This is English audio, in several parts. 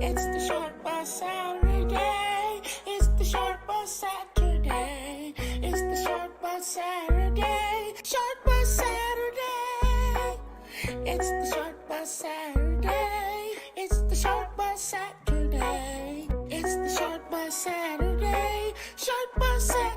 It's the Short Bus Saturday. It's the Short Bus Saturday. It's the Short Bus Saturday. Short Bus Saturday. It's the Short Bus Saturday. It's the Short Bus Saturday. It's the Short Bus Saturday. Short Bus Saturday.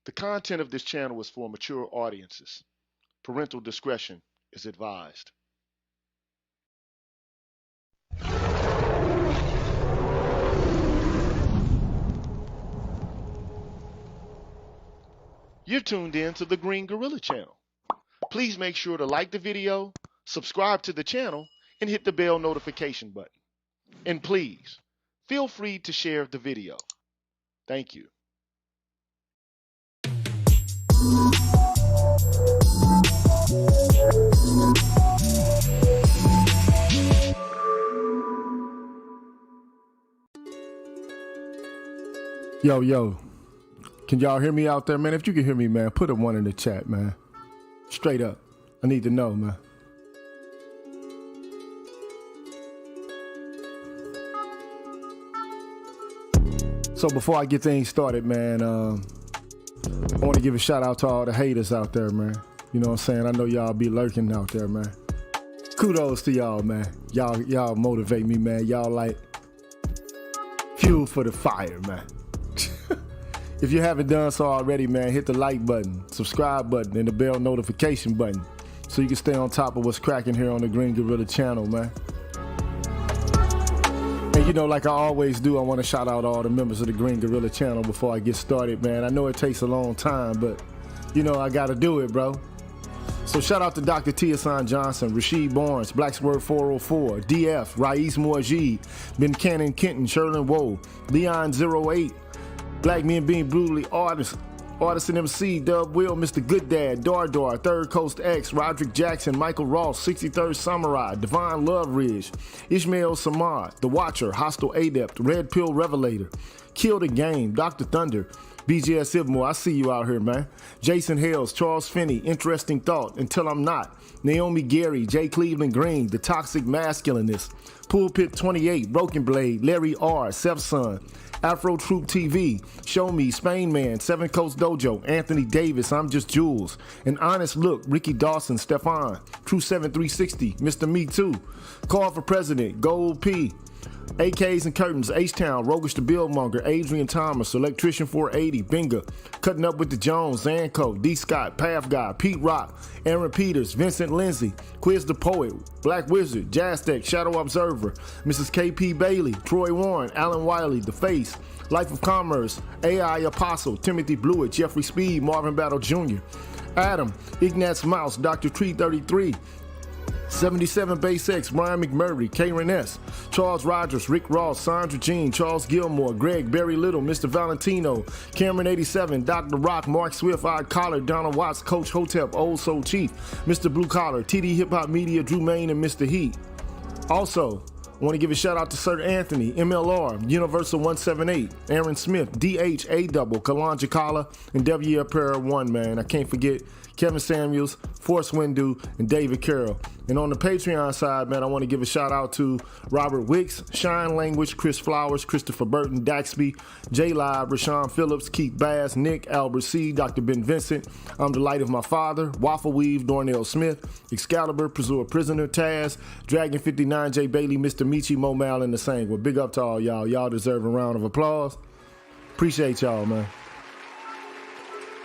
The content of this channel is for mature audiences. Parental discretion is advised. You're tuned in to the Green Gorilla channel. Please make sure to like the video, subscribe to the channel, and hit the bell notification button. And please, feel free to share the video. Thank you. Yo, can y'all hear me out there, man? If you can hear me, man, put a 1 in the chat, man. Straight up. I need to know, man. So before I get things started, man, I want to give a shout out to all the haters out there, man. You know what I'm saying? I know y'all be lurking out there, man. Kudos to y'all, man. Y'all motivate me, man. Y'all like fuel for the fire, man. If you haven't done so already, man, hit the like button, subscribe button, and the bell notification button so you can stay on top of what's cracking here on the Green Gorilla channel, man. And you know, like I always do, I want to shout out all the members of the Green Gorilla channel before I get started, man. I know it takes a long time, but you know, I got to do it, bro. So shout out to Dr. Tiasan Johnson, Rasheed Barnes, Blacksburg 404, DF, Raiz Muajid, Ben Cannon Kenton, Sherlin Woe, Leon 08, Black Men Being Brutally Artists, Artisan MC, Dub Will, Mr. Good Dad, Dar, Third Coast X, Roderick Jackson, Michael Ross, 63rd Samurai, Devon Loveridge, Ishmael Samad, The Watcher, Hostile Adept, Red Pill Revelator, Kill the Game, Dr. Thunder, BJS Ibmore, I see you out here, man. Jason Hales, Charles Finney, Interesting Thought, Until I'm Not, Naomi Gary, J. Cleveland Green, The Toxic Masculinist, Pulpit 28, Broken Blade, Larry R., Son, Afro Troop TV, Show Me, Spain Man, Seven Coast Dojo, Anthony Davis, I'm Just Jules, An Honest Look, Ricky Dawson, Stefan, True 7360, Mr. Me Too, Call for President, Gold P, AKs and Curtains, H-Town, Rogish the Billmonger, Adrian Thomas, Electrician 480, Binga, Cutting Up with the Jones, Zanko, D. Scott, Path Guy, Pete Rock, Aaron Peters, Vincent Lindsay, Quiz the Poet, Black Wizard, Jaztec, Shadow Observer, Mrs. KP Bailey, Troy Warren, Alan Wiley, The Face, Life of Commerce, AI Apostle, Timothy Blewett, Jeffrey Speed, Marvin Battle Jr., Adam, Ignatz Mouse, Dr. Tree 33, 77 Base X, Brian McMurray, Karen S., Charles Rogers, Rick Ross, Sandra Jean, Charles Gilmore, Greg, Barry Little, Mr. Valentino, Cameron 87, Dr. Rock, Mark Swift, Odd Collar, Donna Watts, Coach Hotep, Old Soul Chief, Mr. Blue Collar, TD Hip Hop Media, Drew Main, and Mr. Heat. Also, I want to give a shout out to Sir Anthony, MLR, Universal 178, Aaron Smith, DHA Double, Kalanja Kala, and W. Apparel 1, man. I can't forget Kevin Samuels, Force Windu, and David Carroll. And on the Patreon side, man, I want to give a shout out to Robert Wicks, Shine Language, Chris Flowers, Christopher Burton, Daxby, J Live, Rashawn Phillips, Keith Bass, Nick, Albert C., Dr. Ben Vincent, I'm the Light of My Father, Waffle Weave, Dornell Smith, Excalibur, Pursuer Prisoner, Taz, Dragon 59, J Bailey, Mr. Michi, Mo Mal, and the Same. Well, big up to all y'all. Y'all deserve a round of applause. Appreciate y'all, man.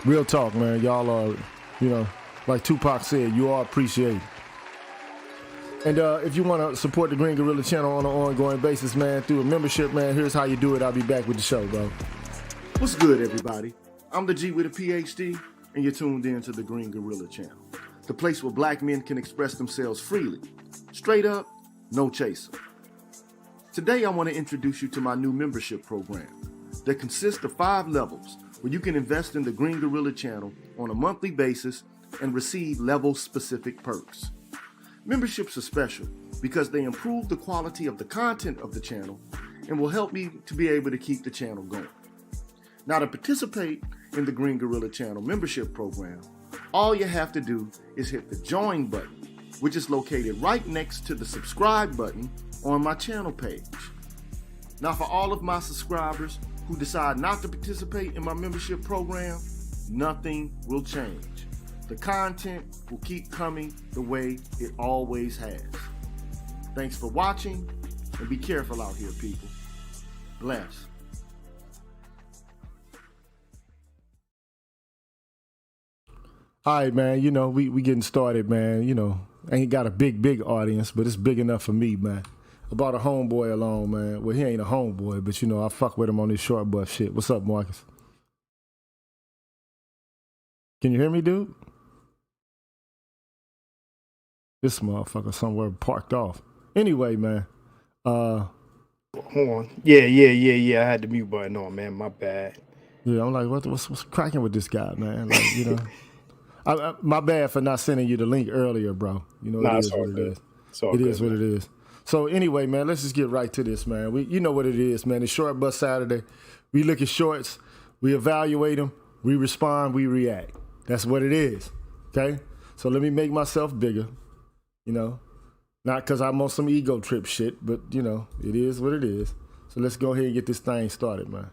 Real talk, man. Y'all are, you know, like Tupac said, you are appreciated. And if you want to support the Green Gorilla channel on an ongoing basis, man, through a membership, man, here's how you do it. I'll be back with the show, bro. What's good, everybody? I'm the G with a PhD, and you're tuned in to the Green Gorilla channel, the place where black men can express themselves freely, straight up, no chaser. Today, I want to introduce you to my new membership program that consists of 5 levels where you can invest in the Green Gorilla channel on a monthly basis and receive level-specific perks. Memberships are special because they improve the quality of the content of the channel and will help me to be able to keep the channel going. Now, to participate in the Green Gorilla channel membership program, all you have to do is hit the join button, which is located right next to the subscribe button on my channel page. Now, for all of my subscribers who decide not to participate in my membership program, nothing will change. The content will keep coming the way it always has. Thanks for watching, and be careful out here, people. Bless. All right, man, you know, we getting started, man. You know, I ain't got a big audience, but it's big enough for me, man. I brought a homeboy along, man. Well, he ain't a homeboy, but, you know, I fuck with him on this short buff shit. What's up, Marcus? Can you hear me, dude? This motherfucker somewhere parked off. Anyway, man. Hold on. Yeah. I had the mute button on, man. My bad. Yeah, I'm like, what's cracking with this guy, man? Like, you know, my bad for not sending you the link earlier, bro. You know, it is what it is. It is what it is. So anyway, man, let's just get right to this, man. You know what it is, man. It's Short Bus Saturday. We look at shorts, we evaluate them, we respond, we react. That's what it is. Okay? So let me make myself bigger. You know, not because I'm on some ego trip shit, but, you know, it is what it is. So let's go ahead and get this thing started, man.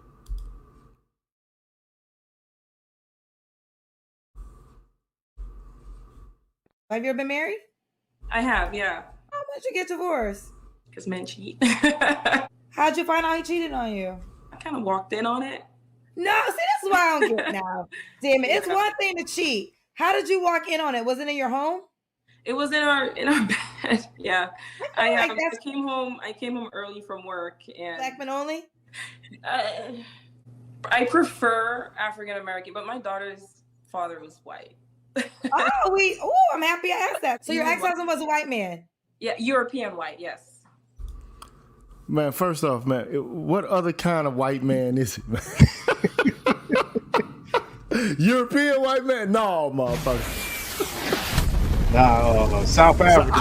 Have you ever been married? I have, yeah. How much you get divorced? Because men cheat. How'd you find out he cheated on you? I kind of walked in on it. No, see, this is why I don't get now. Damn it. It's one thing to cheat. How did you walk in on it? Was it in your home? It was in our bed. Yeah. I came home early from work, and Black men only? I prefer African American, but my daughter's father was white. I'm happy I asked that. So your ex-husband was a white man. Yeah, European white, yes. Man, first off, man, what other kind of white man is it, man? European white man? No, motherfucker. Nah, South African.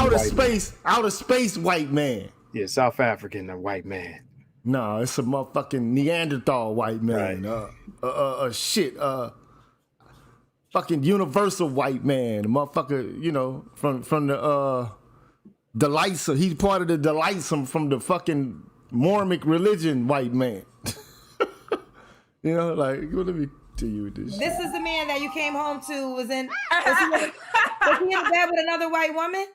Outer space white man. Yeah, South African white man. No, it's a motherfucking Neanderthal white man. Right. Fucking universal white man. Motherfucker, you know, from the Delightsome. He's part of the Delightsome from the fucking Mormonic religion white man. You know, like, let me tell you this. This is the man that you came home to. Was he in bed with another white woman?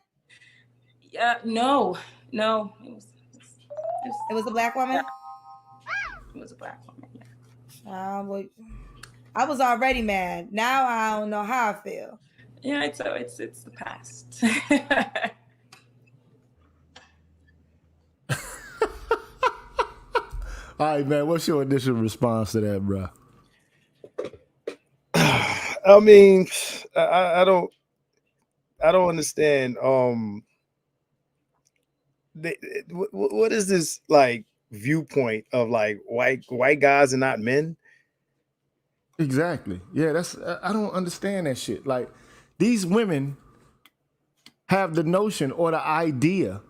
No. It was a black woman? It was a black woman, yeah. Well, I was already mad. Now I don't know how I feel. Yeah, it's the past. All right, man, what's your initial response to that, bro? I mean, I don't understand. What is this like viewpoint of like white guys and not men? Exactly. Yeah, I don't understand that shit. Like, these women have the notion or the idea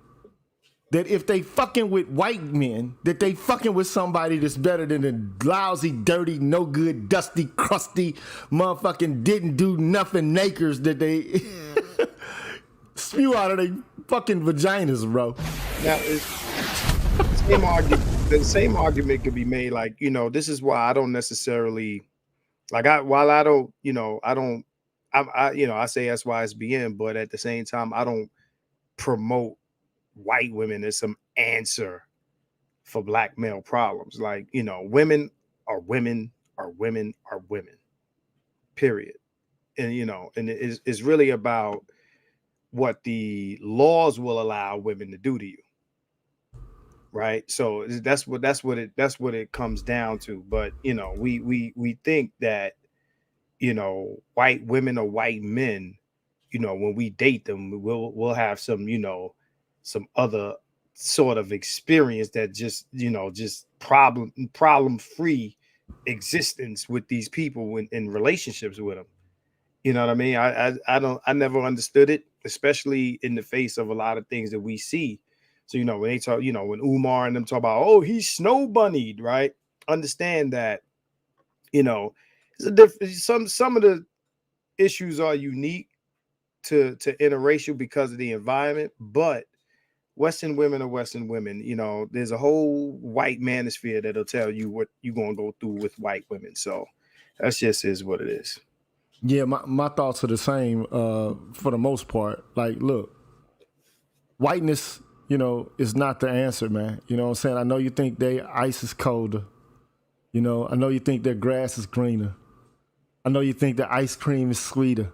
that if they fucking with white men, that they fucking with somebody that's better than the lousy, dirty, no good, dusty, crusty, motherfucking didn't do nothing nakers that they spew out of their fucking vaginas, bro. Now, the same argument could be made, like, you know, this is why I don't necessarily, like, I say SYSBN, but at the same time, I don't promote white women as some answer for black male problems. Like, you know, women are women are women are women, period. And, you know, and it's really about what the laws will allow women to do to you. Right. So that's what it comes down to. But, you know, we think that, you know, white women or white men, you know, when we date them, we'll have some, you know, some other sort of experience that just, you know, just problem-free existence with these people in relationships with them. You know what I mean? I never understood it, especially in the face of a lot of things that we see. So, you know, when they talk, you know, when Umar and them talk about, oh, he's snow bunnied, right? Understand that, you know, some of the issues are unique to interracial because of the environment, but Western women are Western women. You know, there's a whole white manosphere that'll tell you what you're going to go through with white women. So that's just is what it is. Yeah, my thoughts are the same for the most part. Like, look, whiteness, you know, is not the answer, man. You know what I'm saying? I know you think their ice is colder. You know, I know you think their grass is greener. I know you think their ice cream is sweeter.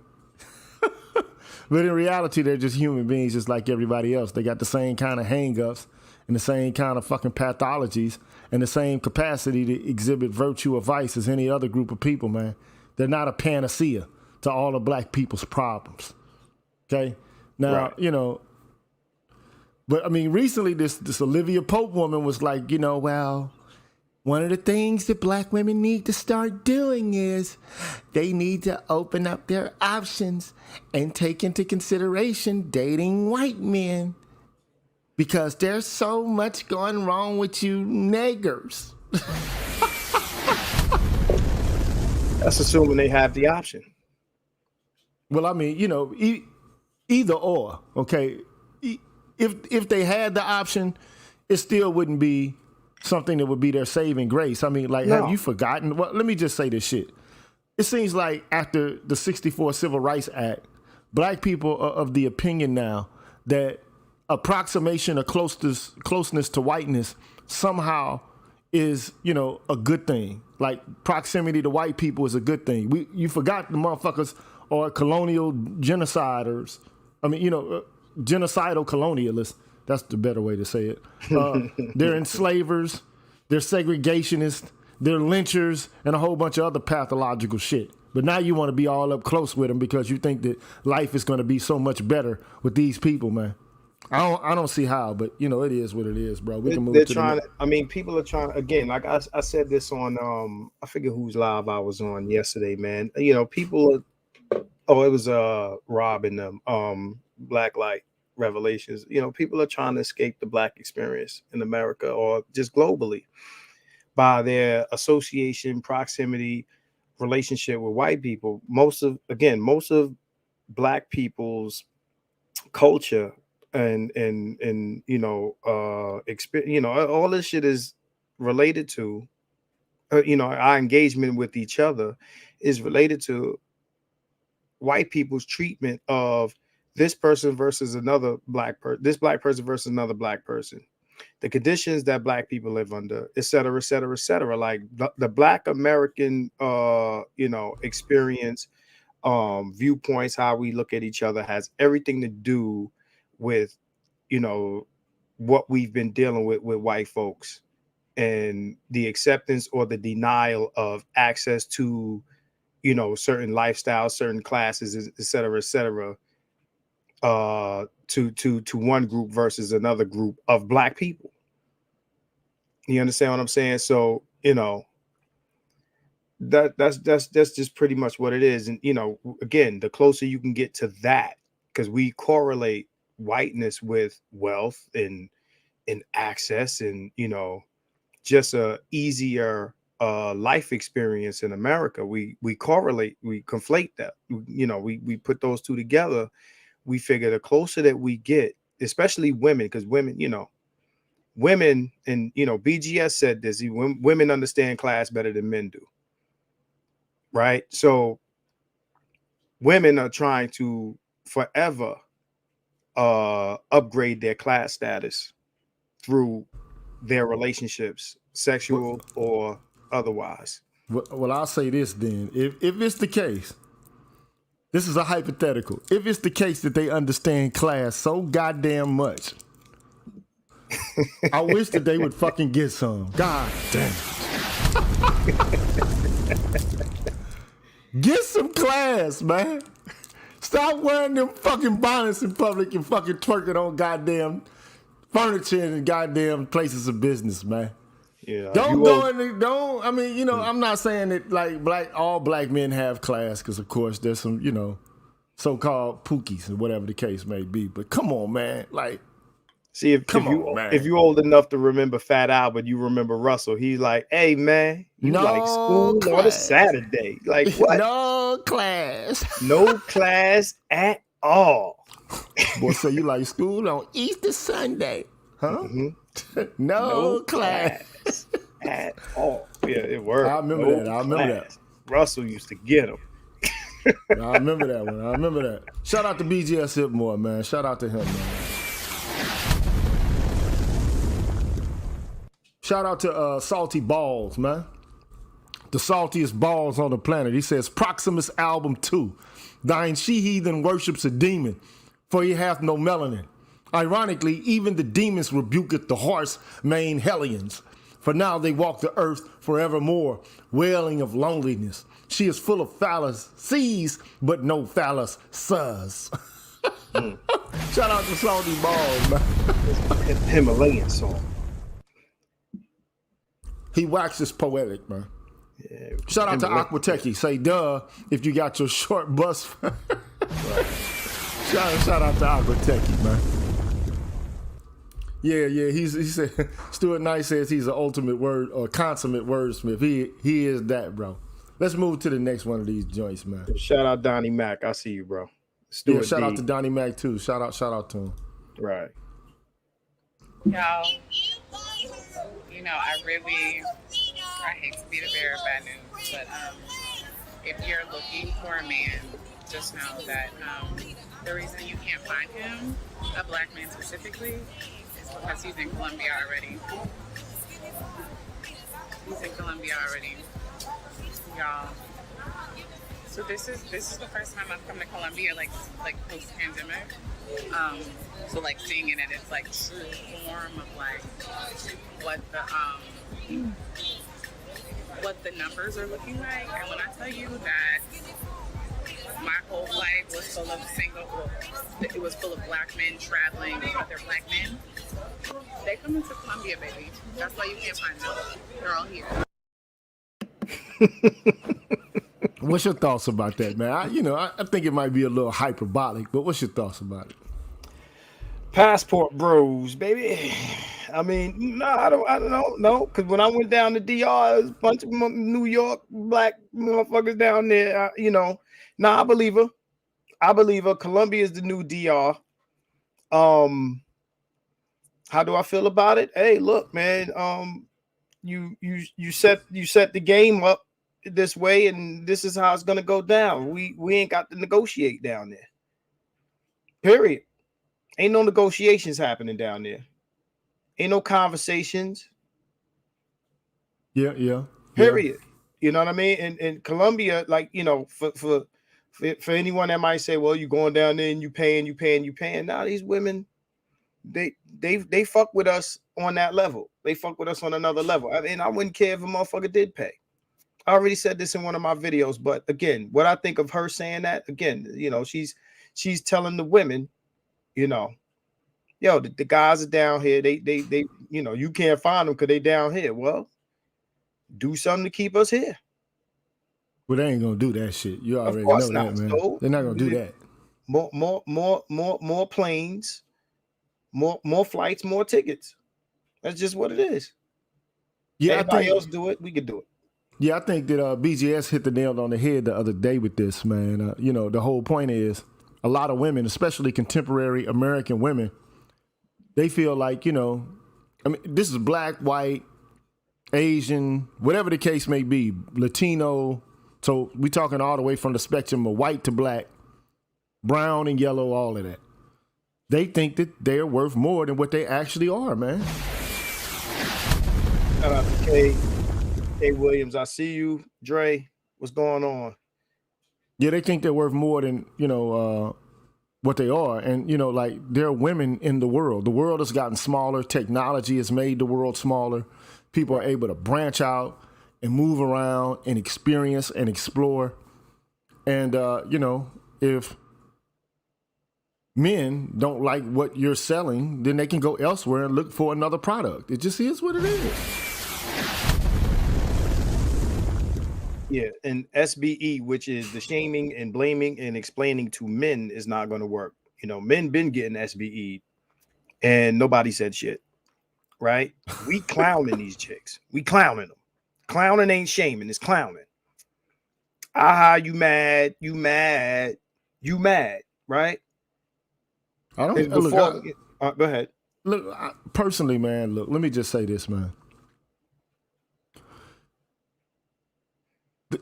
But in reality, they're just human beings just like everybody else. They got the same kind of hang-ups and the same kind of fucking pathologies and the same capacity to exhibit virtue or vice as any other group of people, man. They're not a panacea to all of black people's problems. Okay? Now, right. You know, but I mean, recently this Olivia Pope woman was like, you know, well, one of the things that black women need to start doing is they need to open up their options and take into consideration dating white men because there's so much going wrong with you niggers. That's assuming they have the option. Well, I mean, you know, either or, okay? If they had the option, it still wouldn't be something that would be their saving grace. I mean, like, Have you forgotten? Well, let me just say this shit. It seems like after the 64 Civil Rights Act, black people are of the opinion now that approximation or closeness to whiteness somehow is, you know, a good thing. Like, proximity to white people is a good thing. You forgot the motherfuckers are colonial genociders. I mean, you know, genocidal colonialists. That's the better way to say it. They're enslavers, they're segregationists, they're lynchers, and a whole bunch of other pathological shit. But now you want to be all up close with them because you think that life is going to be so much better with these people, man. I don't see how, but you know, it is what it is, bro. We can move They're to trying the to, I mean, people are trying again, like I said this on I forget whose live I was on yesterday, man. You know, people are, oh, it was Rob and them, Black Light Revelations. You know, people are trying to escape the black experience in America or just globally by their association, proximity, relationship with white people. Most of black people's culture and you know experience, you know, all this shit is related to you know, our engagement with each other is related to white people's treatment of this person versus another black person, this black person versus another black person, the conditions that black people live under, et cetera, et cetera, et cetera. Like the black American you know, experience, viewpoints, how we look at each other has everything to do with, you know, what we've been dealing with white folks and the acceptance or the denial of access to, you know, certain lifestyles, certain classes, et cetera, to one group versus another group of black people. You understand what I'm saying? So, you know, that's just pretty much what it is. And, you know, again, the closer you can get to that, because we correlate whiteness with wealth and access and, you know, just a easier life experience in America. We correlate, we conflate that, you know, we put those two together. We figure the closer that we get, especially women, because women, you know, women, and, you know, BGS said this, women understand class better than men do. Right. So women are trying to forever upgrade their class status through their relationships, sexual or otherwise. Well, I'll say this then. If it's the case, this is a hypothetical. If it's the case that they understand class so goddamn much, I wish that they would fucking get some. God damn. Get some class, man. Stop wearing them fucking bonnets in public and fucking twerking on goddamn furniture and goddamn places of business, man. Yeah. Don't go in the, don't, I mean, you know, I'm not saying that like all black men have class, because of course there's some, you know, so-called pookies or whatever the case may be. But come on, man. Like, see, if you old enough to remember Fat Albert, you remember Russell. He's like, hey man, you no like school class. on a Saturday. Like what? No class. No class at all. Boy, so you like school on Easter Sunday, huh? Mm-hmm. No class at all. Yeah, it worked. I remember that. Russell used to get him. I remember that one. Shout out to BGS Hipmore, man. Shout out to him, man. Shout out to Salty Balls, man. The saltiest balls on the planet. He says, Proximus Album 2. Thine she-heathen worships a demon, for he hath no melanin. Ironically, even the demons rebuketh the horse-maned hellions, for now they walk the earth forevermore, wailing of loneliness. She is full of phallus C's, but no phallus Sus. Shout out to Salty Balls, man. Himalayan song. He waxes poetic, man. Yeah, shout out to Aqua Techie. Say duh if you got your short bus. Right. Shout out to Aqua Techie, man. Yeah. He said Stuart Knight says he's an ultimate word or consummate wordsmith. He is that, bro. Let's move to the next one of these joints, man. Shout out Donnie Mac. I see you, bro. Stuart shout out to Donnie Mac too. Shout out to him. Right. Y'all, you know, I hate to be the bearer of bad news, but if you're looking for a man, just know that the reason you can't find him, a black man specifically, is because he's in Colombia already. He's in Colombia already, y'all. So this is the first time I've come to Colombia, like post pandemic. So like seeing it in its like true form of like what what the numbers are looking like. And when I tell you that my whole life was full of it was full of black men traveling with other black men, they come into Colombia, baby. That's why you can't find them. They're all here. What's your thoughts about that, man? I think it might be a little hyperbolic, but what's your thoughts about it? Passport bros, baby. I mean, no, I don't know. Because when I went down to DR, there was a bunch of New York black motherfuckers down there. I believe her. Colombia is the new DR. How do I feel about it? Hey, look, man. You set the game up this way, and this is how it's gonna go down. We ain't got to negotiate down there. Period. Ain't no negotiations happening down there. Ain't no conversations. Yeah. Period. You know what I mean? And Colombia, like, for anyone that might say, well, you going down there and you paying. Now these women, they fuck with us on that level. They fuck with us on another level. I mean, I wouldn't care if a motherfucker did pay. I already said this in one of my videos, but again, what I think of her saying that, again, she's telling the women, yo, the guys are down here. They you can't find them because they down here. Well, do something to keep us here. Well, they ain't gonna do that shit. You already know that, man. So, they're not gonna do that. More planes, more flights, more tickets. That's just what it is. Yeah, everybody else do it. We could do it. Yeah, I think that BGS hit the nail on the head the other day with this, man. The whole point is a lot of women, especially contemporary American women, they feel like, this is black, white, Asian, whatever the case may be, Latino. So we talking all the way from the spectrum of white to black, brown and yellow, all of that. They think that they're worth more than what they actually are, man. Shout out to Kay Williams. I see you. Dre, what's going on? Yeah, they think they're worth more than, what they are. And, like, there are women in the world. The world has gotten smaller. Technology has made the world smaller. People are able to branch out and move around and experience and explore. And, if men don't like what you're selling, then they can go elsewhere and look for another product. It just is what it is. Yeah, and SBE, which is the shaming and blaming and explaining to men, is not going to work. Men been getting SBE, and nobody said shit, right? We clowning these chicks. We clowning them. Clowning ain't shaming. It's clowning. Aha, you mad, right? I don't look. Go ahead. Look, personally, man. Look, let me just say this, man.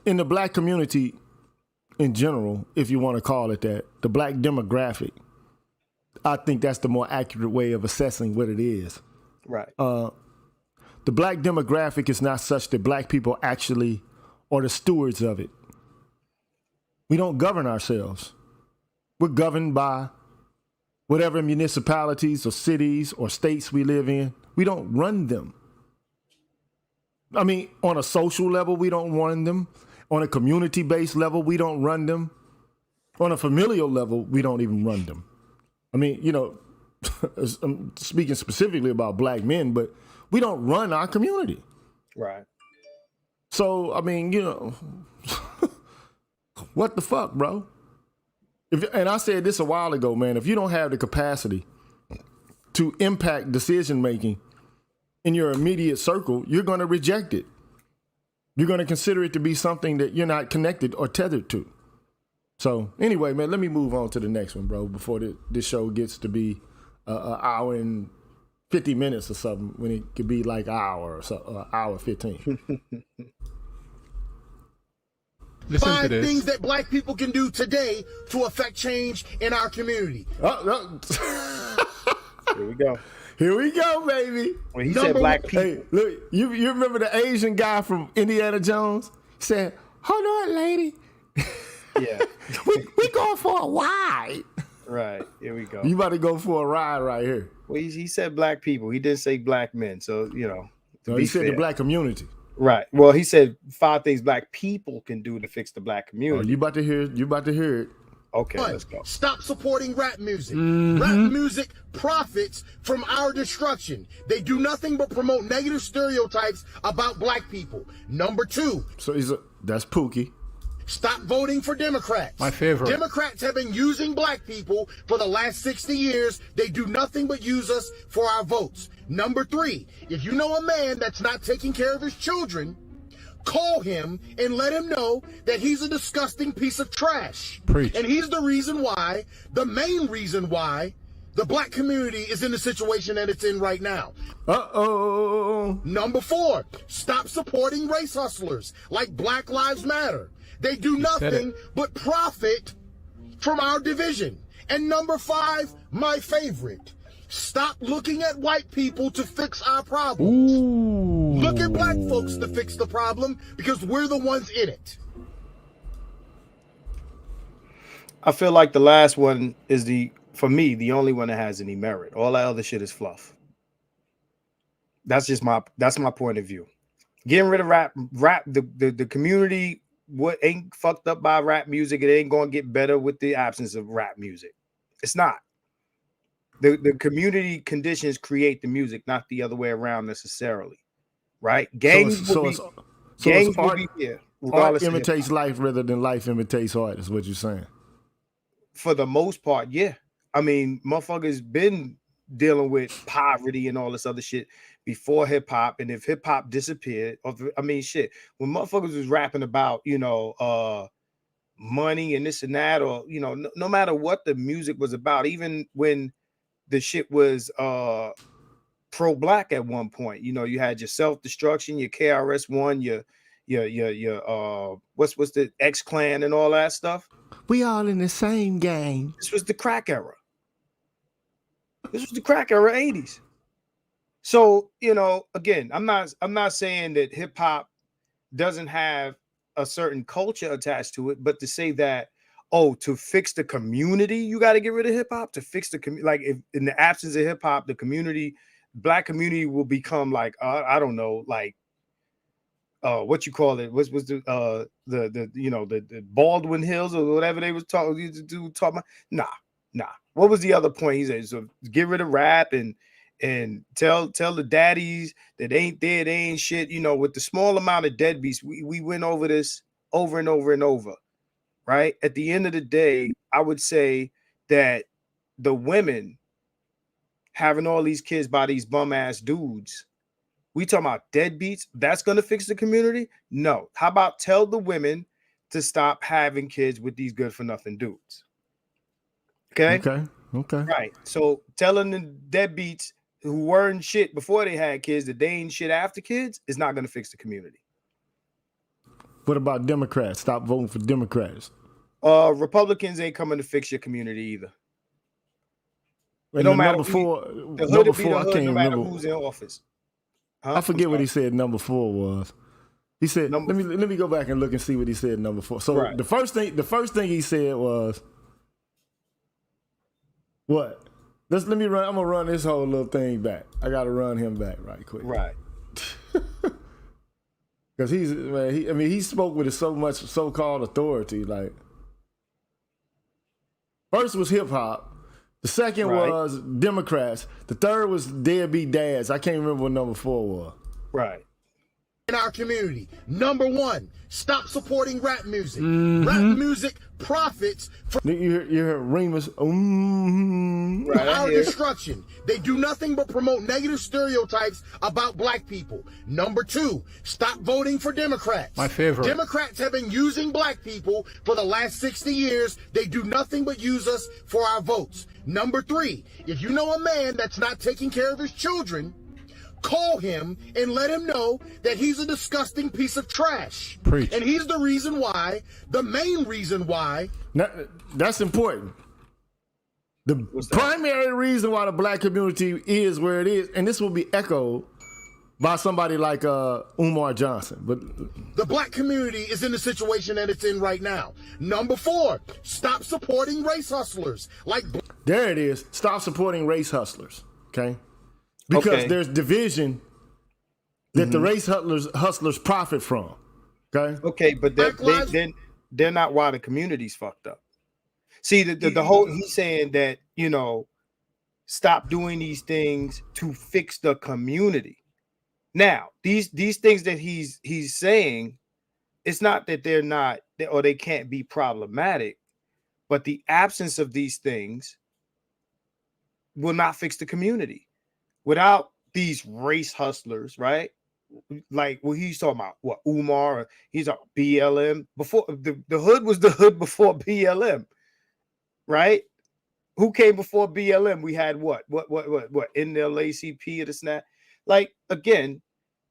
In the black community, in general, if you want to call it that, the black demographic, I think that's the more accurate way of assessing what it is. Right. The black demographic is not such that black people actually are the stewards of it. We don't govern ourselves. We're governed by whatever municipalities or cities or states we live in. We don't run them. I mean, on a social level, we don't run them. On a community-based level, we don't run them. On a familial level, we don't even run them. I mean, I'm speaking specifically about black men, but we don't run our community. Right. So, I mean, what the fuck, bro? And I said this a while ago, man, if you don't have the capacity to impact decision-making in your immediate circle, you're going to reject it. You're going to consider it to be something that you're not connected or tethered to. So anyway, man, let me move on to the next one, bro, before this show gets to be an hour and 50 minutes or something, when it could be like an hour or so, hour 15. Listen to 5 this. things that black people can do today to affect change in our community. Here we go. Here we go, baby. When he said black people. Hey, look, you remember the Asian guy from Indiana Jones? He said, hold on, lady. Yeah. we going for a ride. Right. Here we go. You about to go for a ride right here. Well, he said black people. He didn't say black men. So, No, he said the black community. Right. Well, he said 5 things black people can do to fix the black Oh, community. you about to hear it. You about to hear it. Okay, One, let's go. stop supporting rap music. Rap music profits from our destruction. They do nothing but promote negative stereotypes about black people. Number 2, So that's Pookie. stop voting for Democrats. My favorite. Democrats have been using black people for the last 60 years. They do nothing but use us for our votes. Number 3, if you know a man that's not taking care of his children, call him and let him know that he's a disgusting piece of trash. Preach. And he's the reason why, the main reason why, the black community is in the situation that it's in right now. Uh-oh. Number 4, stop supporting race hustlers like Black Lives Matter. They do said nothing but profit from our division. And number 5, my favorite, stop looking at white people to fix our problems. Ooh. Look at black folks to fix the problem because we're the ones in it. I feel like the last one is for me, the only one that has any merit. All that other shit is fluff. That's my point of view. Getting rid of rap, the community, what ain't fucked up by rap music, it ain't gonna get better with the absence of rap music. It's not. The community conditions create the music, not the other way around necessarily. Right? Gangs will be here. Art imitates life rather than life imitates art, is what you're saying. For the most part, yeah. I mean, motherfuckers been dealing with poverty and all this other shit before hip hop. And if hip hop disappeared, shit, when motherfuckers was rapping about, money and this and that, or, no matter what the music was about, even when the shit was pro-black at one point, you had your self-destruction, your KRS-One, your what's the X-Clan and all that stuff. We all in the same game. This was the crack era. This was the crack era 80s. So, again, I'm not saying that hip hop doesn't have a certain culture attached to it, but to say that, to fix the community, you got to get rid of hip hop to fix the community. Like, if in the absence of hip hop, the community, black community will become like, I don't know, like, what you call it? What's the Baldwin Hills or whatever they was talking about? Nah. What was the other point? He said, so get rid of rap and tell the daddies that ain't there, they ain't shit. With the small amount of deadbeats, we went over this over and over and over. Right? At the end of the day, I would say that the women having all these kids by these bum ass dudes, we talking about deadbeats, that's going to fix the community? No. How about tell the women to stop having kids with these good for nothing dudes? Okay. Right. So telling the deadbeats who weren't shit before they had kids that they ain't shit after kids is not going to fix the community. What about Democrats? Stop voting for Democrats. Republicans ain't coming to fix your community either. And no matter number four, I can't no matter remember who's in office. Huh? I forget what he said number 4 was. He said, let me go back and look and see what he said number 4. So right. the first thing he said was what? I'm gonna run this whole little thing back. I gotta run him back right quick. Right. Because he spoke with so much so-called authority. Like, first was hip hop. The second was Democrats. The third was deadbeat dads. I can't remember what number 4 was. Right. In our community. Number 1, stop supporting rap music. Rap music profits from You hear Remus. our destruction. They do nothing but promote negative stereotypes about black people. Number 2, stop voting for Democrats. My favorite. Democrats have been using black people for the last 60 years. They do nothing but use us for our votes. Number 3, if you know a man that's not taking care of his children, call him and let him know that he's a disgusting piece of trash. Preach. And he's the reason why, the main reason why. That's important. The primary reason why the black community is where it is, and this will be echoed by somebody like Umar Johnson. But the black community is in the situation that it's in right now. Number 4, stop supporting race hustlers. There it is. Stop supporting race hustlers. Okay? Because there's division that the race hustlers profit from. Okay. Okay, but they're not why the community's fucked up. See, the whole, he's saying that, you know, stop doing these things to fix the community. Now, these things that he's saying, it's not that they're not or they can't be problematic, but the absence of these things will not fix the community. Without these race hustlers, right? Like what he's talking about, what Umar, he's a BLM before the hood was the hood before BLM, right? Who came before BLM? We had what NAACP or the snap. Like again,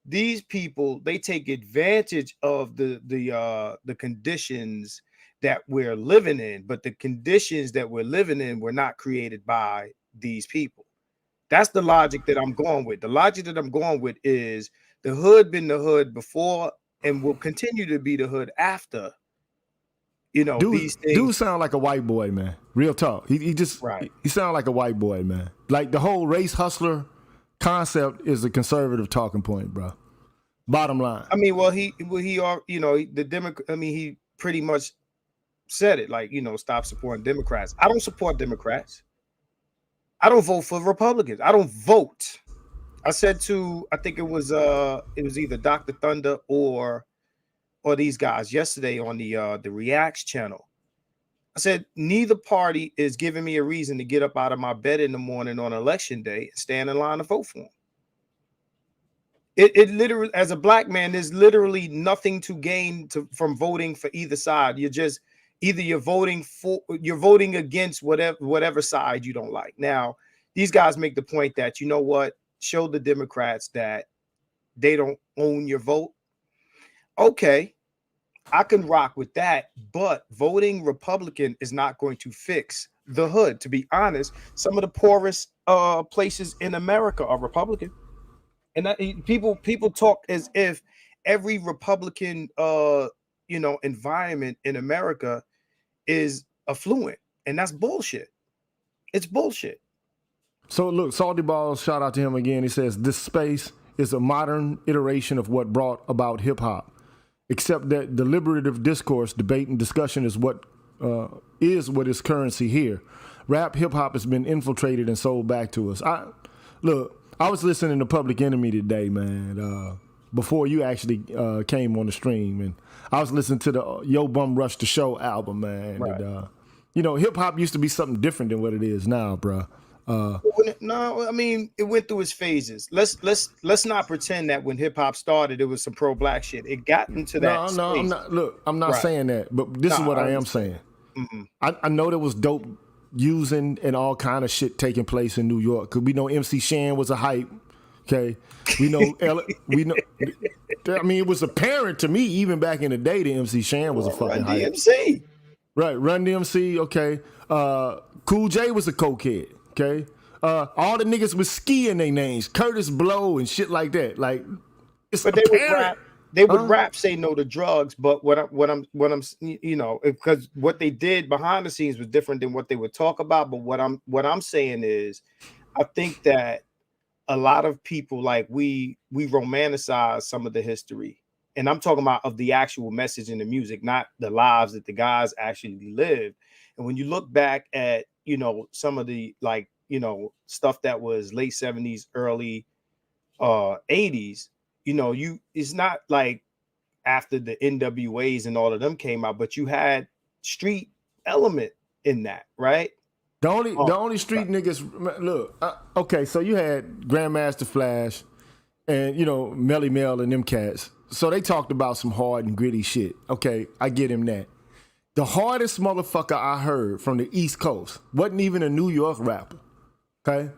these people, they take advantage of the conditions that we're living in, but the conditions that we're living in were not created by these people. That's the logic that I'm going with. The logic that I'm going with is the hood been the hood before and will continue to be the hood after. You know, these things. Dude sound like a white boy, man. Real talk. He just he sound like a white boy, man. Like the whole race hustler concept is a conservative talking point, bro. Bottom line. I mean, he pretty much said it, like, you know, stop supporting Democrats. I don't support Democrats. I don't vote for Republicans. I don't vote. I said I think it was either Dr. Thunder or these guys yesterday on the Reacts channel. I said neither party is giving me a reason to get up out of my bed in the morning on election day and stand in line to vote for them. It literally, as a black man, there's literally nothing to gain from voting for either side. You're voting against whatever side you don't like. Now, these guys make the point that, you know what, show the Democrats that they don't own your vote. Okay, I can rock with that, but voting Republican is not going to fix the hood. To be honest, some of the poorest places in America are Republican. And people talk as if every Republican environment in America is affluent, and that's bullshit. It's bullshit. So look, Salty Balls, shout out to him again. He says this space is a modern iteration of what brought about hip hop, except that deliberative discourse, debate, and discussion is what is currency here. Rap hip hop has been infiltrated and sold back to us. I was listening to Public Enemy today, man, before you actually came on the stream, and I was listening to the Yo Bum Rush the Show album, man. Right. And, hip hop used to be something different than what it is now, bro. No, I mean, it went through its phases. Let's not pretend that when hip hop started, it was some pro black shit. It got into that. No, I'm not saying that, but this is what I am saying. Mm-hmm. I know there was dope using and all kind of shit taking place in New York, because we know MC Shan was a hype. Okay, we know I mean, it was apparent to me even back in the day that MC Shan was a fucking hype. Run DMC. Right, Run DMC. Okay, Cool J was a cokehead. Okay, all the niggas with ski in their names, Curtis Blow and shit like that. Like, it's but apparent. They would rap say no to drugs, but what I'm because what they did behind the scenes was different than what they would talk about. But what I'm saying is, I think that a lot of people, like, we romanticize some of the history, and I'm talking about of the actual message in the music, not the lives that the guys actually lived. And when you look back at some of the stuff that was late 70s, early 80s. It's not like after the NWAs and all of them came out, but you had street element in that, right? The only street niggas, look, okay, so you had Grandmaster Flash and, Melly Mel and them cats. So they talked about some hard and gritty shit. Okay, I get him that. The hardest motherfucker I heard from the East Coast wasn't even a New York rapper, okay?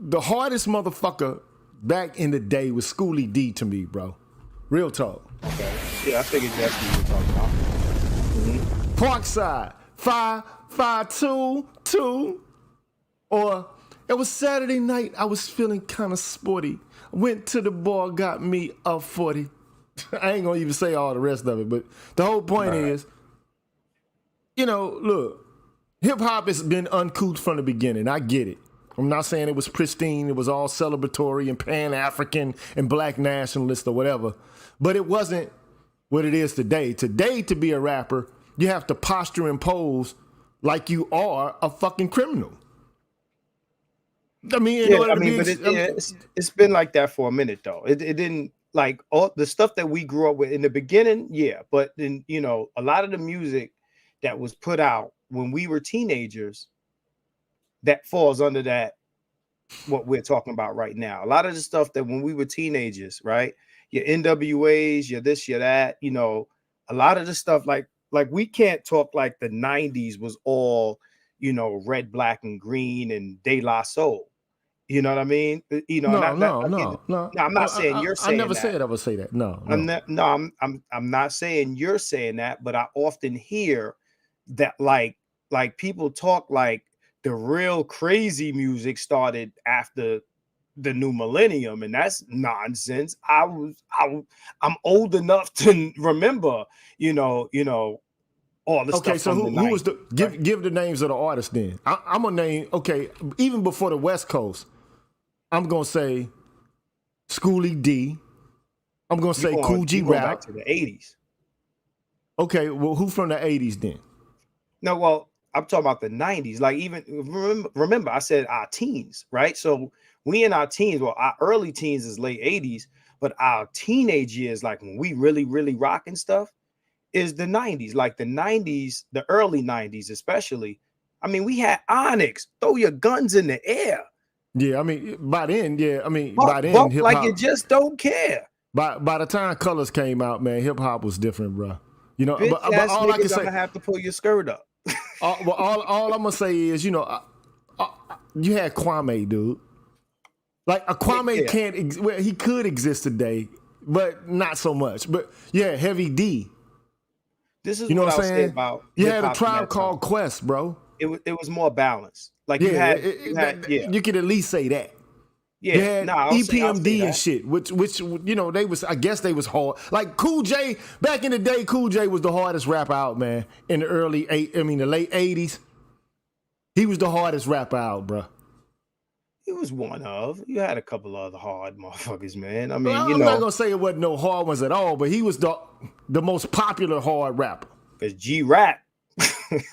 The hardest motherfucker back in the day was Schoolie D to me, bro. Real talk. Okay. Yeah, I figured that's what you were talking about. Mm-hmm. Parkside, 552, or it was Saturday night, I was feeling kind of sporty. Went to the bar, got me a 40. I ain't gonna even say all the rest of it, but the whole point is, look, hip hop has been uncouth from the beginning. I get it. I'm not saying it was pristine. It was all celebratory and Pan-African and black nationalist or whatever. But it wasn't what it is today. Today, to be a rapper, you have to posture and pose like you are a fucking criminal. I mean, it's been like that for a minute though. It didn't, like, all the stuff that we grew up with in the beginning, yeah. But then, you know, a lot of the music that was put out when we were teenagers, that falls under that, what we're talking about right now. A lot of the stuff that when we were teenagers, right? Your NWAs, your this, your that, you know, a lot of the stuff, like we can't talk like the 90s was all, you know, red, black, and green and De La Soul. You know what I mean? You know, no. I'm not saying you're saying I never that. said I would say that. No. I'm not saying you're saying that, but I often hear that like people talk like the real crazy music started after the new millennium, and that's nonsense. I'm old enough to remember, you know, all the stuff. Okay, so who was the give the names of the artists then? I'm gonna name, okay, even before the West Coast, I'm gonna say Schoolie D. I'm gonna say Kool G Rap. Back to the 80s. Okay, well, who from the 80s then? No, well, I'm talking about the 90s. Like, even remember, I said our teens, right? So we in our teens, well, our early teens is late 80s, but our teenage years, like when we really, really rocking stuff, is the 90s. Like the 90s, the early 90s especially. I mean, we had Onyx, throw your guns in the air. Yeah, I mean, by then, by then, hip-hop, like you just don't care. By the time Colors came out, man, hip hop was different, bro. You know, but all I can say, have to pull your skirt up. all I'm gonna say is, you know, you had Kwame, dude. Like a Kwame can't, he could exist today, but not so much. But yeah, Heavy D. This is, you know what I'm I saying? Say about you had a Tribe Called Quest, bro. It was more balanced. Like you you could at least say that. Yeah, you had EPMD and shit, which you know, I guess they was hard. Like Cool J, back in the day, Cool J was the hardest rapper out, man. In the the late 80s. He was the hardest rapper out, bro. He was one of. You had a couple of other hard motherfuckers, man. I mean, I'm not gonna say it wasn't no hard ones at all, but he was the most popular hard rapper. Because G-Rap.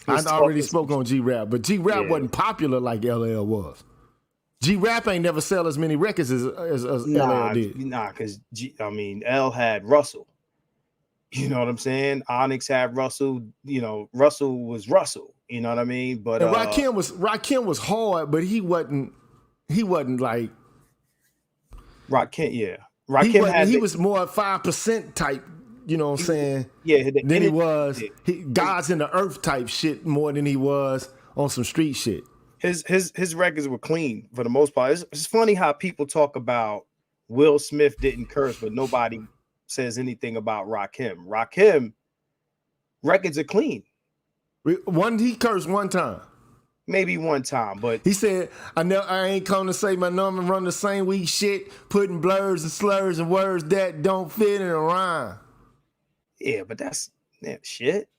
I already spoke on G-Rap, but G-Rap wasn't popular like LL was. G-Rap ain't never sell as many records as LL did. Nah, because L had Russell. You know what I'm saying? Onyx had Russell. You know, Russell was Russell. You know what I mean? But Rakim was hard, but he wasn't like Rakim. Yeah, Rakim he was more 5% type. You know what I'm saying? Yeah. Then he was God's in the earth type shit more than he was on some street shit. His records were clean for the most part. It's funny how people talk about Will Smith didn't curse, but nobody says anything about Rakim. Rakim records are clean. He cursed one time. Maybe one time, but he said, I ain't come to say my number run the same weak shit, putting blurs and slurs and words that don't fit in a rhyme. Yeah, but that's shit.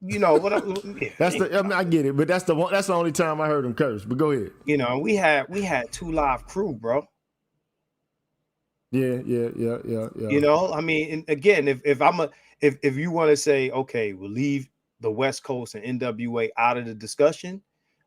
You know what? I get it, but that's the only time I heard him curse. But go ahead. You know, we had 2 Live Crew, bro. Yeah. You know, I mean, and again, if you want to say, okay, we'll leave the West Coast and NWA out of the discussion.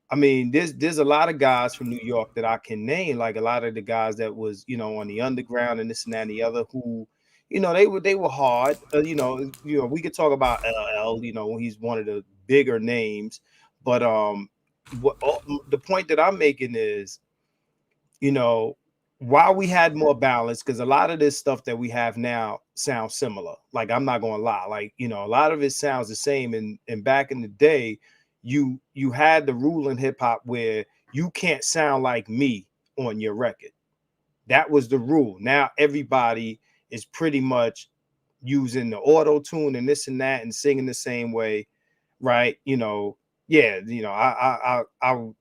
I mean, there's a lot of guys from New York that I can name, like a lot of the guys that was, you know, on the underground and this and that and the other, who, you know, they were hard. You know, we could talk about LL. You know, he's one of the bigger names. But the point that I'm making is, you know, while we had more balance, because a lot of this stuff that we have now sounds similar. Like, I'm not gonna lie, like, you know, a lot of it sounds the same. And back in the day, you had the rule in hip hop where you can't sound like me on your record. That was the rule. Now everybody is pretty much using the auto tune and this and that and singing the same way, right? You know, yeah, you know, I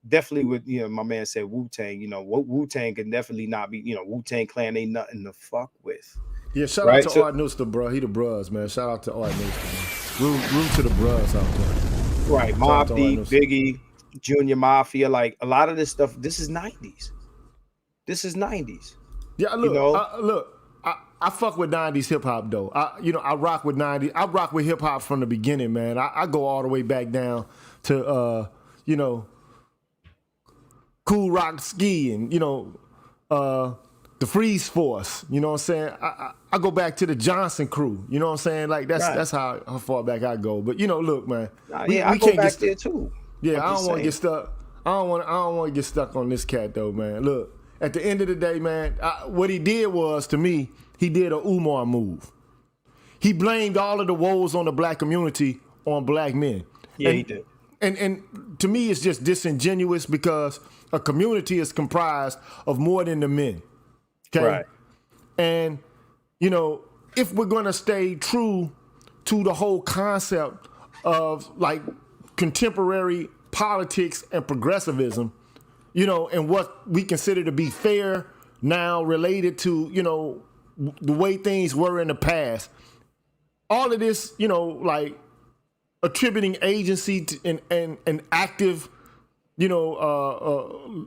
definitely would, you know, my man said Wu-Tang, you know, Wu-Tang can definitely not be, you know, Wu-Tang Clan ain't nothing to fuck with. Yeah, shout out to Art Nooster, bro. He the bros, man. Shout out to Art Nooster, man. Root to the bros out there. Right, Mobb Deep, Biggie, Junior Mafia, like a lot of this stuff. This is 90s. Yeah, look, You know? I fuck with 90s hip hop though. I rock with 90s. I rock with hip hop from the beginning, man. I go all the way back down to Cool Rock Ski and the Freeze Force. You know what I'm saying? I go back to the Johnson Crew. You know what I'm saying? Like that's how far back I go. But look, man. I go back there too. Yeah, I I'm don't just want to get saying. stuck. I don't want to get stuck on this cat though, man. Look, at the end of the day, man, what he did was, to me, he did a Umar move. He blamed all of the woes on the black community on black men. Yeah, he did. And to me, it's just disingenuous because a community is comprised of more than the men. Okay? Right. And, if we're going to stay true to the whole concept of like contemporary politics and progressivism, and what we consider to be fair now related to, the way things were in the past, all of this, like attributing agency to, and active,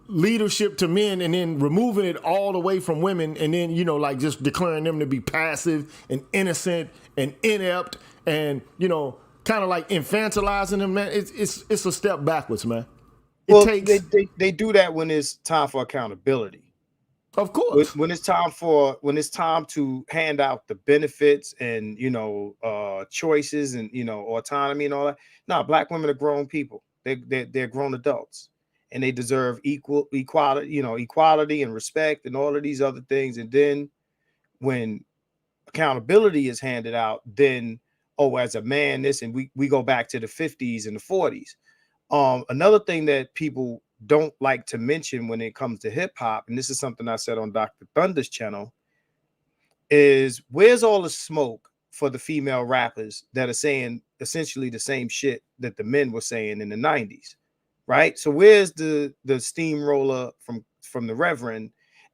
leadership to men and then removing it all away from women and then, like just declaring them to be passive and innocent and inept and, kind of like infantilizing them, man. It's a step backwards, man. They do that when it's time for accountability. Of course. When it's time to hand out the benefits and choices and autonomy and all that. No, black women are grown people. They're grown adults, and they deserve equality and respect and all of these other things. And then when accountability is handed out, then as a man, this, and we go back to the 50s and the 40s. Another thing that people don't like to mention when it comes to hip hop, and this is something I said on Dr. Thunder's channel, is where's all the smoke for the female rappers that are saying essentially the same shit that the men were saying in the 90s, right? So where's the steamroller from the Reverend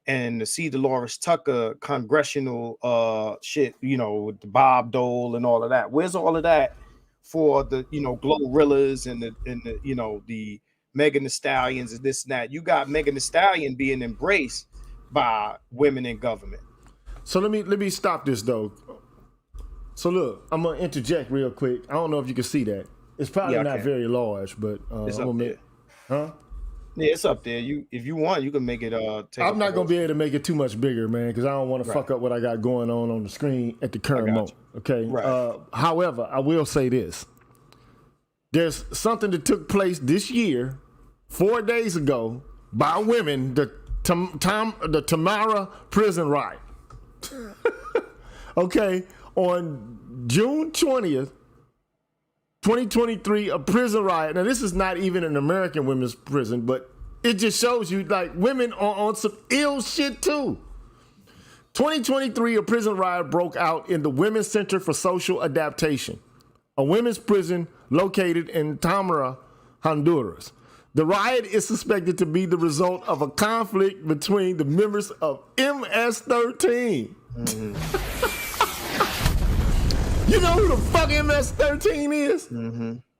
and the C. Dolores Tucker congressional shit, with the Bob Dole and all of that? Where's all of that for the Glorrillas and the Megan Thee Stallions and this and that? You got Megan Thee Stallion being embraced by women in government. So let me stop this though. So look, I'm gonna interject real quick. I don't know if you can see that. It's probably not very large, but It's I'm up gonna there. huh? Yeah, it's up there. If you want, you can make it. I'm not gonna be able to make it too much bigger, man, because I don't want to fuck up what I got going on the screen at the current moment. Okay. Right. However, I will say this: there's something that took place this year, 4 days ago, by women. The Tamara prison riot. Okay, on June 20th, 2023, a prison riot. Now, this is not even an American women's prison, but it just shows you, like, women are on some ill shit, too. 2023, a prison riot broke out in the Women's Center for Social Adaptation, a women's prison located in Tamara, Honduras. The riot is suspected to be the result of a conflict between the members of MS-13. You know who the fuck MS-13 is?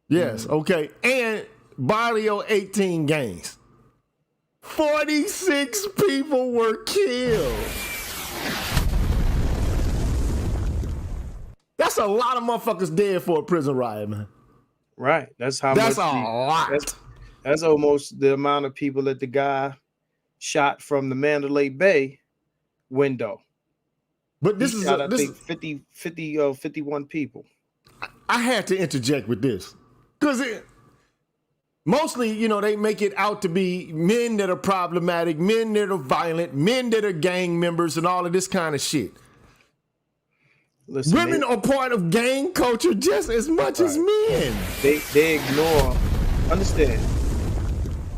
Yes, okay. And Barrio 18 gangs. 46 people were killed. That's a lot of motherfuckers dead for a prison riot, man. Right. That's how That's much. a lot. That's almost the amount of people that the guy shot from the Mandalay Bay window. But this He is shot, a, I this, think 51 people. I had to interject with this because mostly, they make it out to be men that are problematic, men that are violent, men that are gang members, and all of this kind of shit. Listen, Women are part of gang culture just as much as men. they ignore. Understand?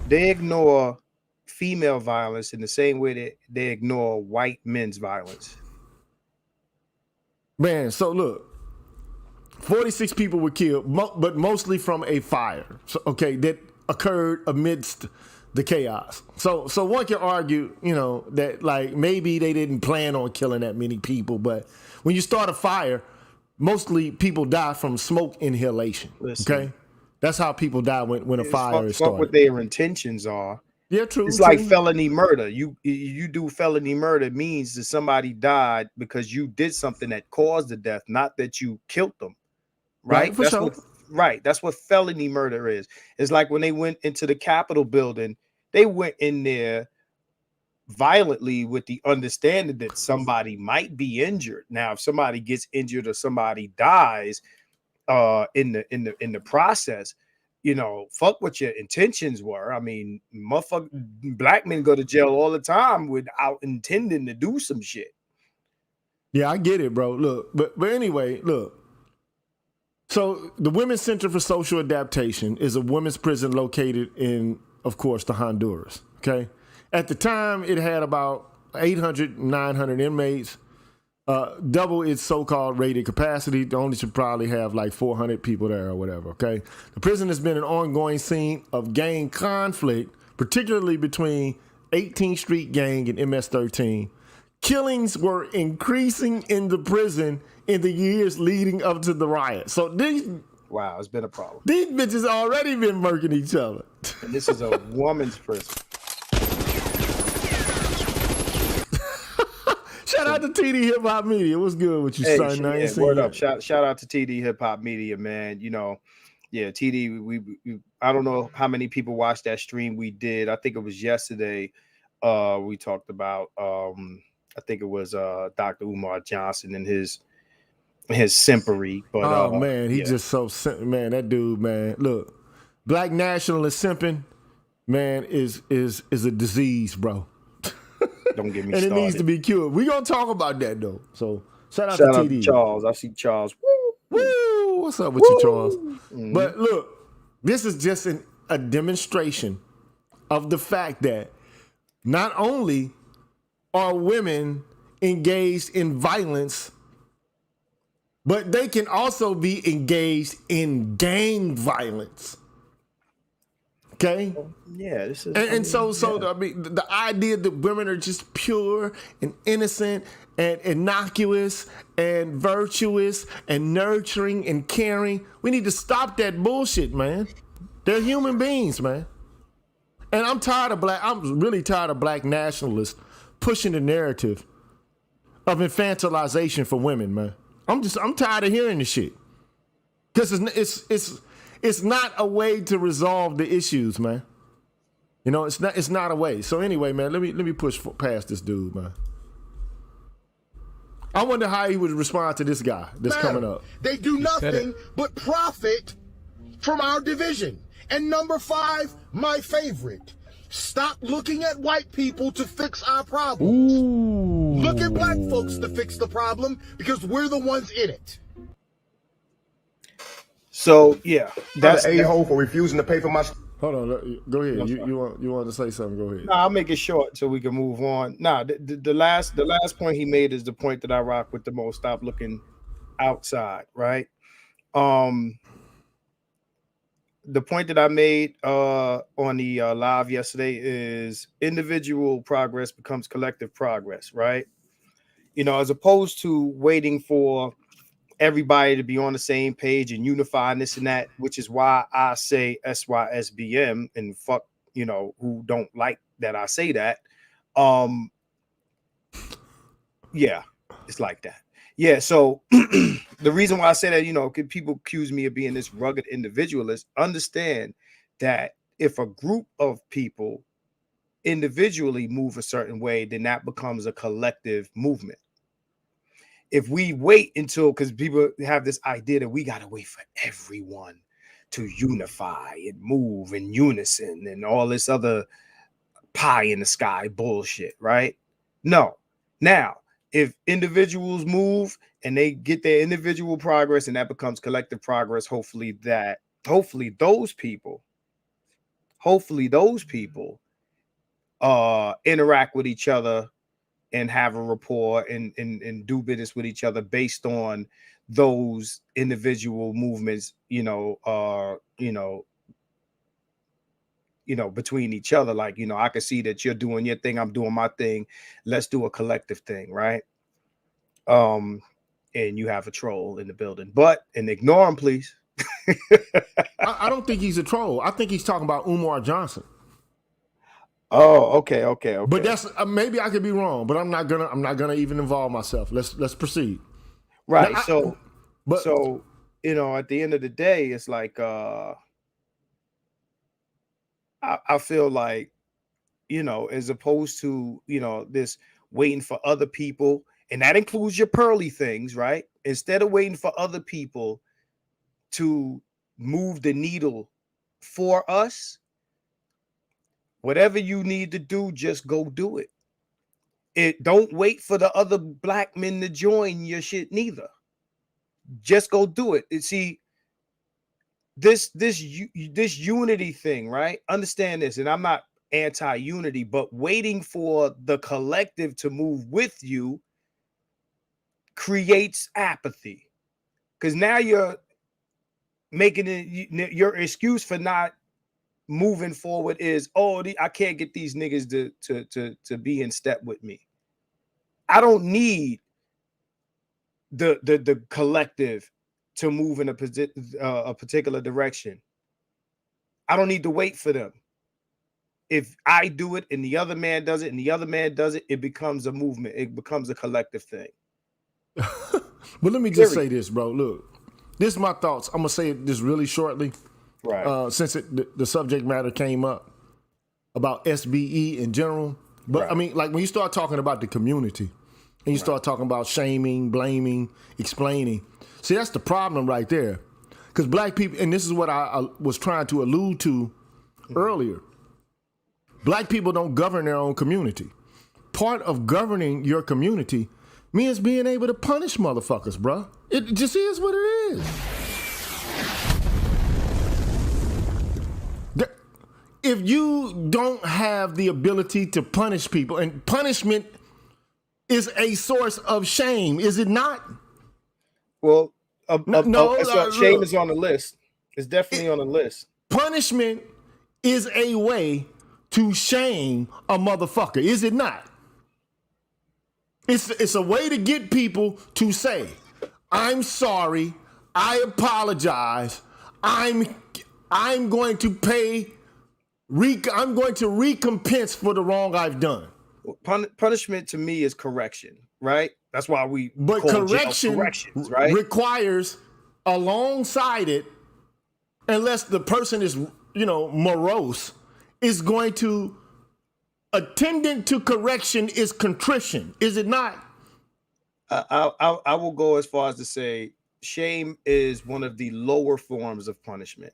They ignore female violence in the same way that they ignore white men's violence. Man, so look, 46 people were killed, but mostly from a fire. So, okay, that occurred amidst the chaos. So one can argue, that like maybe they didn't plan on killing that many people, but when you start a fire, mostly people die from smoke inhalation. Listen, okay, That's how people die when a It's fire is fuck what started. their intentions are. Yeah, true. It's like true. felony murder. You do felony murder means that somebody died because you did something that caused the death, not that you killed them. Right? For That's sure. that's what felony murder is. It's like when they went into the Capitol building, they went in there violently with the understanding that somebody might be injured. Now, if somebody gets injured or somebody dies in the process, you know, fuck what your intentions were. I mean, motherfucker, black men go to jail all the time without intending to do some shit. Yeah, I get it, bro. Look, but anyway, look. So the Women's Center for Social Adaptation is a women's prison located in, of course, the Honduras. Okay. At the time, it had about 800, 900 inmates, double its so-called rated capacity. It only should probably have like 400 people there or whatever. Okay. The prison has been an ongoing scene of gang conflict, particularly between 18th Street Gang and MS-13. Killings were increasing in the prison in the years leading up to the riot. So Wow, it's been a problem. these bitches already been murking each other. And this is a woman's prison. Shout out to TD Hip Hop Media. What's good with you, son? I ain't seen word you. up. Shout out to TD Hip Hop Media, man. You know, yeah, TD. We I don't know how many people watched that stream we did. I think it was yesterday. We talked about I think it was Dr. Umar Johnson and his simpery. But Oh man, he yeah. just so man. That dude, man. Look, black nationalist simping, man, is a disease, bro. Don't get me And started. it needs to be cured. We gonna talk about that though. So shout out Shout to out TD. to Charles. I see Charles. Woo! Woo! What's up with you, Charles? Mhm. But look, this is just a demonstration of the fact that not only are women engaged in violence, but they can also be engaged in gang violence. Okay? Yeah, this is. And so I mean, the idea that women are just pure and innocent and innocuous and virtuous and nurturing and caring, we need to stop that bullshit, man. They're human beings, man. And I'm really tired of black nationalists pushing the narrative of infantilization for women, man. I'm tired of hearing this shit. Because it's not a way to resolve the issues, man. You know, it's not a way. So anyway, man, let me push past this dude, man. I wonder how he would respond to this guy that's coming up. They do nothing but profit from our division. And number 5, my favorite. Stop looking at white people to fix our problems. Ooh. Look at black folks to fix the problem because we're the ones in it. So yeah, that's a hole for refusing to pay for my. Hold on, go ahead. You want to say something? Go ahead. No, I'll make it short so we can move on. Nah, the last point he made is the point that I rock with the most. Stop looking outside, right? The point that I made on the live yesterday is individual progress becomes collective progress, right? You know, as opposed to waiting for everybody to be on the same page and unify and this and that, which is why I say SYSBM and fuck, you know, who don't like that I say that. Yeah, it's like that. Yeah, so the reason why I say that, you know, people accuse me of being this rugged individualist, understand that if a group of people individually move a certain way, then that becomes a collective movement. If we wait until, because people have this idea that we got to wait for everyone to unify and move in unison and all this other pie in the sky bullshit, right? No. Now, if individuals move and they get their individual progress and that becomes collective progress, hopefully those people interact with each other and have a rapport and do business with each other based on those individual movements, between each other. Like, I can see that you're doing your thing, I'm doing my thing. Let's do a collective thing, right? And you have a troll in the building, and ignore him, please. I don't think he's a troll. I think he's talking about Umar Johnson. Oh, okay. But that's maybe I could be wrong, but I'm not gonna even involve myself. Let's proceed. Right. Now, So you know, at the end of the day, it's like I feel like, you know, as opposed to, you know, this waiting for other people, and that includes your pearly things, right? Instead of waiting for other people to move the needle for us, whatever you need to do, just go do it. Don't wait for the other black men to join your shit neither. Just go do it. See, this unity thing, right? Understand this, and I'm not anti-unity, but waiting for the collective to move with you creates apathy, because now you're making it your excuse for not moving forward is, oh, I can't get these niggas to be in step with me. I don't need the collective to move in a particular direction. I don't need to wait for them. If I do it and the other man does it and the other man does it, it becomes a movement. It becomes a collective thing. But let me just say this, bro. Look, this is my thoughts. I'm gonna say this really shortly, right? Since the subject matter came up about SBE in general. But right. I mean, like when you start talking about the community and you start talking about shaming, blaming, explaining, see, that's the problem right there. Because black people, and this is what I was trying to allude to earlier, black people don't govern their own community. Part of governing your community means being able to punish motherfuckers, bro. It just is what it is. If you don't have the ability to punish people, and punishment is a source of shame, is it not? Well, shame is on the list. It's definitely on the list. Punishment is a way to shame a motherfucker, is it not? It's a way to get people to say, I'm sorry, I apologize, I'm going to pay, I'm going to recompense for the wrong I've done. Punishment to me is correction, right? That's why we but call corrections, right? Requires alongside it, unless the person is, you know, morose, is going to attendant to correction is contrition, is it not? I will go as far as to say shame is one of the lower forms of punishment.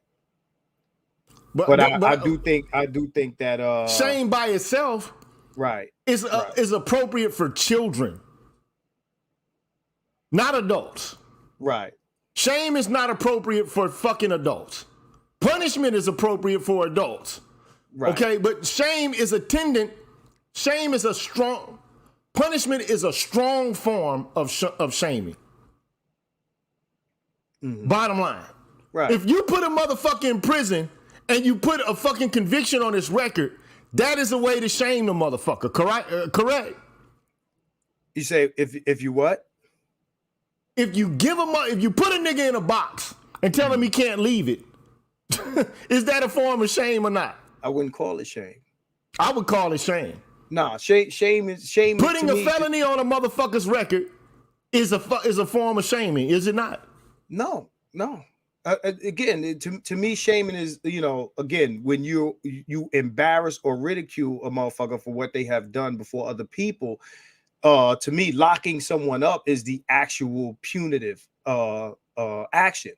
But I do think that shame by itself, right, is appropriate for children, not adults. Right. Shame is not appropriate for fucking adults. Punishment is appropriate for adults. Right. Okay, but shame is attendant. Shame is punishment is a strong form of shaming. Mm-hmm. Bottom line. Right. If you put a motherfucker in prison and you put a fucking conviction on his record, that is a way to shame the motherfucker. Correct? You say if you what? If you put a nigga in a box and tell him he can't leave it, is that a form of shame or not? I wouldn't call it shame. I would call it shame. Nah, shame is putting a felony on a motherfucker's record is a form of shaming, is it not? No. Again, to me, shaming is, you know, again, when you embarrass or ridicule a motherfucker for what they have done before other people. To me, locking someone up is the actual punitive action.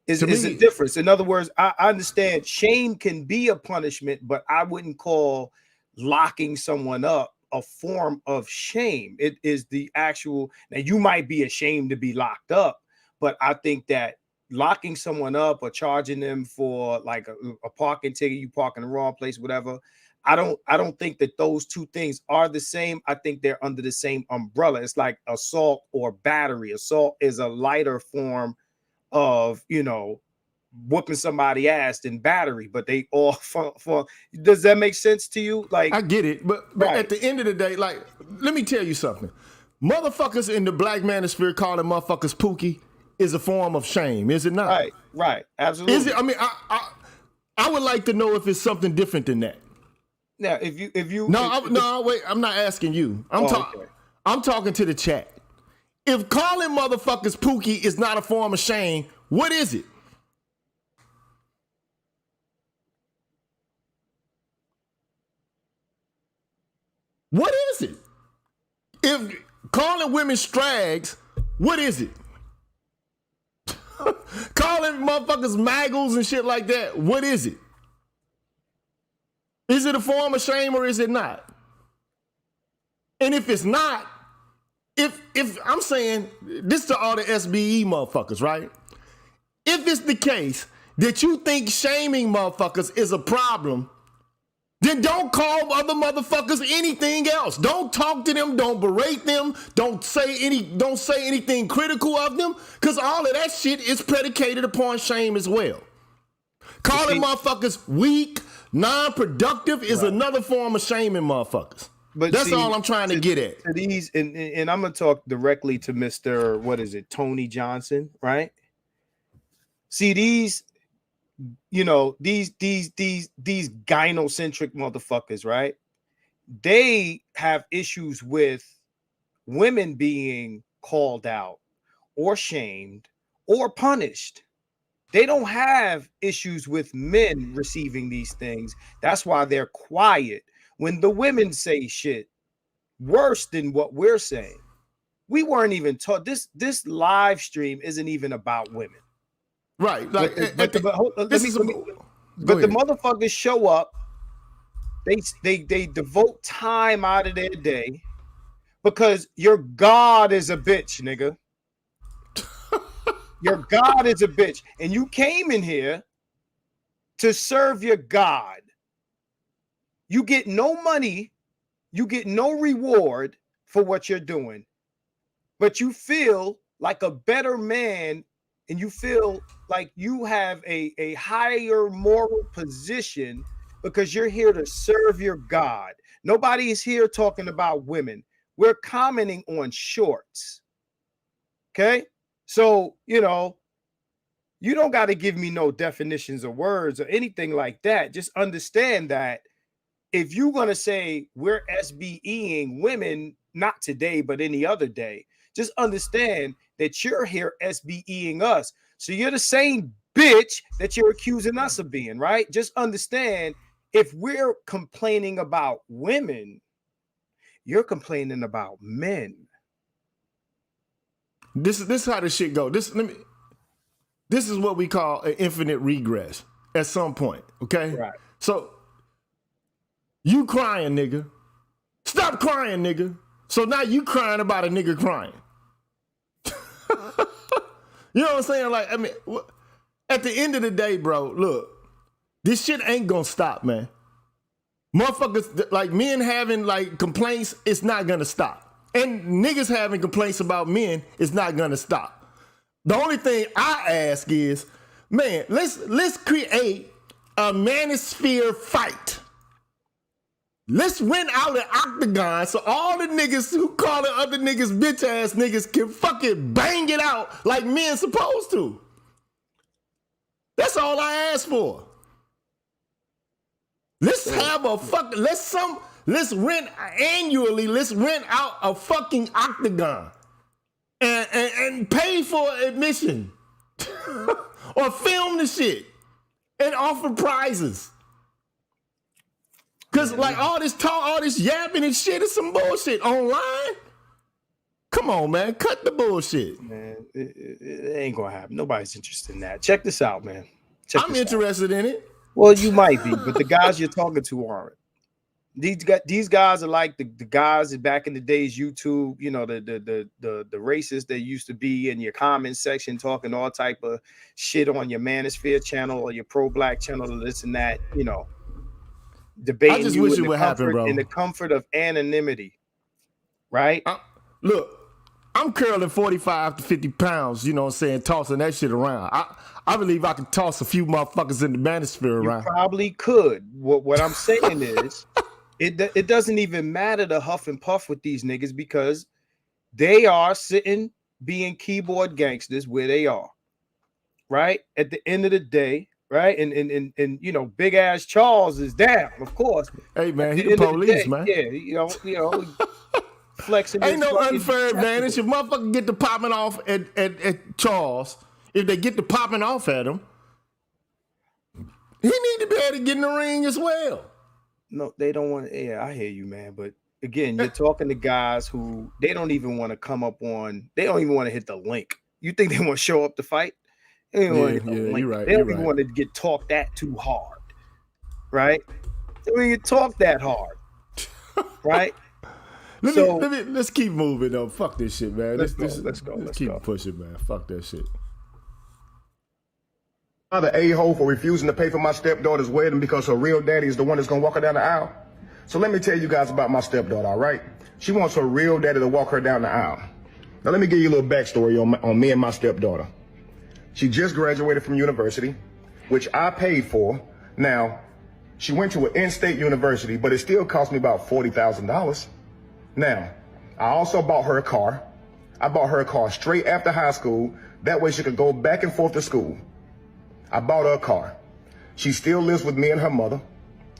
Is a difference. In other words, I understand shame can be a punishment, but I wouldn't call locking someone up a form of shame. It is the actual. Now, you might be ashamed to be locked up, but I think that locking someone up or charging them for like a parking ticket, you park in the wrong place, whatever. I don't think that those two things are the same. I think they're under the same umbrella. It's like assault or battery. Assault is a lighter form of, you know, whooping somebody ass than battery, but they all for does that make sense to you? Like, I get it, but right. At the end of the day, like, let me tell you something. Motherfuckers in the black manosphere calling motherfuckers Pookie is a form of shame, is it not? Right, right, absolutely. Is it? I mean, I would like to know if it's something different than that. Now, if you No, wait, I'm not asking you. okay. I'm talking to the chat. If calling motherfuckers Pookie is not a form of shame, what is it? What is it? If calling women strags, what is it? Calling motherfuckers maggles and shit like that, what is it? Is it a form of shame or is it not? And if it's not, if I'm saying this to all the SBE motherfuckers, right? If it's the case that you think shaming motherfuckers is a problem, then don't call other motherfuckers anything else. Don't talk to them, don't berate them, don't say anything critical of them, because all of that shit is predicated upon shame as well. Calling motherfuckers weak, non-productive is another form of shaming motherfuckers. But that's all I'm trying to get at. To these, and I'm gonna talk directly to Mr. Tony Johnson, right? See, these, you know, these gynocentric motherfuckers, right? They have issues with women being called out or shamed or punished. They don't have issues with men receiving these things. That's why they're quiet. When the women say shit worse than what we're saying, we weren't even taught. This live stream isn't even about women. Right. Like, but the motherfuckers show up. They devote time out of their day because your God is a bitch, nigga. Your God is a bitch. And you came in here to serve your God. You get no money. You get no reward for what you're doing. But you feel like a better man and you feel like you have a higher moral position because you're here to serve your God. Nobody is here talking about women. We're commenting on shorts. Okay? So, you know, you don't got to give me no definitions of words or anything like that. Just understand that if you're going to say we're SBEing women, not today, but any other day, just understand that you're here SBEing us. So you're the same bitch that you're accusing us of being, right? Just understand if we're complaining about women, you're complaining about men. This is how this shit go. This is what we call an infinite regress at some point, okay? Right. So you crying, nigga. Stop crying, nigga. So now you crying about a nigga crying. You know what I'm saying? Like, I mean, at the end of the day, bro, look, this shit ain't gonna stop, man. Motherfuckers, like men having like complaints, it's not gonna stop. And niggas having complaints about men is not gonna stop. The only thing I ask is, man, let's create a manosphere fight. Let's rent out an octagon so all the niggas who call it other niggas bitch ass niggas can fucking bang it out like men supposed to. That's all I ask for. Let's have a fucking, let's rent out a fucking octagon and pay for admission or film the shit and offer prizes. Cause like all this talk, all this yapping and shit is some bullshit online. Come on, man, cut the bullshit. Man, it ain't gonna happen. Nobody's interested in that. Check this out, man. I'm interested in it. Well, you might be, but the guys you're talking to aren't. These guys are like the guys back in the days, YouTube, you know, the racists that used to be in your comment section talking all type of shit on your Manosphere channel or your pro-black channel or this and that, you know, debating I just wish it would happen, bro. In the comfort of anonymity, right? Look, I'm curling 45 to 50 pounds, you know what I'm saying, tossing that shit around. I believe I could toss a few motherfuckers in the Manosphere around. You probably could. What I'm saying is, it doesn't even matter to huff and puff with these niggas because they are sitting being keyboard gangsters where they are, right? At the end of the day, right? And you know, big ass Charles is down, of course. Hey man, At he the end of police, day, man. Yeah, you know, flexing. Ain't his no fucking unfair advantage. chest. If motherfucker get to popping off at Charles, if they get to popping off at him, he need to be able to get in the ring as well. No, they don't want. Yeah, I hear you, man. But again, you're talking to guys who they don't even want to come up on. They don't even want to hit the link. You think they want to show up to fight? They don't want to hit the link. you're right. They don't even want to get talked that too hard, right? They don't even talk that hard, right? Let's keep moving though. Fuck this shit, man. Let's go. Let's keep pushing, man. Fuck that shit. The a-hole for refusing to pay for my stepdaughter's wedding because her real daddy is the one that's gonna walk her down the aisle. So let me tell you guys about my stepdaughter, all right? She wants her real daddy to walk her down the aisle. Now let me give you a little backstory on me and my stepdaughter. She just graduated from university, which I paid for. Now, she went to an in-state university, but it still cost me about $40,000. Now, I also bought her a car. I bought her a car straight after high school. That way she could go back and forth to school. I bought her a car. She still lives with me and her mother.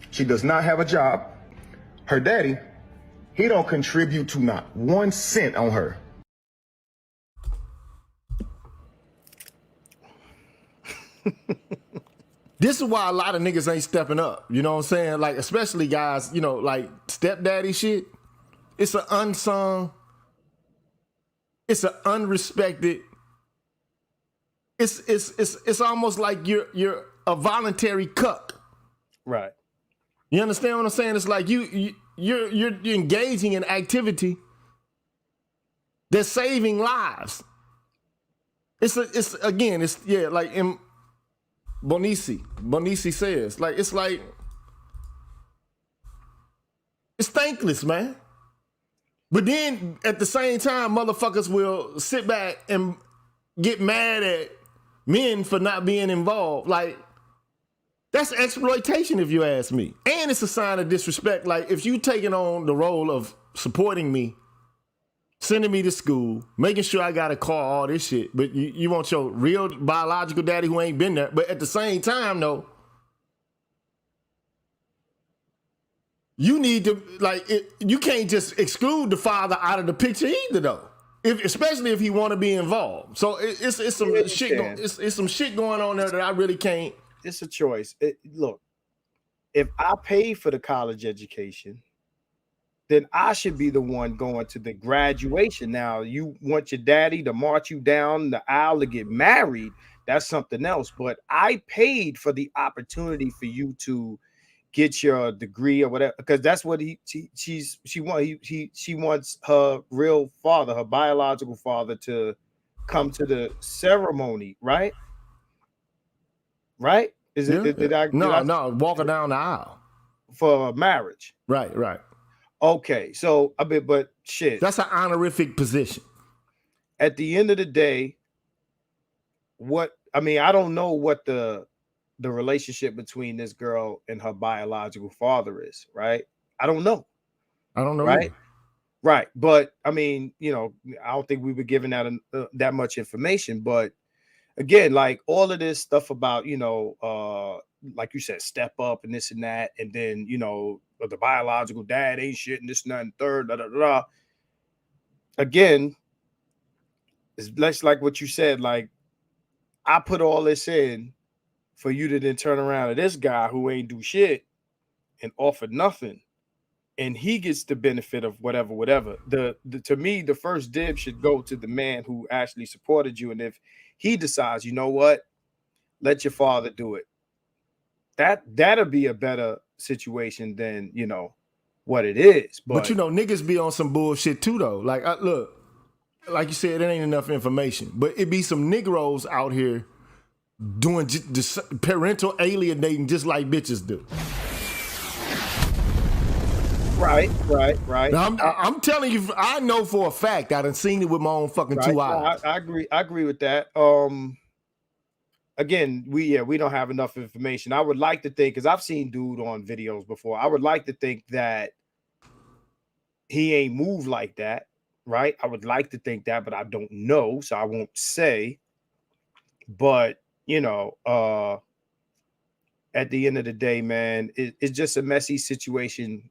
She does not have a job. Her daddy, he don't contribute to not 1 cent on her. This is why a lot of niggas ain't stepping up. You know what I'm saying? Like, especially guys, you know, like stepdaddy shit. It's an unsung, it's an unrespected. It's almost like you're a voluntary cuck. Right. You understand what I'm saying? It's like you're engaging in activity that's saving lives. It's like in Bonici says, like it's thankless, man. But then at the same time, motherfuckers will sit back and get mad at men for not being involved. Like, that's exploitation if you ask me. And it's a sign of disrespect. Like, if you taking on the role of supporting me, sending me to school, making sure I got a car, all this shit, but you want your real biological daddy who ain't been there. But at the same time, though, you need to, you can't just exclude the father out of the picture either, though. Especially if he want to be involved. So it's some shit. It's some shit going on there that I really can't. It's a choice. Look, if I pay for the college education, then I should be the one going to the graduation. Now, you want your daddy to march you down the aisle to get married. That's something else. But I paid for the opportunity for you to get your degree or whatever, because that's what she wants her real father, her biological father, to come to the ceremony, right? Right? Is it? Yeah. Did I? No, walking down the aisle for marriage. Right. Okay, so I mean, but shit, that's an honorific position. At the end of the day, I don't know what the relationship between this girl and her biological father is, right? I don't know. Right? Either. Right. But I mean, you know, I don't think we were given that much information. But again, like all of this stuff about, you know, like you said, step up and this and that, and then, you know, the biological dad ain't shit and this and that and third, da da da. Again, it's less like what you said. Like, I put all this in for you to then turn around to this guy who ain't do shit and offer nothing, and he gets the benefit of whatever. To me, the first dib should go to the man who actually supported you, and if he decides, you know what, let your father do it, that'll be a better situation than, you know, what it is. But you know, niggas be on some bullshit too, though. Like, look, like you said, it ain't enough information, but it be some Negroes out here doing just parental alienating just like bitches do. Right. Now, I'm telling you, I know for a fact I done seen it with my own fucking two eyes. I agree with that. Again, we don't have enough information. I would like to think, because I've seen dude on videos before, I would like to think that he ain't moved like that, right? I would like to think that, but I don't know, so I won't say. But at the end of the day, man, it's just a messy situation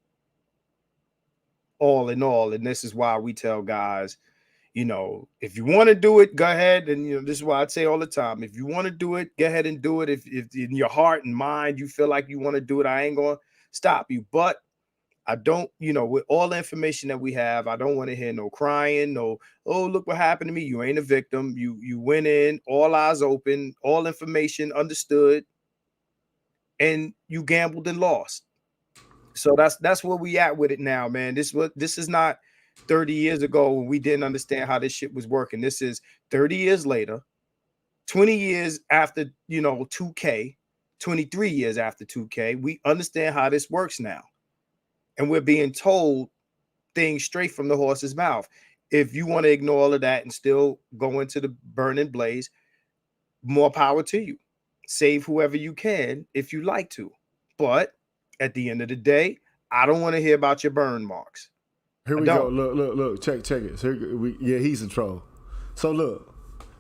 all in all. And this is why we tell guys, if you want to do it, go ahead. And this is why I say all the time, if you want to do it, go ahead and do it. If in your heart and mind you feel like you want to do it, I ain't gonna stop you. But I don't, with all the information that we have, I don't want to hear no crying, no, oh, look what happened to me. You ain't a victim. You went in, all eyes open, all information understood, and you gambled and lost. So that's where we at with it now, man. This is not 30 years ago when we didn't understand how this shit was working. This is 30 years later, 20 years after, 2K, 23 years after 2K. We understand how this works now. And we're being told things straight from the horse's mouth. If you want to ignore all of that and still go into the burning blaze, more power to you. Save whoever you can if you like to. But at the end of the day, I don't want to hear about your burn marks. Here we go. Look. Check it. He's a troll. So look,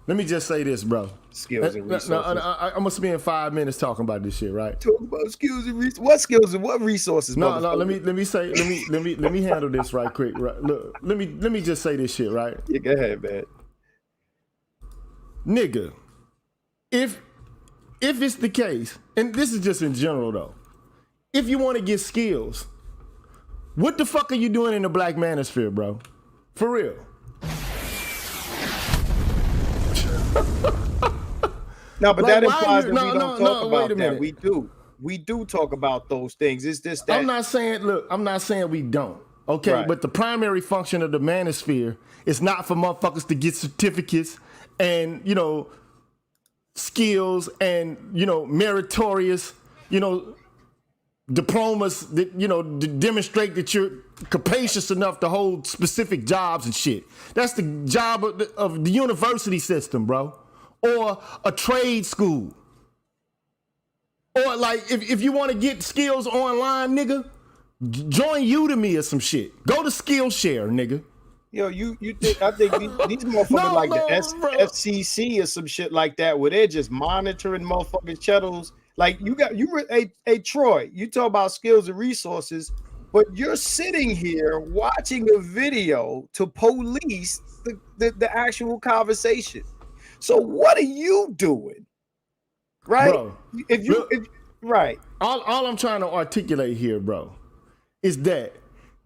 let me just say this, bro. Skills and resources. I'm gonna spend 5 minutes talking about this shit, right? Talk about skills and resources. What skills and what resources? No. Let me handle this right quick. Right. Look, let me just say this shit, right? Yeah, go ahead, man. Nigga, if it's the case, and this is just in general though, if you want to get skills, what the fuck are you doing in the black manosphere, bro? For real. No, but Like, that implies that no, we don't no, talk about wait a that. minute. We do talk about those things. It's just that I'm not saying we don't. Okay, Right. but the primary function of the manosphere is not for motherfuckers to get certificates and, skills and, meritorious, diplomas that, to demonstrate that you're capacious enough to hold specific jobs and shit. That's the job of the university system, bro. Or a trade school. Or like if you want to get skills online, nigga, join Udemy or some shit. Go to Skillshare, nigga. Yo, I think these motherfuckers the bro. FCC or some shit like that, where they're just monitoring motherfucking channels. Like hey Troy, you talk about skills and resources, but you're sitting here watching a video to police the actual conversation. So what are you doing? Right? Bro, right. All I'm trying to articulate here, bro, is that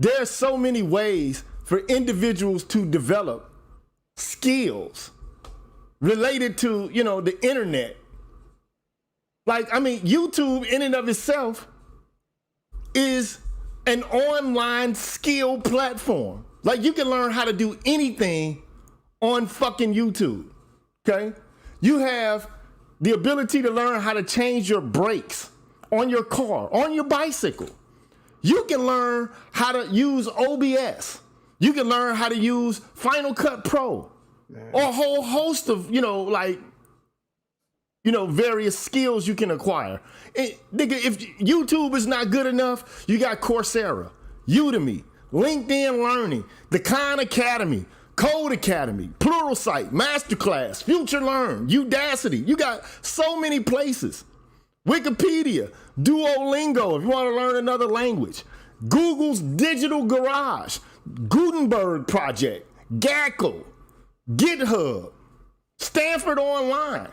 there are so many ways for individuals to develop skills related to, the internet. Like, I mean, YouTube in and of itself is an online skill platform. Like, you can learn how to do anything on fucking YouTube, okay? You have the ability to learn how to change your brakes on your car, on your bicycle. You can learn how to use OBS. You can learn how to use Final Cut Pro, or a whole host of, various skills you can acquire. Nigga, if YouTube is not good enough, you got Coursera, Udemy, LinkedIn Learning, the Khan Academy, Code Academy, Pluralsight, Masterclass, Future Learn, Udacity. You got so many places. Wikipedia, Duolingo, if you want to learn another language. Google's Digital Garage, Gutenberg Project, Gaggle, GitHub, Stanford Online.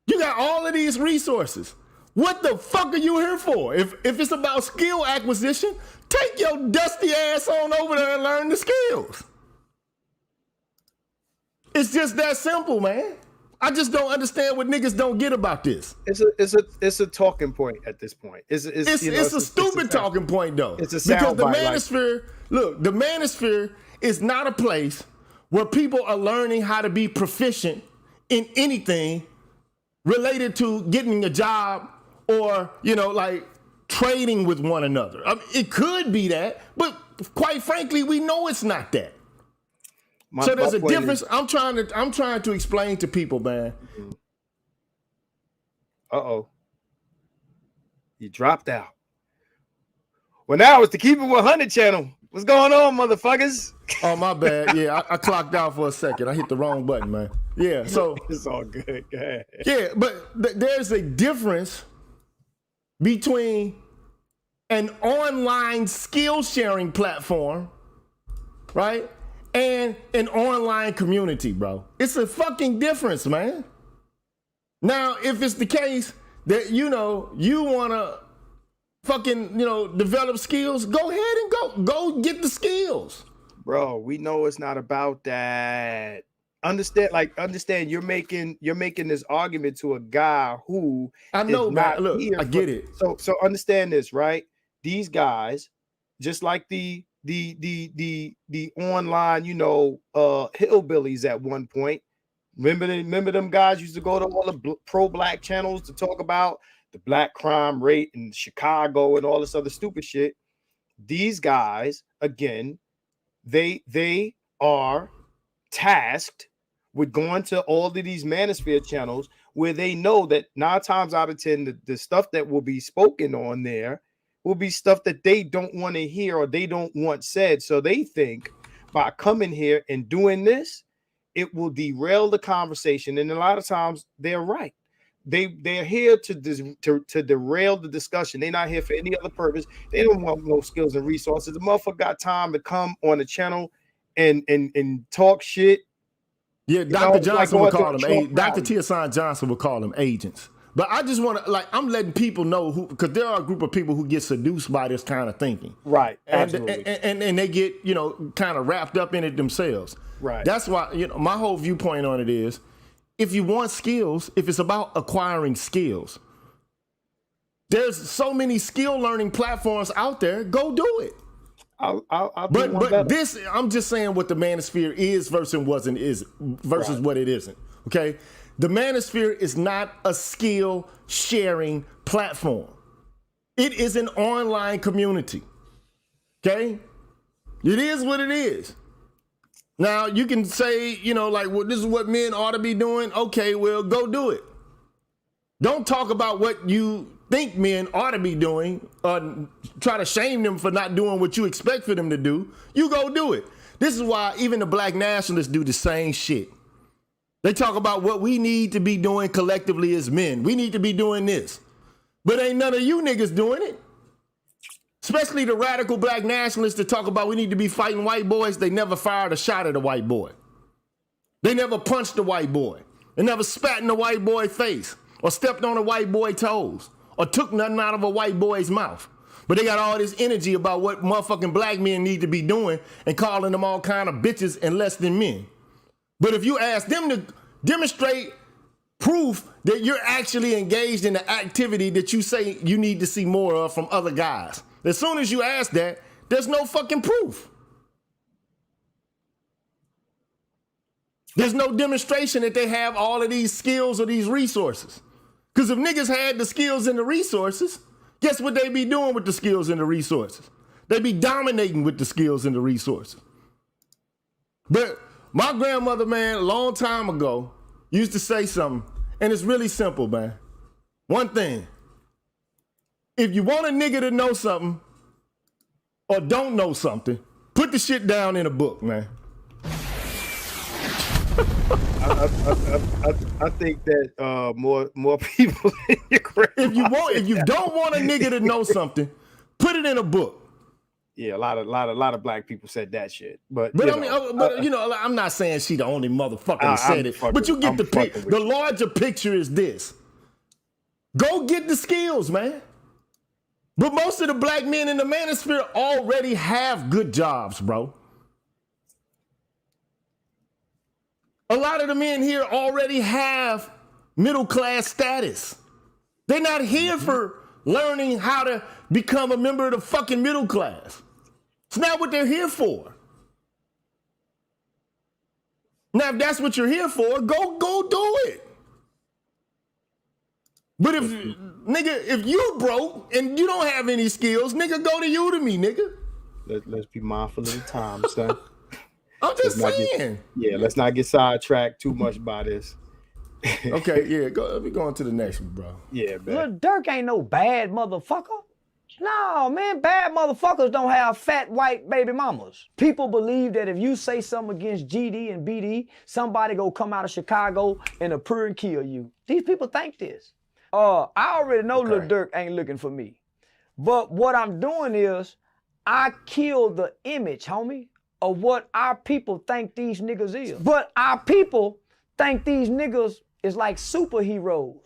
You got all of these resources. What the fuck are you here for? If it's about skill acquisition, take your dusty ass on over there and learn the skills. It's just that simple, man. I just don't understand what niggas don't get about this. It's a talking point at this point. It's a stupid talking point though. It's a because the soundbite, manosphere, look, the manosphere is not a place where people are learning how to be proficient in anything related to getting a job or, trading with one another. I mean, it could be that, but quite frankly, we know it's not that. So there's a difference. I'm trying to explain to people, man. You dropped out. Well, now it's the Keep It 100 channel. What's going on, motherfuckers? Oh, my bad. Yeah, I clocked out for a second. I hit the wrong button, man. Yeah, so It's all good. Go ahead. yeah, but there's a difference between an online skill sharing platform, right, and an online community, bro. It's a fucking difference, man. Now, if it's the case that, you know, you want to fucking, you know, develop skills, go ahead and go get the skills. Bro, we know it's not about that. Understand you're making this argument to a guy who I know, is man. not Look, here I get it. So understand this, right? These guys, just like the online, you know, hillbillies at one point. Remember them guys used to go to all the pro-black channels to talk about the black crime rate in Chicago and all this other stupid shit. These guys, again, they are tasked with going to all of these manosphere channels where they know that 9 times out of 10, the stuff that will be spoken on there will be stuff that they don't want to hear or they don't want said. So they think by coming here and doing this, it will derail the conversation. And a lot of times they're right. They're here to derail the discussion. They're not here for any other purpose. They don't want no skills and resources. The motherfucker got time to come on the channel and talk shit. Yeah, Dr. Johnson would call them Dr. Tiasan Johnson would call them agents. But I just want to, like, I'm letting people know who, because there are a group of people who get seduced by this kind of thinking. Right. And Absolutely. and they get, you know, kind of wrapped up in it themselves. Right. That's why, you know, my whole viewpoint on it is, if you want skills, if it's about acquiring skills, there's so many skill learning platforms out there. Go do it. I'll But this, I'm just saying what the manosphere is versus Right. what it isn't. Okay, the manosphere is not a skill sharing platform. It is an online community. Okay, it is what it is. Now you can say, you know, like, well, this is what men ought to be doing. Okay, well, go do it. Don't talk about what you think men ought to be doing, try to shame them for not doing what you expect for them to do. You go do it. This is why even the black nationalists do the same shit. They talk about what we need to be doing collectively as men. We need to be doing this. But ain't none of you niggas doing it. Especially the radical black nationalists that talk about we need to be fighting white boys. They never fired a shot at a white boy. They never punched a white boy. They never spat in a white boy's face or stepped on a white boy's toes or took nothing out of a white boy's mouth. But they got all this energy about what motherfucking black men need to be doing and calling them all kind of bitches and less than men. But if you ask them to demonstrate proof that you're actually engaged in the activity that you say you need to see more of from other guys, as soon as you ask that, there's no fucking proof. There's no demonstration that they have all of these skills or these resources. Because if niggas had the skills and the resources, guess what they be doing with the skills and the resources? They be dominating with the skills and the resources. But my grandmother, man, a long time ago, used to say something, and it's really simple, man. One thing. If you want a nigga to know something or don't know something, put the shit down in a book, man. I think that more people in your If you don't want a nigga to know something, put it in a book. Yeah, a lot of black people said that shit. But you know, I'm not saying she the only motherfucker that said it. But you get the picture. The larger picture is this. Go get the skills, man. But most of the black men in the manosphere already have good jobs, bro. A lot of the men here already have middle class status. They're not here for learning how to become a member of the fucking middle class. It's not what they're here for. Now, if that's what you're here for, go do it. But if you broke and you don't have any skills, nigga, go to Udemy, nigga. Let's be mindful of the time, son. I'm just saying. Let's not get sidetracked too much by this. Okay, yeah, let me go on to the next one, bro. Yeah, man. Lil Durk ain't no bad motherfucker. No, man, bad motherfuckers don't have fat white baby mamas. People believe that if you say something against GD and BD, somebody go come out of Chicago and appear and kill you. These people think this. I already know Lil Durk ain't looking for me. But what I'm doing is I kill the image, homie, of what our people think these niggas is. But our people think these niggas is like superheroes.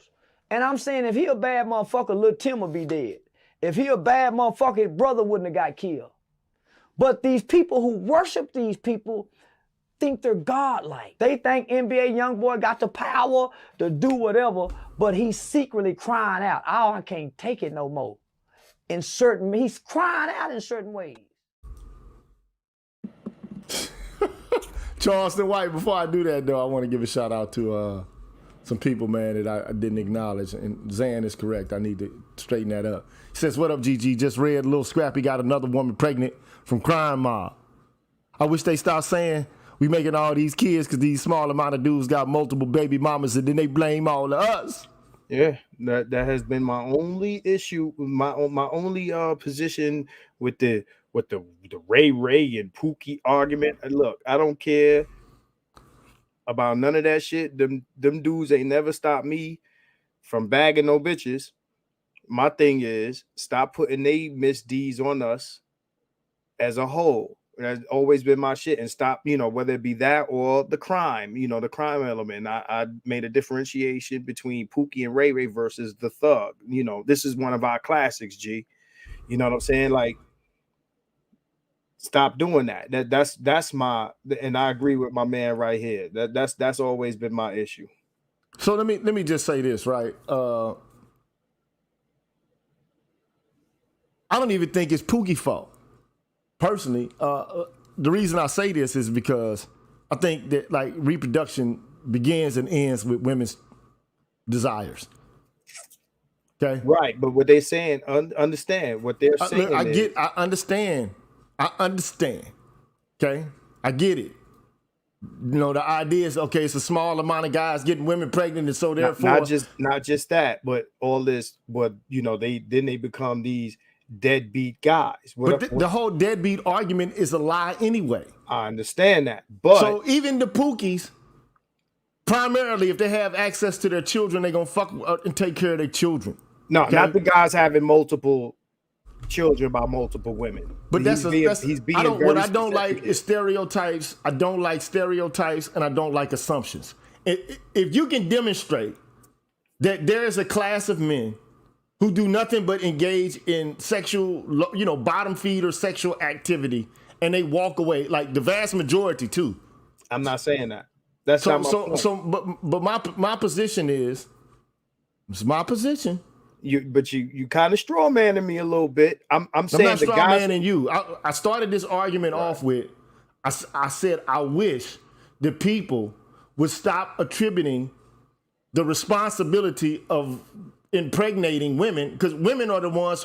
And I'm saying if he a bad motherfucker, Lil Tim will be dead. If he a bad motherfucker, his brother wouldn't have got killed. But these people who worship these people think they're godlike. They think NBA YoungBoy got the power to do whatever, but he's secretly crying out, oh, I can't take it no more. He's crying out in certain ways. Charleston White, before I do that, though, I want to give a shout out to some people, man, that I didn't acknowledge. And Zan is correct. I need to straighten that up. He says, what up, GG? Just read a little Scrappy got another woman pregnant from Crime Mob. I wish they stop saying we making all these kids because these small amount of dudes got multiple baby mamas and then they blame all of us. Yeah, that has been my only issue, my only position with the Ray and Pookie argument. Look, I don't care about none of that shit. Them dudes ain't never stopped me from bagging no bitches. My thing is stop putting they misdeeds on us as a whole. That's always been my shit. And stop, whether it be that or the crime, the crime element. I made a differentiation between Pookie and Ray versus the Thug. This is one of our classics, G. You know what I'm saying? Like, stop doing that. That's my, and I agree with my man right here. That's always been my issue. So let me just say this, right? I don't even think it's Pookie's fault. Personally, the reason I say this is because I think that like reproduction begins and ends with women's desires. Okay, right. But what they're saying, understand what they're saying. I understand. Okay, I get it. The idea is okay. It's a small amount of guys getting women pregnant, and so therefore, not just that, but all this. But they become these deadbeat guys. The whole deadbeat argument is a lie anyway. I understand that, but so even the Pookies, primarily, if they have access to their children, they're gonna fuck and take care of their children. No, okay? Not the guys having multiple children by multiple women. But he's being what I don't like is stereotypes. I don't like stereotypes, and I don't like assumptions. If you can demonstrate that there is a class of men who do nothing but engage in sexual, bottom feed or sexual activity, and they walk away, like the vast majority too. I'm not saying that. That's not my point. But my position is, it's my position. You kind of straw manning me a little bit. I'm saying not straw manning you. I started this argument off with, I said I wish the people would stop attributing the responsibility of impregnating women, because women are the ones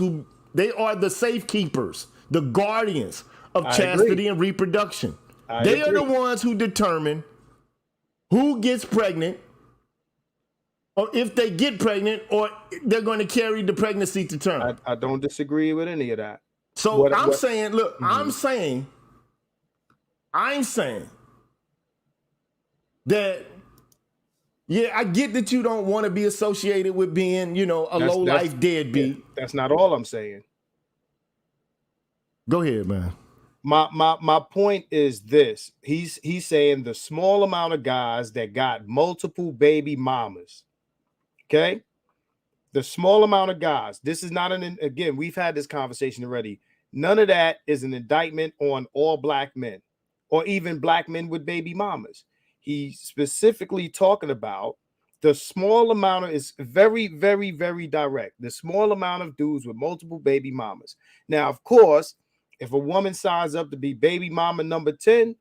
they are the safekeepers, the guardians of chastity and reproduction. They are the ones who determine who gets pregnant, or if they get pregnant, or they're going to carry the pregnancy to term. I don't disagree with any of that. So I'm saying, look, I'm saying that, yeah, I get that you don't want to be associated with being, a low-life deadbeat. Yeah, that's not all I'm saying. Go ahead, man. My point is this. He's saying the small amount of guys that got multiple baby mamas. Okay? The small amount of guys. This is not again, we've had this conversation already. None of that is an indictment on all black men or even black men with baby mamas. He's specifically talking about the small amount of, is very, very, very direct. The small amount of dudes with multiple baby mamas. Now, of course, if a woman signs up to be baby mama number 10,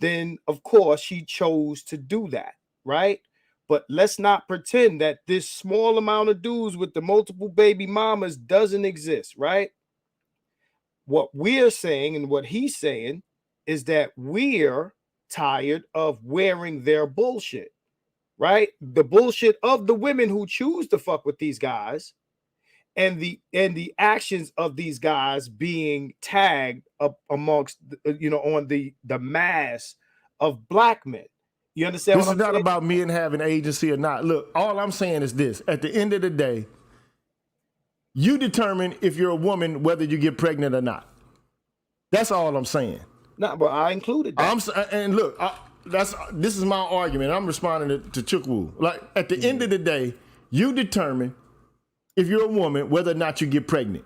then of course she chose to do that, right? But let's not pretend that this small amount of dudes with the multiple baby mamas doesn't exist, right? What we're saying and what he's saying is that we're tired of wearing their bullshit, right? The bullshit of the women who choose to fuck with these guys, and the actions of these guys being tagged up amongst on the mass of black men. You understand This what is I'm not saying? about men having agency or not. Look, all I'm saying is this. At the end of the day, you determine if you're a woman whether you get pregnant or not. That's all I'm saying. No, but I included that. And look, this is my argument. I'm responding to Chukwu. Like, at the end of the day, you determine if you're a woman whether or not you get pregnant.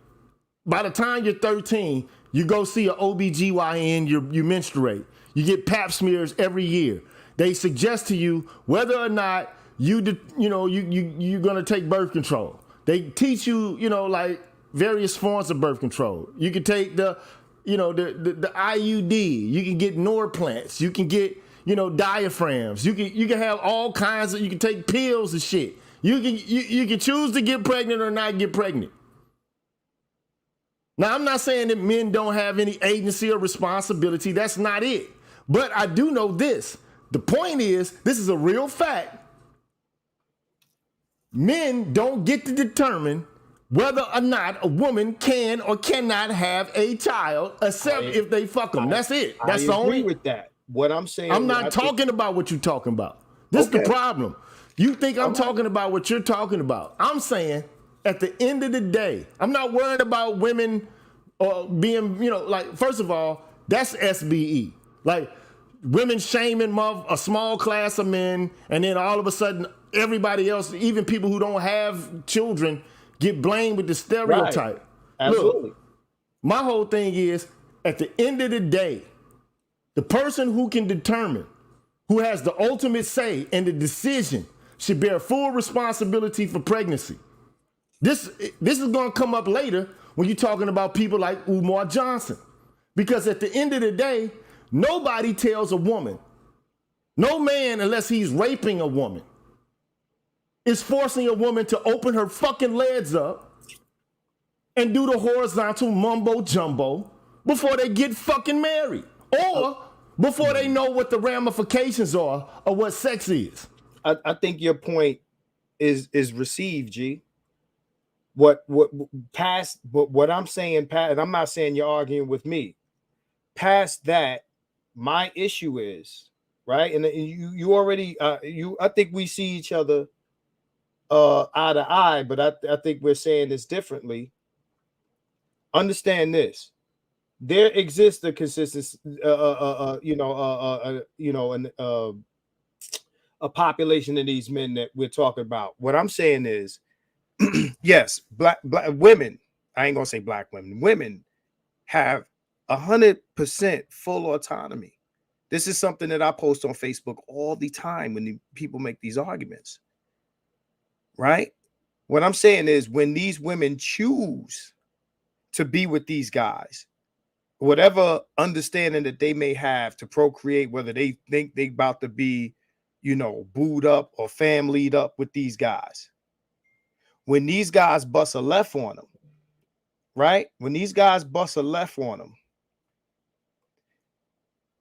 By the time you're 13, you go see an OBGYN, you menstruate. You get pap smears every year. They suggest to you whether or not you're gonna take birth control. They teach you, like various forms of birth control. You can take the IUD. You can get Norplants. You can get, diaphragms. You can have all kinds of. You can take pills and shit. You can choose to get pregnant or not get pregnant. Now, I'm not saying that men don't have any agency or responsibility. That's not it. But I do know this. The point is, this is a real fact. Men don't get to determine whether or not a woman can or cannot have a child, except if they fuck them. That's it. That's I the agree only. with that. What I'm saying, I'm not talking about what you're talking about. This is the problem. You think I'm talking about what you're talking about. I'm saying at the end of the day, I'm not worried about women being, first of all, that's SBE. Like, women shaming a small class of men, and then all of a sudden, everybody else, even people who don't have children, get blamed with the stereotype. Right. Absolutely. Look, my whole thing is, at the end of the day, the person who can determine, who has the ultimate say in the decision, should bear full responsibility for pregnancy. This is going to come up later when you're talking about people like Umar Johnson. Because at the end of the day, nobody tells a woman, no man, unless he's raping a woman, is forcing a woman to open her fucking legs up and do the horizontal mumbo jumbo before they get fucking married, or before they know what the ramifications are of what sex is. I think your point is received, G. What I'm saying, Pat, and I'm not saying you're arguing with me. Past that, my issue is, right, and you already I think we see each other eye to eye, but I think we're saying this differently. Understand this: there exists a consistency, a population of these men that we're talking about. What I'm saying is, yes, black women. I ain't gonna say black women. Women have 100% full autonomy. This is something that I post on Facebook all the time when people make these arguments. Right? What I'm saying is, when these women choose to be with these guys, whatever understanding that they may have to procreate, whether they think they about to be, booed up or familyed up with these guys, when these guys bust a left on them, right? When these guys bust a left on them,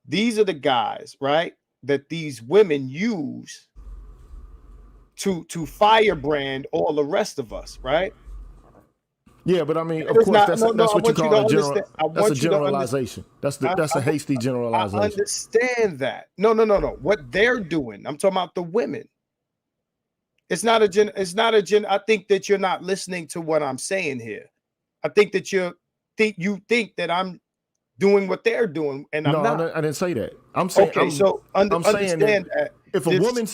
these are the guys, right, that these women use to firebrand all the rest of us, right? Yeah, but I mean, of course, that's what you call a generalization. That's a hasty generalization. I understand that. No. What they're doing, I'm talking about the women. It's not a gen. I think that you're not listening to what I'm saying here. I think that you think that I'm doing what they're doing, and I'm not. I didn't say that. I'm saying, okay, I'm saying that if a woman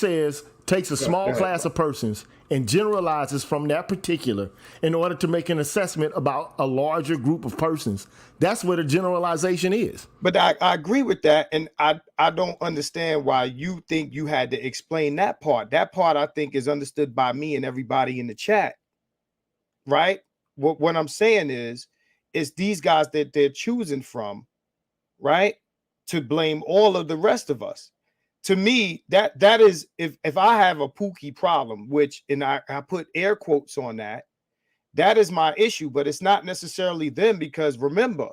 takes a small class of persons and generalizes from that particular in order to make an assessment about a larger group of persons, that's what a generalization is. But I agree with that, and I don't understand why you think you had to explain that part. That part I think is understood by me and everybody in the chat, right? What I'm saying is these guys that they're choosing from, right, to blame all of the rest of us. To me, that is, if I have a Pookie problem, which, and I put air quotes on that is my issue, but it's not necessarily them, because remember,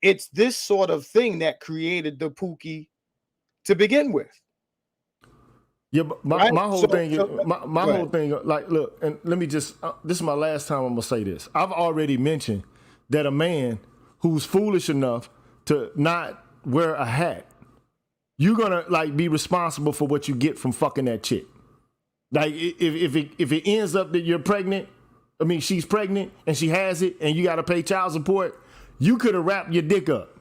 it's this sort of thing that created the Pookie to begin with. Yeah, but my, Right? my whole So- thing is so- my go whole ahead. thing. Like, look, and let me just. This is my last time I'm gonna say this. I've already mentioned that a man who's foolish enough to not wear a hat, you're gonna like be responsible for what you get from fucking that chick. Like, if it ends up that you're pregnant, I mean she's pregnant and she has it, and you got to pay child support, you could have wrapped your dick up.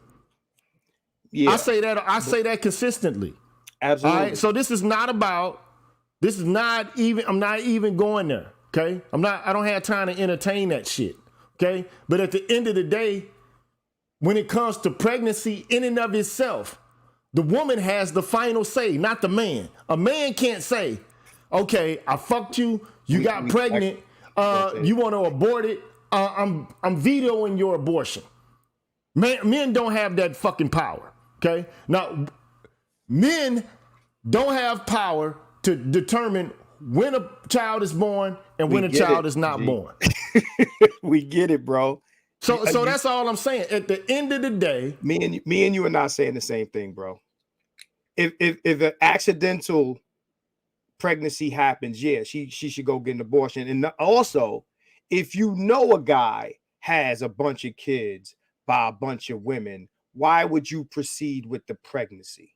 Yeah, I say that consistently. absolutely. All right, so this is not even, I'm not even going there, okay? I don't have time to entertain that shit, okay? But at the end of the day, when it comes to pregnancy in and of itself, the woman has the final say, not the man. A man can't say, okay, I fucked you, you got pregnant, you want to abort it, I'm vetoing your abortion. Men don't have that fucking power, okay? Now, men don't have power to determine when a child is born and when a get child it, is not G. born. We get it, bro. So that's all I'm saying. At the end of the day, Me and you are not saying the same thing, bro. If an accidental pregnancy happens, yeah, she should go get an abortion. And also, if you know a guy has a bunch of kids by a bunch of women, why would you proceed with the pregnancy?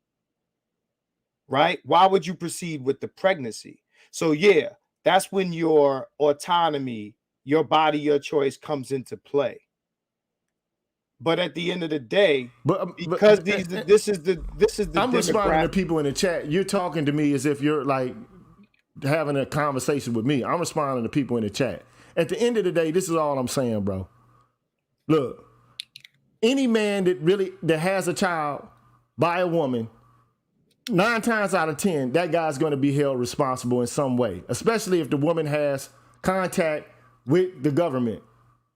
Right? Why would you proceed with the pregnancy? So yeah, that's when your autonomy, your body, your choice comes into play. But at the end of the day, because this is the I'm responding to demographic. people in the chat. You're talking to me as if you're like having a conversation with me. I'm responding to people in the chat. At the end of the day, this is all I'm saying, bro. Look, any man that has a child by a woman, 9 times out of 10, that guy's going to be held responsible in some way, especially if the woman has contact with the government,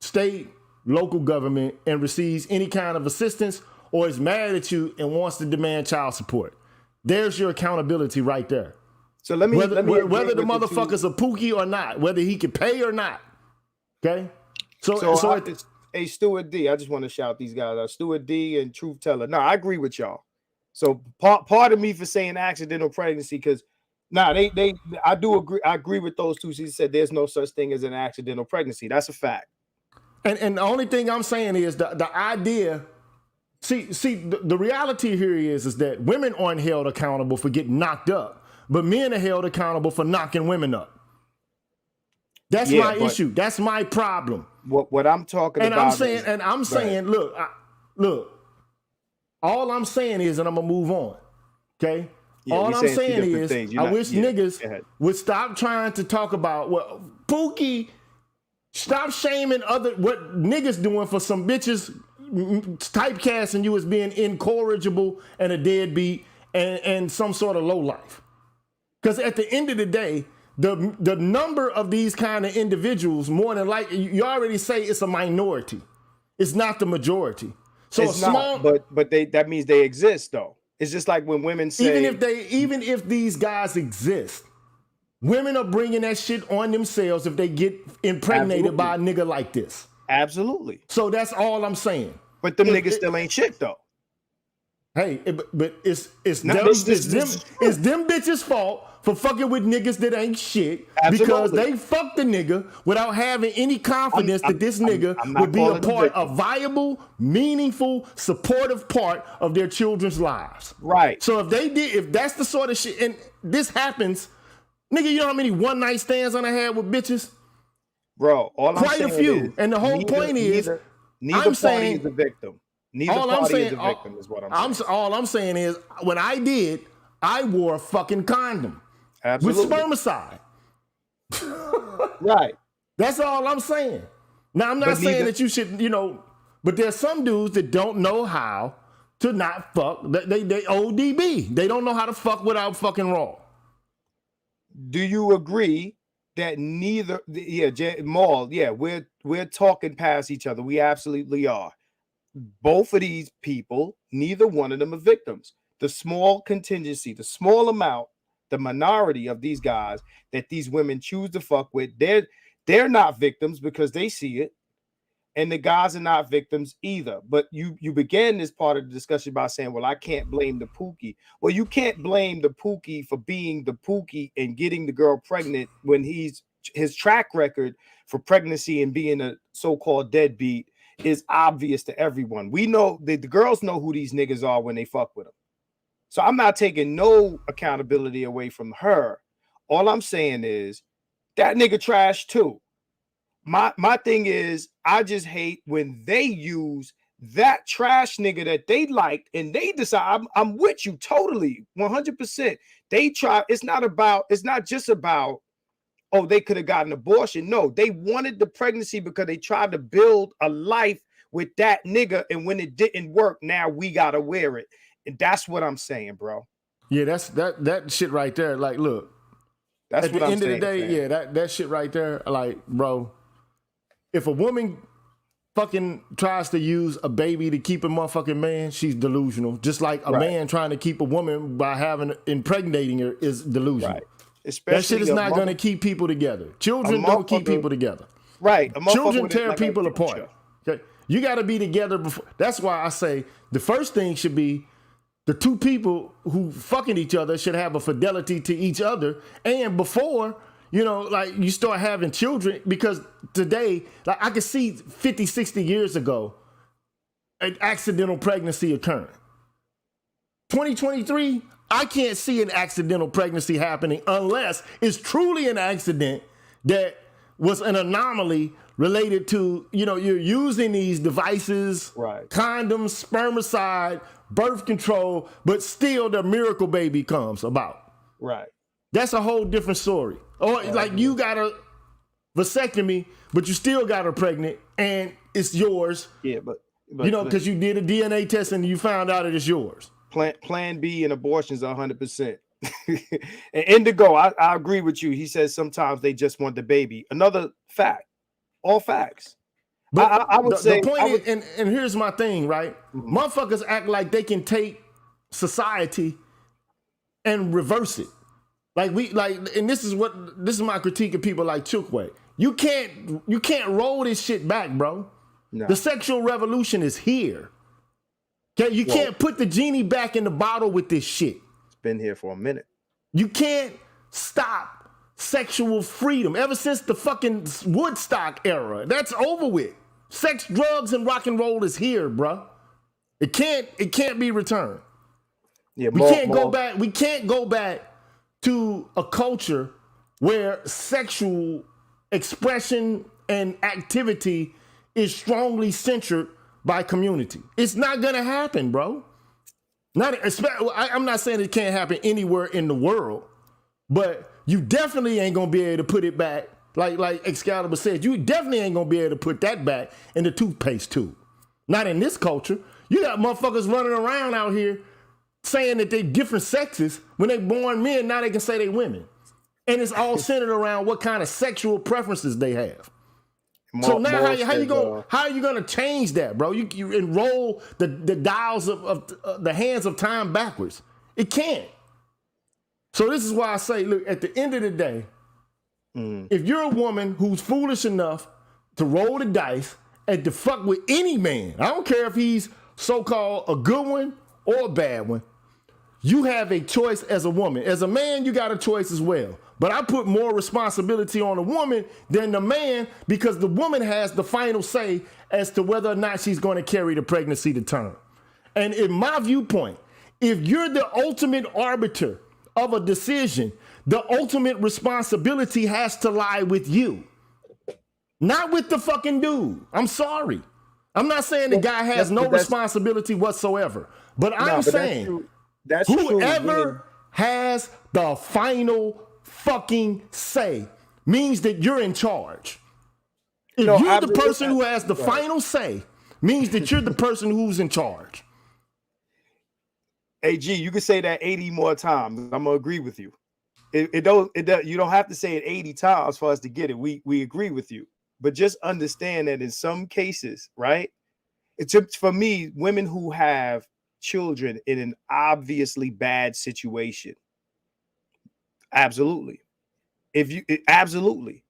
state, local government, and receives any kind of assistance or is mad at you and wants to demand child support. There's your accountability right there. So let me Whether agree the with the motherfucker's a pookie or not, whether he can pay or not. Okay? Hey, Stuart D, I just want to shout these guys out. Stuart D and Truth Teller. No, I agree with y'all. So pardon me for saying accidental pregnancy, because I do agree. I agree with those two. She said there's no such thing as an accidental pregnancy. That's a fact. And the only thing I'm saying is the idea. The reality here is that women aren't held accountable for getting knocked up, but men are held accountable for knocking women up. That's my issue. That's my problem. What I'm talking about. I'm saying, look. All I'm saying is, and I'm gonna move on. Okay. Yeah, all I'm saying is, I wish niggas ahead. would stop trying to talk about Pookie. Stop shaming what niggas doing for some bitches typecasting you as being incorrigible and a deadbeat and some sort of lowlife. Because at the end of the day, the number of these kind of individuals, more than likely, you already say it's a minority. It's not the majority. So it's not, but that means they exist though. It's just like when women say, even if these guys exist, women are bringing that shit on themselves if they get impregnated by a nigga like this. Absolutely. So that's all I'm saying. But them niggas still ain't shit though. Hey, but it's them bitches' fault for fucking with niggas that ain't shit. Absolutely. Because they fucked the nigga without having any confidence that this nigga would be a viable, meaningful, supportive part of their children's lives. Right. So if that's the sort of shit, and this happens, nigga, you know how many one night stands I had with bitches? Bro, quite a few. And the whole point is, neither party is a victim. Neither party is a victim, is what I'm saying. All I'm saying is, when I did, I wore a fucking condom. Absolutely. With spermicide. Right. That's all I'm saying. Now, I'm not saying that you should, but there's some dudes that don't know how to not fuck. They ODB. They don't know how to fuck without fucking raw. Do you agree that Maul, we're talking past each other. We absolutely are. Both of these people, neither one of them are victims. The small contingency, the small amount, the minority of these guys that these women choose to fuck with, they're not victims because they see it. and the guys are not victims either. But you began this part of the discussion by saying, well, I can't blame the Pookie. Well, you can't blame the Pookie for being the Pookie and getting the girl pregnant when his track record for pregnancy and being a so-called deadbeat is obvious to everyone. We know that the girls know who these niggas are when they fuck with them. So I'm not taking no accountability away from her. All I'm saying is that nigga trash too. My thing is, I just hate when they use that trash nigga that they liked and they decide, I'm with you totally, 100%. They try, it's not just about, oh, they could have gotten abortion. No, they wanted the pregnancy because they tried to build a life with that nigga. And when it didn't work, now we got to wear it. And that's what I'm saying, bro. Yeah, that's that shit right there. Like, look, that's at what the I'm end saying, of the day, fam. yeah, that shit right there, like, bro, if a woman fucking tries to use a baby to keep a motherfucking man, she's delusional. Just like a man trying to keep a woman by impregnating her is delusional. Right. Especially that shit is not going to keep people together. Children don't keep people together. Right. Children tear people apart. Okay. You got to be together before. That's why I say the first thing should be the two people who fucking each other should have a fidelity to each other. And before, you know, like you start having children, because today, like I could see 50, 60 years ago, an accidental pregnancy occurring. 2023, I can't see an accidental pregnancy happening unless it's truly an accident that was an anomaly related to, you know, you're using these devices, condoms, spermicide, birth control, but still the miracle baby comes about. Right. That's a whole different story. Or like you got a vasectomy, but you still got her pregnant and it's yours. Yeah, but you know, because you did a DNA test and you found out it is yours. Plan B and abortions are 100%. And Indigo, I agree with you. He says sometimes they just want the baby. Another fact, all facts. But I would say, the point is, and here's my thing, right? Motherfuckers act like they can take society and reverse it. Like and this is my critique of people like Chukwe. You can't roll this shit back, bro. No. The sexual revolution is here. Okay, you can't put the genie back in the bottle with this shit. It's been here for a minute. You can't stop sexual freedom. Ever since the fucking Woodstock era, that's over with. Sex, drugs, and rock and roll is here, bro. It can't be returned. Yeah, we can't go back to a culture where sexual expression and activity is strongly censored by community. It's not gonna happen, bro. I'm not saying it can't happen anywhere in the world, but you definitely ain't gonna be able to put it back. Like Excalibur said, you definitely ain't gonna be able to put that back in the toothpaste tube. Not in this culture. You got motherfuckers running around out here saying that they different sexes. When they born men, now they can say they women. And it's all centered around what kind of sexual preferences they have. So now how are you gonna change that, bro? You enroll the dials of the hands of time backwards. It can't. So this is why I say, look, at the end of the day, if you're a woman who's foolish enough to roll the dice and to fuck with any man, I don't care if he's so-called a good one or a bad one, you have a choice as a woman. As a man, you got a choice as well. But I put more responsibility on the woman than the man because the woman has the final say as to whether or not she's going to carry the pregnancy to term. And in my viewpoint, if you're the ultimate arbiter of a decision, the ultimate responsibility has to lie with you, not with the fucking dude. I'm sorry. I'm not saying the guy has no responsibility whatsoever, but I'm saying whoever has the final fucking say means that you're in charge. If you're the person who has the final say, means that you're the person who's in charge. Hey, G, you can say that 80 more times. I'm gonna agree with you. You don't have to say it 80 times for us to get it. We agree with you, but just understand that in some cases, right? It's for me, women who have children in an obviously bad situation. Absolutely. Absolutely.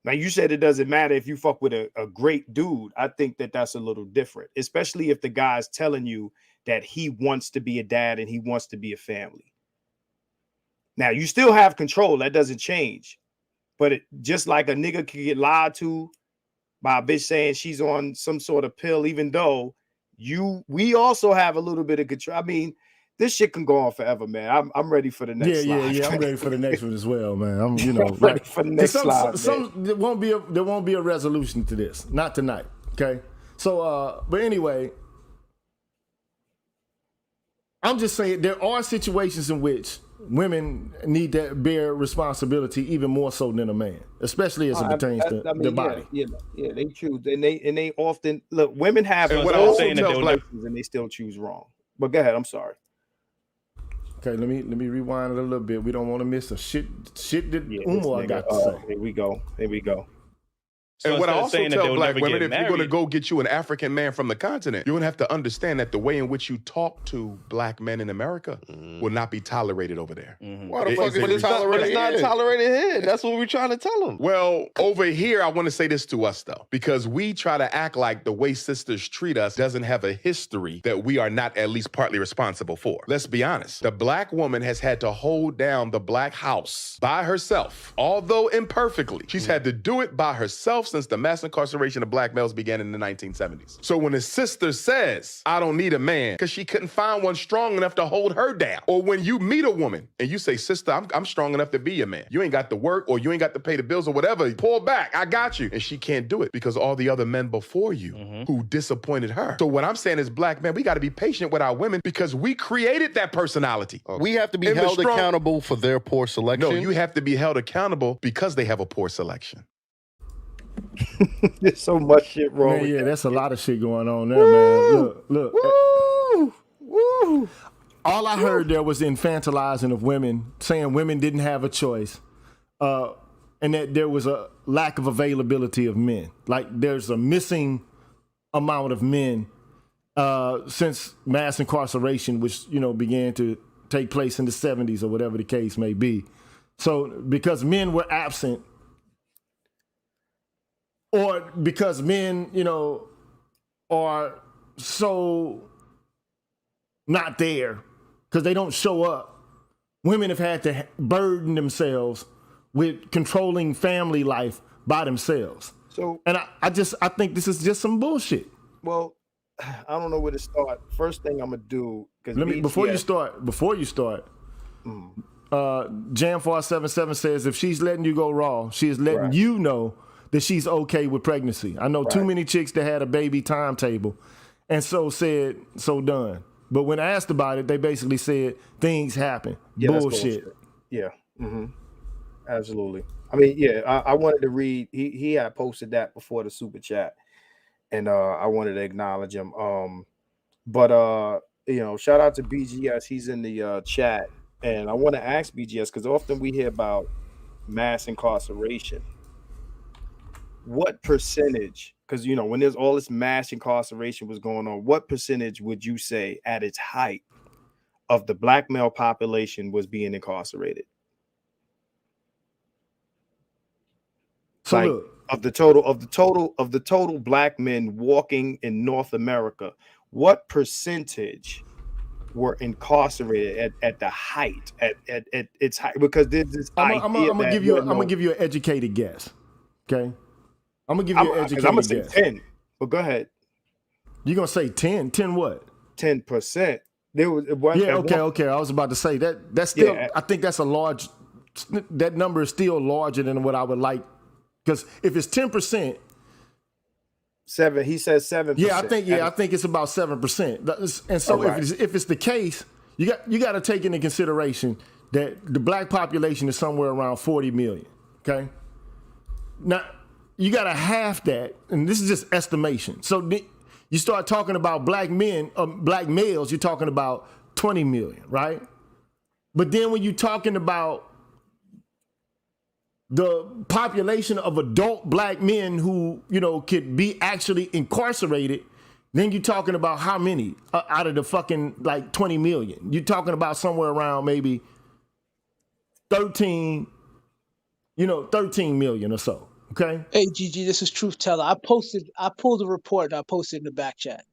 Now, you said it doesn't matter if you fuck with a great dude. I think that that's a little different, especially if the guy's telling you that he wants to be a dad and he wants to be a family. Now, you still have control. That doesn't change. But just like a nigga can get lied to by a bitch saying she's on some sort of pill, even though we also have a little bit of control. I mean, this shit can go on forever, man. I'm ready for the next slide. Yeah. I'm ready for the next one as well, man. I'm, ready for the next slide. There won't be a resolution to this. Not tonight. Okay. So, but anyway, I'm just saying there are situations in which women need to bear responsibility even more so than a man, especially as it pertains to the body. Yeah, they choose, and they often look. Women have what I'm saying and they still choose wrong. But go ahead. I'm sorry. Okay, let me rewind it a little bit. We don't want to miss a shit that Umar got to say. Here we go. And what I also tell black women, if you're going to go get you an African man from the continent, you're going to have to understand that the way in which you talk to black men in America will not be tolerated over there. Why the fuck is it tolerated? It's not tolerated here. That's what we're trying to tell them. Well, over here, I want to say this to us, though, because we try to act like the way sisters treat us doesn't have a history that we are not at least partly responsible for. Let's be honest. The black woman has had to hold down the black house by herself, although imperfectly. She's had to do it by herself since the mass incarceration of black males began in the 1970s. So when a sister says, I don't need a man, because she couldn't find one strong enough to hold her down, or when you meet a woman and you say, sister, I'm strong enough to be your man. You ain't got to work or you ain't got to pay the bills or whatever. Pull back, I got you. And she can't do it because all the other men before you who disappointed her. So what I'm saying is, black men, we got to be patient with our women because we created that personality. We have to be held accountable for their poor selection. No, you have to be held accountable because they have a poor selection. There's so much shit wrong. Man, yeah, that's a lot of shit going on there, man. Look. Woo! All I heard there was infantilizing of women, saying women didn't have a choice, and that there was a lack of availability of men. Like there's a missing amount of men since mass incarceration, which began to take place in the 70s or whatever the case may be. So because men were absent. Or because men, are so not there because they don't show up. Women have had to burden themselves with controlling family life by themselves. So, and I think this is just some bullshit. Well, I don't know where to start. First thing I'm gonna do, before you start, Jam477 says if she's letting you go raw, she is letting you know that she's okay with pregnancy. I know too many chicks that had a baby timetable and so said, so done. But when asked about it, they basically said things happen. Yeah, bullshit. Yeah. Absolutely. I mean, I wanted to read, he had posted that before the super chat and I wanted to acknowledge him. But shout out to BGS. He's in the chat and I want to ask BGS because often we hear about mass incarceration. What percentage, because when there's all this mass incarceration was going on, what percentage would you say at its height of the black male population was being incarcerated? So like, look, of the total black men walking in North America, what percentage were incarcerated at the height at its height? Because there's this I'm gonna give you an educated guess. Okay. I'm gonna give you an educated guess. I'm gonna say 10, but go ahead. You're gonna say 10? 10 what? 10%. There was okay. I was about to say that's still. I think that's a large. That number is still larger than what I would like, because if it's 10%, 7. He says 7%. Yeah, I think it's about 7%. And so if it's the case, you got to take into consideration that the black population is somewhere around 40 million. Okay. Now, you got to half that, and this is just estimation. So you start talking about black men, black males, you're talking about 20 million, right? But then when you're talking about the population of adult black men who, could be actually incarcerated, then you're talking about how many out of the fucking 20 million? You're talking about somewhere around maybe 13 million or so. Okay. Hey, Gigi, this is Truth Teller. I pulled a report and I posted in the back chat.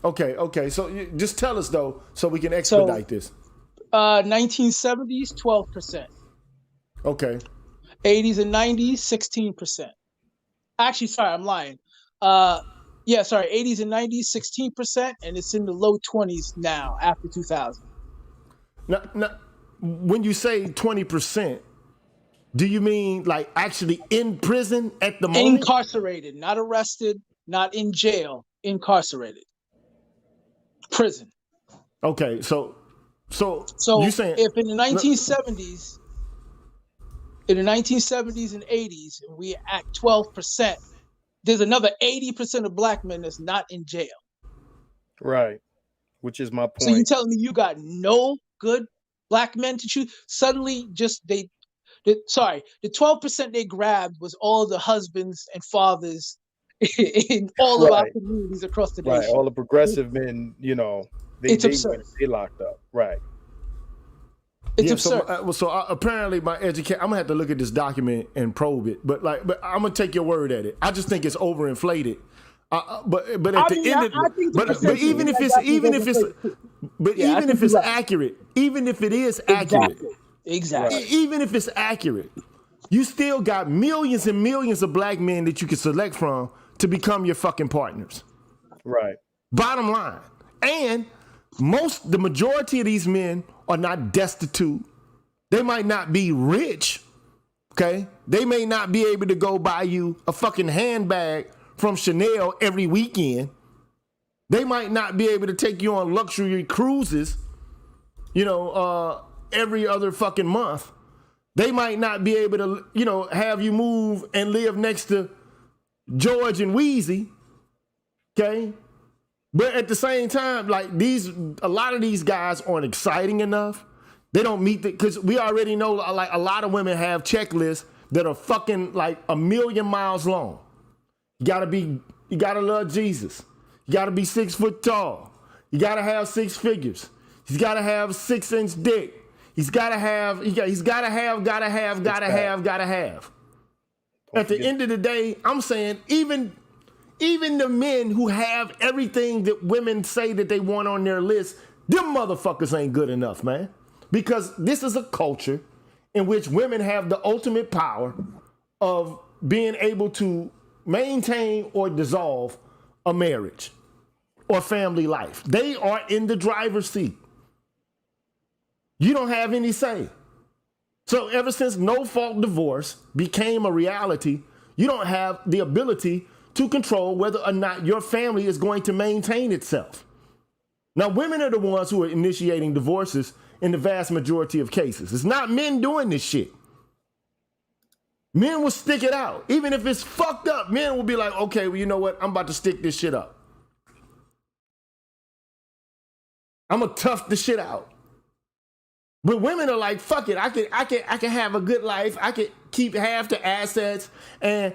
Okay. So just tell us though, so we can expedite this. 1970s, 12%. Okay. 80s and 90s, 16%. Actually, sorry, I'm lying. 80s and 90s, 16%, and it's in the low 20s now after 2000. Now, when you say 20%, do you mean like actually in prison at the moment? Incarcerated, not arrested, not in jail, incarcerated. Prison. Okay, so you saying if in the 1970s, and 80s, and we at 12%, there's another 80% of black men that's not in jail. Right. Which is my point. So you telling me you got no good black men to choose? Suddenly, the 12% they grabbed was all the husbands and fathers in all of our communities across the nation. Right. All the progressive men, they locked up. Right. It's absurd. Apparently my education, I'm gonna have to look at this document and probe it, but I'm gonna take your word at it. I just think it's overinflated. But at the end, even if it's accurate, even if it is accurate, exactly, even if it's accurate, you still got millions and millions of black men that you can select from to become your fucking partners. Right. Bottom line, and the majority of these men are not destitute. They might not be rich, okay? They may not be able to go buy you a fucking handbag from Chanel every weekend. They might not be able to take you on luxury cruises, every other fucking month. They might not be able to, have you move and live next to George and Wheezy, okay? But at the same time, like a lot of these guys aren't exciting enough. They don't meet because we already know like a lot of women have checklists that are fucking like 1,000,000 miles long. You gotta love Jesus. You gotta be 6 foot tall. You gotta have 6 figures. He's gotta have 6-inch dick. He's gotta have. At the end of the day, I'm saying even the men who have everything that women say that they want on their list, them motherfuckers ain't good enough, man. Because this is a culture in which women have the ultimate power of being able to maintain or dissolve a marriage or family life. They are in the driver's seat. You don't have any say. So ever since no-fault divorce became a reality, you don't have the ability to control whether or not your family is going to maintain itself. Now, women are the ones who are initiating divorces in the vast majority of cases. It's not men doing this shit. Men will stick it out. Even if it's fucked up, men will be like, okay, well, you know what? I'm about to stick this shit up. I'm gonna tough the shit out. But women are like, fuck it. I can have a good life. I could keep half the assets and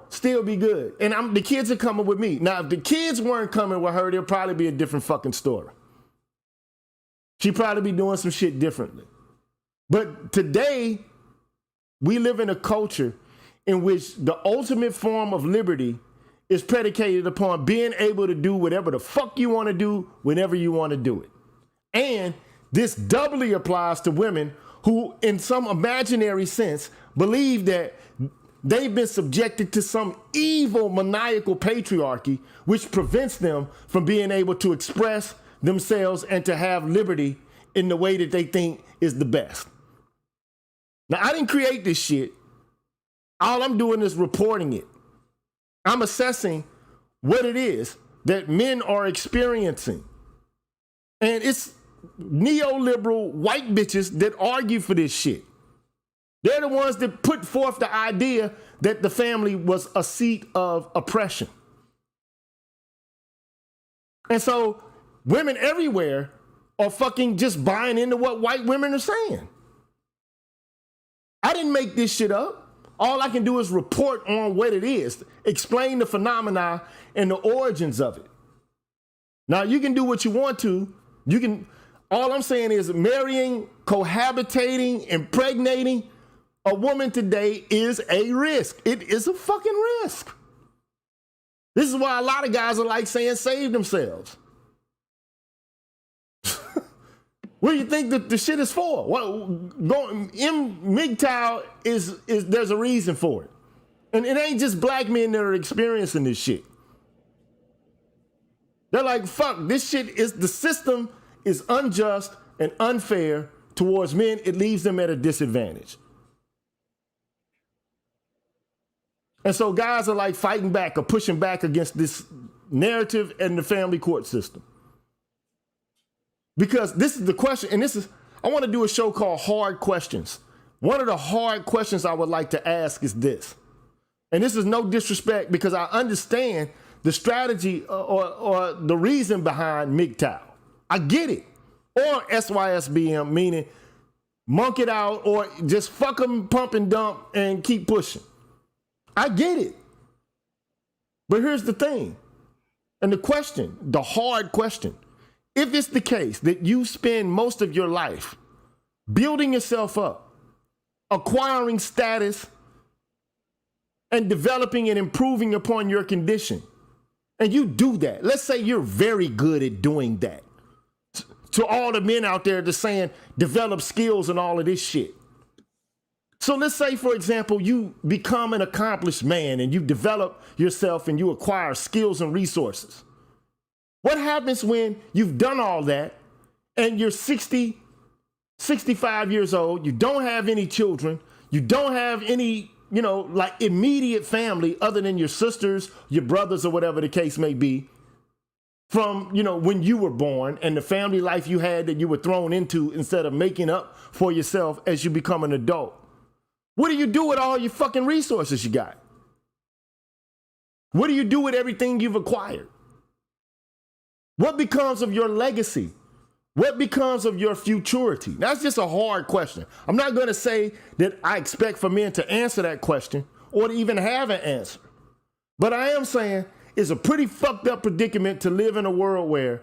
still be good. And the kids are coming with me. Now, if the kids weren't coming with her, there'd probably be a different fucking story. She'd probably be doing some shit differently. But today, we live in a culture in which the ultimate form of liberty is predicated upon being able to do whatever the fuck you want to do whenever you want to do it. And this doubly applies to women who, in some imaginary sense, believe that they've been subjected to some evil maniacal patriarchy which prevents them from being able to express themselves and to have liberty in the way that they think is the best. Now, I didn't create this shit. All I'm doing is reporting it. I'm assessing what it is that men are experiencing. And it's neoliberal white bitches that argue for this shit. They're the ones that put forth the idea that the family was a seat of oppression. And so women everywhere are fucking just buying into what white women are saying. I didn't make this shit up. All I can do is report on what it is, explain the phenomena and the origins of it. Now, you can do what you want to. All I'm saying is marrying, cohabitating, impregnating A woman today is a risk. It is a fucking risk. This is why a lot of guys are like saying save themselves. What do you think that the shit is for? MGTOW is there's a reason for it. And it ain't just black men that are experiencing this shit. They're like, fuck, this shit is, the system is unjust and unfair towards men. It leaves them at a disadvantage. And so guys are like fighting back or pushing back against this narrative and the family court system. Because this is the question, and I want to do a show called Hard Questions. One of the hard questions I would like to ask is this. And this is no disrespect because I understand the strategy or the reason behind MGTOW. I get it. Or SYSBM, meaning monk it out or just fuck them, pump and dump and keep pushing. I get it. But here's the thing. And the question, the hard question. If it's the case that you spend most of your life building yourself up, acquiring status, and developing and improving upon your condition, and you do that, let's say you're very good at doing that. To all the men out there that's saying develop skills and all of this shit. So let's say, for example, you become an accomplished man and you develop yourself and you acquire skills and resources. What happens when you've done all that and you're 60, 65 years old, you don't have any children, you don't have any, like immediate family other than your sisters, your brothers, or whatever the case may be, from, when you were born and the family life you had that you were thrown into instead of making up for yourself as you become an adult? What do you do with all your fucking resources you got? What do you do with everything you've acquired? What becomes of your legacy? What becomes of your futurity? That's just a hard question. I'm not going to say that I expect for men to answer that question or to even have an answer. But I am saying it's a pretty fucked up predicament to live in a world where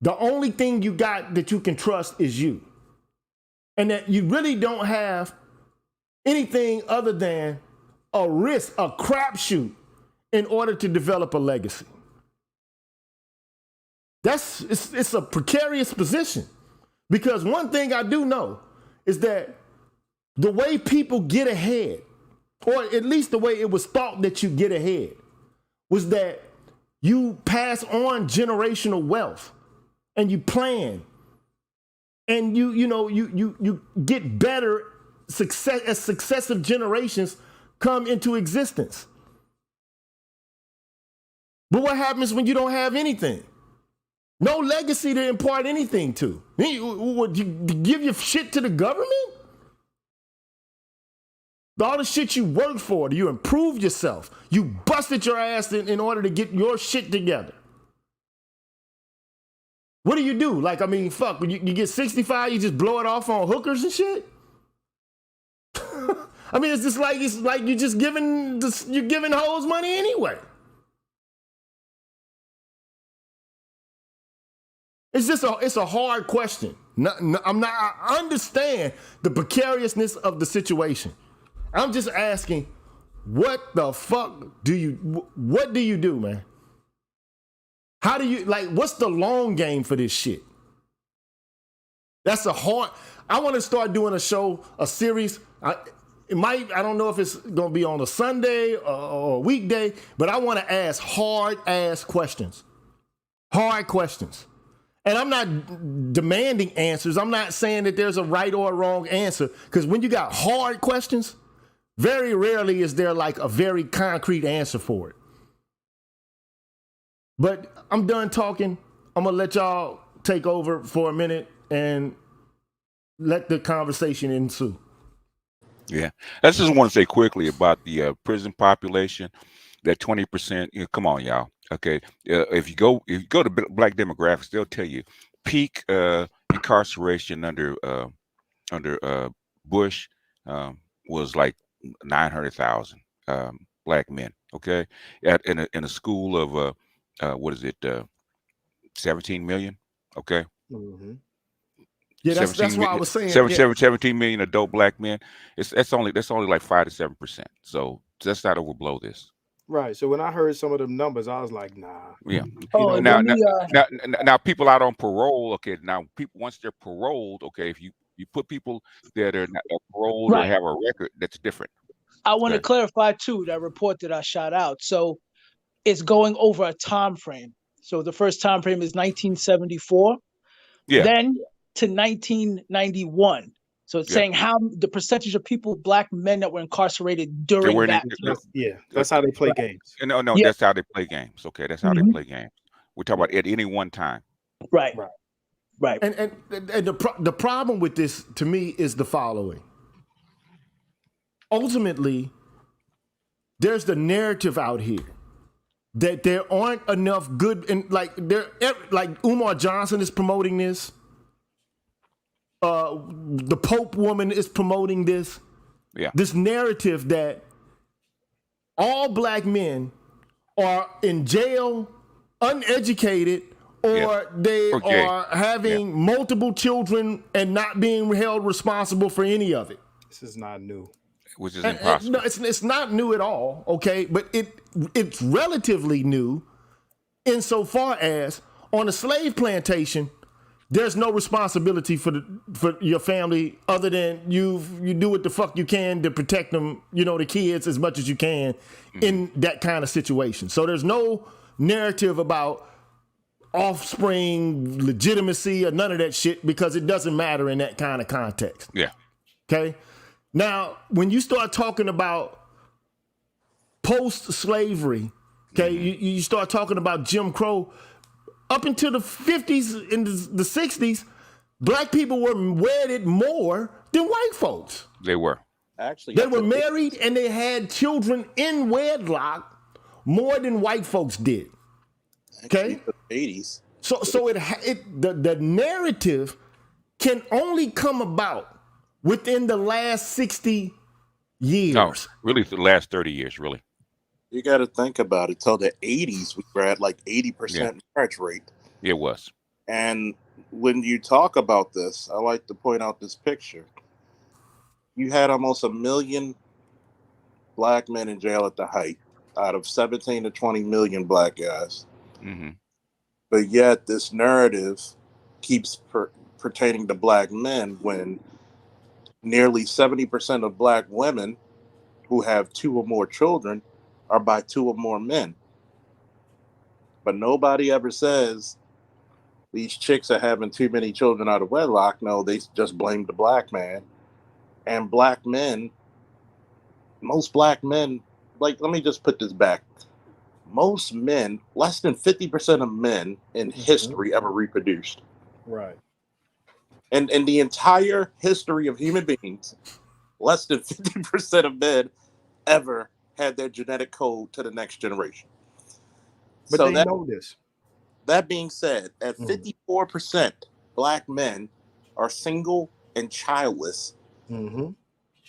the only thing you got that you can trust is you. And that you really don't have anything other than a risk, a crapshoot in order to develop a legacy. It's a precarious position, because one thing I do know is that the way people get ahead, or at least the way it was thought that you get ahead, was that you pass on generational wealth and you plan and you get better success as successive generations come into existence. But what happens when you don't have anything? No legacy to impart anything to. Would you give your shit to the government? All the shit you worked for, you improved yourself. You busted your ass in order to get your shit together. What do? Like, I mean, fuck, when you get 65, you just blow it off on hookers and shit? I mean, it's like you're just giving hoes money anyway. It's a hard question. I understand the precariousness of the situation. I'm just asking, what the fuck do you do, man? How do you, what's the long game for this shit? I want to start doing a series. I don't know if it's going to be on a Sunday or a weekday, but I want to ask hard ass questions. Hard questions. And I'm not demanding answers. I'm not saying that there's a right or a wrong answer, because when you got hard questions, very rarely is there like a very concrete answer for it. But I'm done talking. I'm going to let y'all take over for a minute and let the conversation ensue. Yeah. I just want to say quickly about the prison population, that 20%. Come on, y'all. Okay. If you go to black demographics, they'll tell you peak incarceration under Bush was like 900,000 black men. Okay. In a school of 17 million. Okay. Mm-hmm. Yeah, that's 17 why I million, was saying. Yeah. 17 million adult black men. That's only like 5 to 7%. So let's not overblow this. Right. So when I heard some of them numbers, I was like, nah. Yeah. Oh, Now, let me, now, people out on parole. Okay. Now, people once they're paroled. Okay. If you put people that are not paroled or Right. have a record, that's different. I want to Okay. clarify too that report that I shot out. So it's going over a time frame. So the first time frame is 1974, Yeah. then to 1991. So it's Yeah. saying how the percentage of people, black men that were incarcerated during weren't that in- time. Yeah, that's how they play games. No, Yeah. that's how they play games. Okay, that's how they Mhm. play games. We're talking about at any one time. Right. Right. Right. And the problem with this to me is the following. Ultimately, there's the narrative out here that there aren't enough good and like Umar Johnson is promoting this. The Pope woman is promoting this. Yeah. This narrative that all black men are in jail, uneducated, or Yeah. they Okay. are having multiple children and not being held responsible for any of it. This is not new. Which is And- impossible. no, it's not new at all, okay? But it's relatively new insofar as on a slave plantation, there's no responsibility for your family other than you do what the fuck you can to protect them, the kids as much as you can in that kind of situation. So there's no narrative about offspring legitimacy or none of that shit because it doesn't matter in that kind of context. Yeah. Okay. Now, when you start talking about post-slavery, okay, you start talking about Jim Crow, up into the 50s and the 60s, black people were wedded more than white folks. They were. Actually, They were married and they had children in wedlock more than white folks did. Okay? the 80s. So the narrative can only come about within the last 60 years. No, really, the last 30 years, really. You got to think about it. Till the 80s, we were at like 80% marriage rate. It was. And when you talk about this, I like to point out this picture. You had almost 1 million black men in jail at the height, out of 17 to 20 million black guys. Mm-hmm. But yet this narrative keeps pertaining to black men when nearly 70% of black women who have 2 or more children are by 2 or more men. But nobody ever says these chicks are having too many children out of wedlock. No, they just blame the black man. And black men, most black men, like, let me just put this back. Most men, less than 50% of men in history ever reproduced. Right. And in the entire history of human beings, less than 50% of men ever had their genetic code to the next generation. But So they know this. That being said, at 54%, black men are single and childless. Mm-hmm.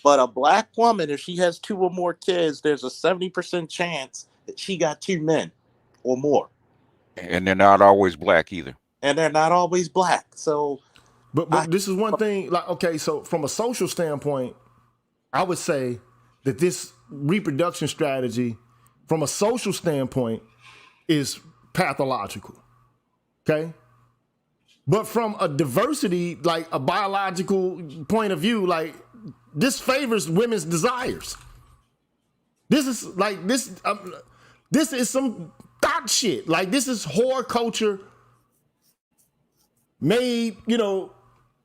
But a black woman, if she has 2 or more kids, there's a 70% chance that she got 2 men or more. And they're not always black either. And they're not always black. So, But this is one thing, like, okay, so from a social standpoint, I would say that this reproduction strategy, from a social standpoint, is pathological. Okay? But from a diversity, like a biological point of view, like, this favors women's desires. This is like this is some thought shit. Like, this is whore culture made,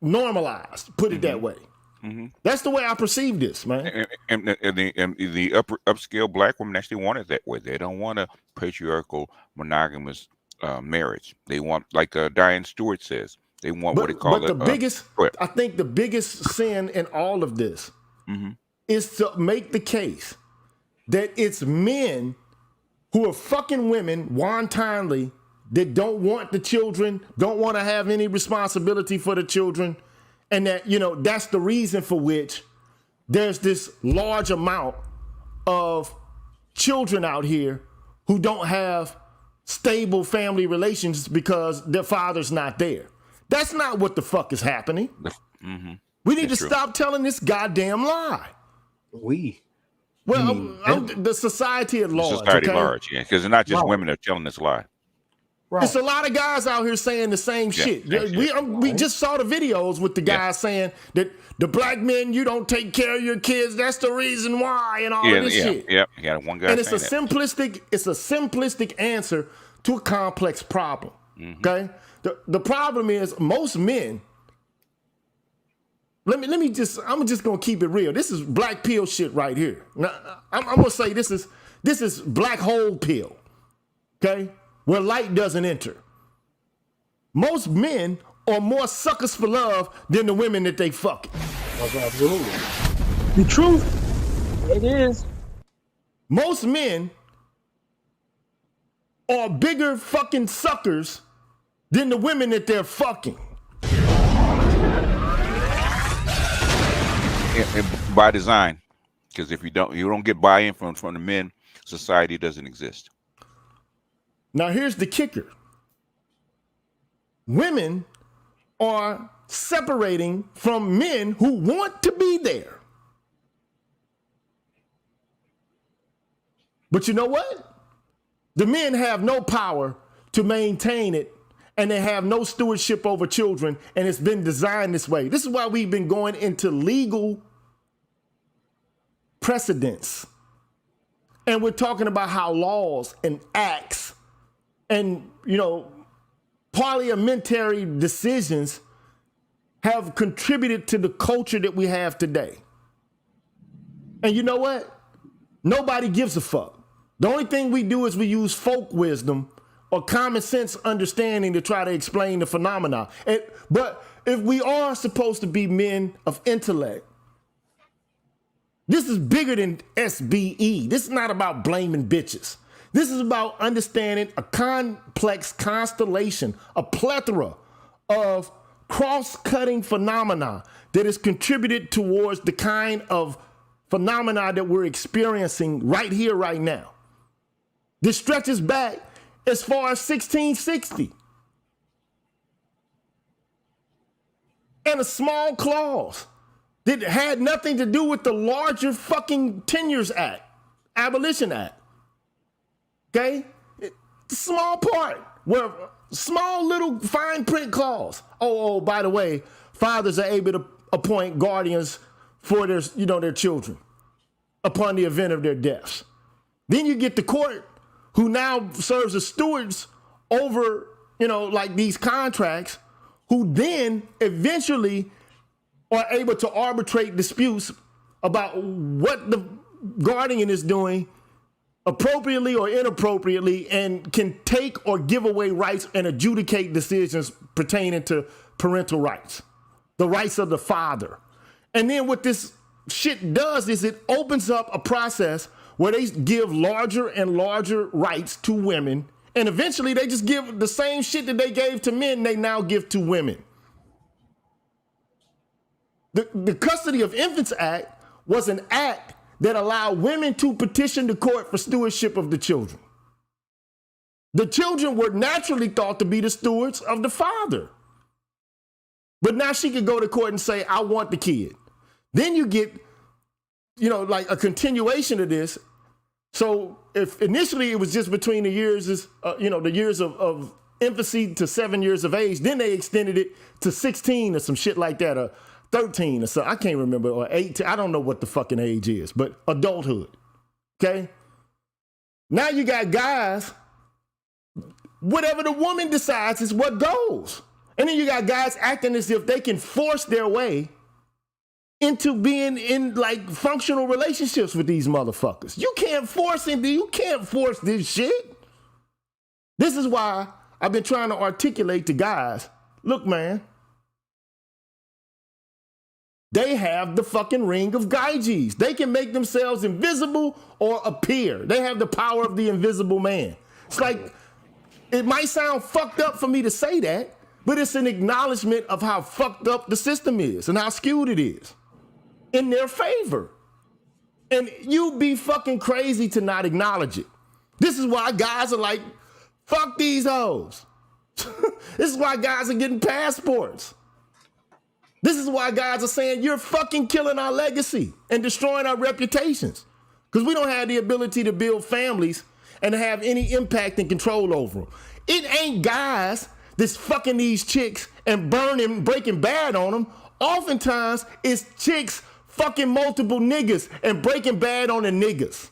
normalized, put it that way. Mm-hmm. That's the way I perceive this, man. And the upscale black women actually want it that way. They don't want a patriarchal, monogamous marriage. They want, like Diane Stewart says, they want what they call But I think the biggest sin in all of this is to make the case that it's men who are fucking women wantonly that don't want the children, don't want to have any responsibility for the children, and that, that's the reason for which there's this large amount of children out here who don't have stable family relations because their father's not there. That's not what the fuck is happening. Mm-hmm. We need That's to true. stop telling this goddamn lie. Well, the society at large. Society okay? large, yeah, because it's not just Right. women that are telling this lie. It's a lot of guys out here saying the same Yeah, shit. same We just saw the videos with the guys saying that the black men, you don't take care of your kids. That's the reason why, and all of this shit. Yeah. You got one guy And it's a saying simplistic answer to a complex problem. Mm-hmm. Okay, the problem is most men. I'm just gonna keep it real. This is black pill shit right here. Now, I'm gonna say this is black hole pill. Okay, where light doesn't enter. Most men are more suckers for love than the women that they fuck. Absolutely. The truth. It is. Most men are bigger fucking suckers than the women that they're fucking. and by design, because if you don't get buy-in from the men, society doesn't exist. Now here's the kicker. Women are separating from men who want to be there. But you know what? The men have no power to maintain it, and they have no stewardship over children, and it's been designed this way. This is why we've been going into legal precedents. And we're talking about how laws and acts and, parliamentary decisions have contributed to the culture that we have today. And you know what? Nobody gives a fuck. The only thing we do is we use folk wisdom or common sense understanding to try to explain the phenomena. But if we are supposed to be men of intellect, this is bigger than SBE. This is not about blaming bitches. This is about understanding a complex constellation, a plethora of cross-cutting phenomena that has contributed towards the kind of phenomena that we're experiencing right here, right now. This stretches back as far as 1660. And a small clause that had nothing to do with the larger fucking Tenures Act, Abolition Act. Okay? It's a small part where small little fine print clause. Oh, by the way, fathers are able to appoint guardians for their children upon the event of their deaths. Then you get the court who now serves as stewards over, like these contracts, who then eventually are able to arbitrate disputes about what the guardian is doing appropriately or inappropriately, and can take or give away rights and adjudicate decisions pertaining to parental rights, the rights of the father. And then what this shit does is it opens up a process where they give larger and larger rights to women, and eventually they just give the same shit that they gave to men, they now give to women. The Custody of Infants Act was an act that allowed women to petition the court for stewardship of the children. The children were naturally thought to be the stewards of the father. But now she could go to court and say, I want the kid. Then you get, like a continuation of this. So if initially it was just between the years, the years of infancy to 7 years of age, then they extended it to 16 or some shit like that, or 13 or so, I can't remember, or 18, I don't know what the fucking age is, but adulthood, okay? Now you got guys, whatever the woman decides is what goes. And then you got guys acting as if they can force their way into being in like functional relationships with these motherfuckers. You can't force this shit. This is why I've been trying to articulate to guys, look, man, they have the fucking ring of Gyges. They can make themselves invisible or appear. They have the power of the invisible man. It's like, it might sound fucked up for me to say that, but it's an acknowledgement of how fucked up the system is and how skewed it is in their favor. And you'd be fucking crazy to not acknowledge it. This is why guys are like, fuck these hoes. This is why guys are getting passports. This is why guys are saying you're fucking killing our legacy and destroying our reputations. Because we don't have the ability to build families and to have any impact and control over them. It ain't guys that's fucking these chicks and breaking bad on them. Oftentimes, it's chicks fucking multiple niggas and breaking bad on the niggas.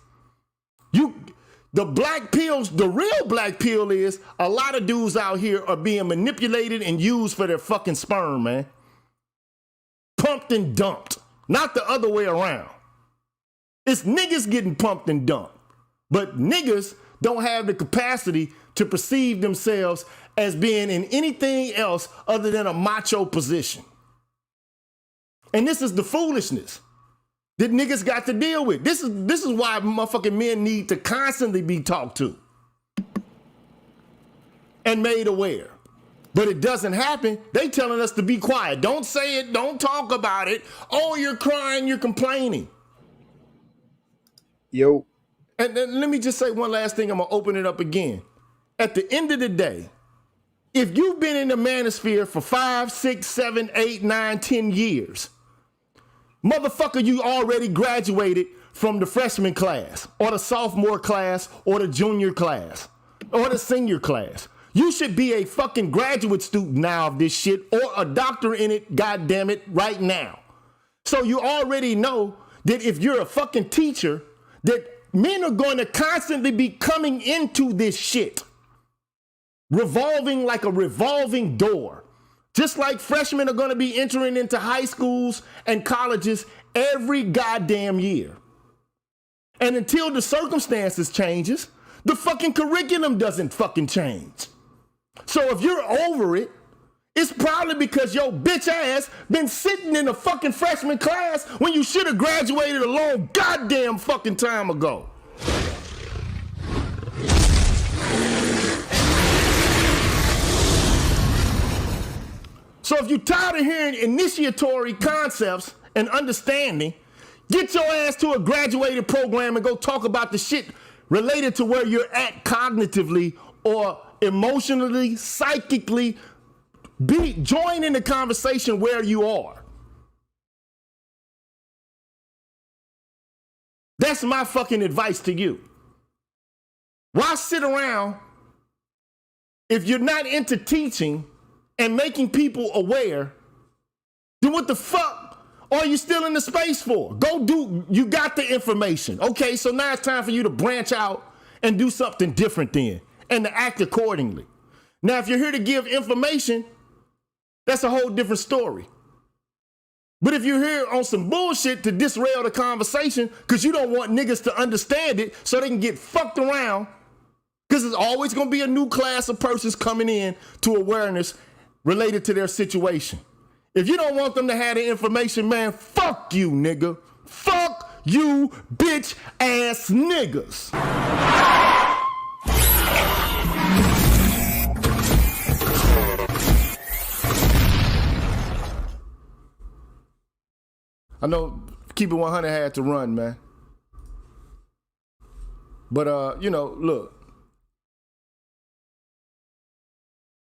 The black pills, the real black pill is a lot of dudes out here are being manipulated and used for their fucking sperm, man. Pumped and dumped, not the other way around. It's niggas getting pumped and dumped, but niggas don't have the capacity to perceive themselves as being in anything else other than a macho position. And this is the foolishness that niggas got to deal with. This is why motherfucking men need to constantly be talked to and made aware. But it doesn't happen. They telling us to be quiet. Don't say it. Don't talk about it. Oh, you're crying. You're complaining. Yo. And then let me just say one last thing. I'm going to open it up again. At the end of the day, if you've been in the manosphere for 5, 6, 7, 8, 9, 10 years, motherfucker, you already graduated from the freshman class or the sophomore class or the junior class or the senior class. You should be a fucking graduate student now of this shit or a doctor in it, goddamn it, right now. So you already know that if you're a fucking teacher, that men are going to constantly be coming into this shit, revolving like a revolving door. Just like freshmen are going to be entering into high schools and colleges every goddamn year. And until the circumstances changes, the fucking curriculum doesn't fucking change. So if you're over it, it's probably because your bitch ass been sitting in a fucking freshman class when you should have graduated a long goddamn fucking time ago. So if you're tired of hearing initiatory concepts and understanding, get your ass to a graduated program and go talk about the shit related to where you're at cognitively or emotionally, psychically. Join in the conversation where you are. That's my fucking advice to you. Why sit around if you're not into teaching and making people aware? Then what the fuck are you still in the space for? You got the information. Okay, so now it's time for you to branch out and do something different then and to act accordingly. Now, if you're here to give information, that's a whole different story. But if you're here on some bullshit to disrail the conversation because you don't want niggas to understand it so they can get fucked around, because there's always going to be a new class of persons coming in to awareness related to their situation. If you don't want them to have the information, man, fuck you, nigga. Fuck you, bitch ass niggas. I know Keep It 100 had to run, man. But, look.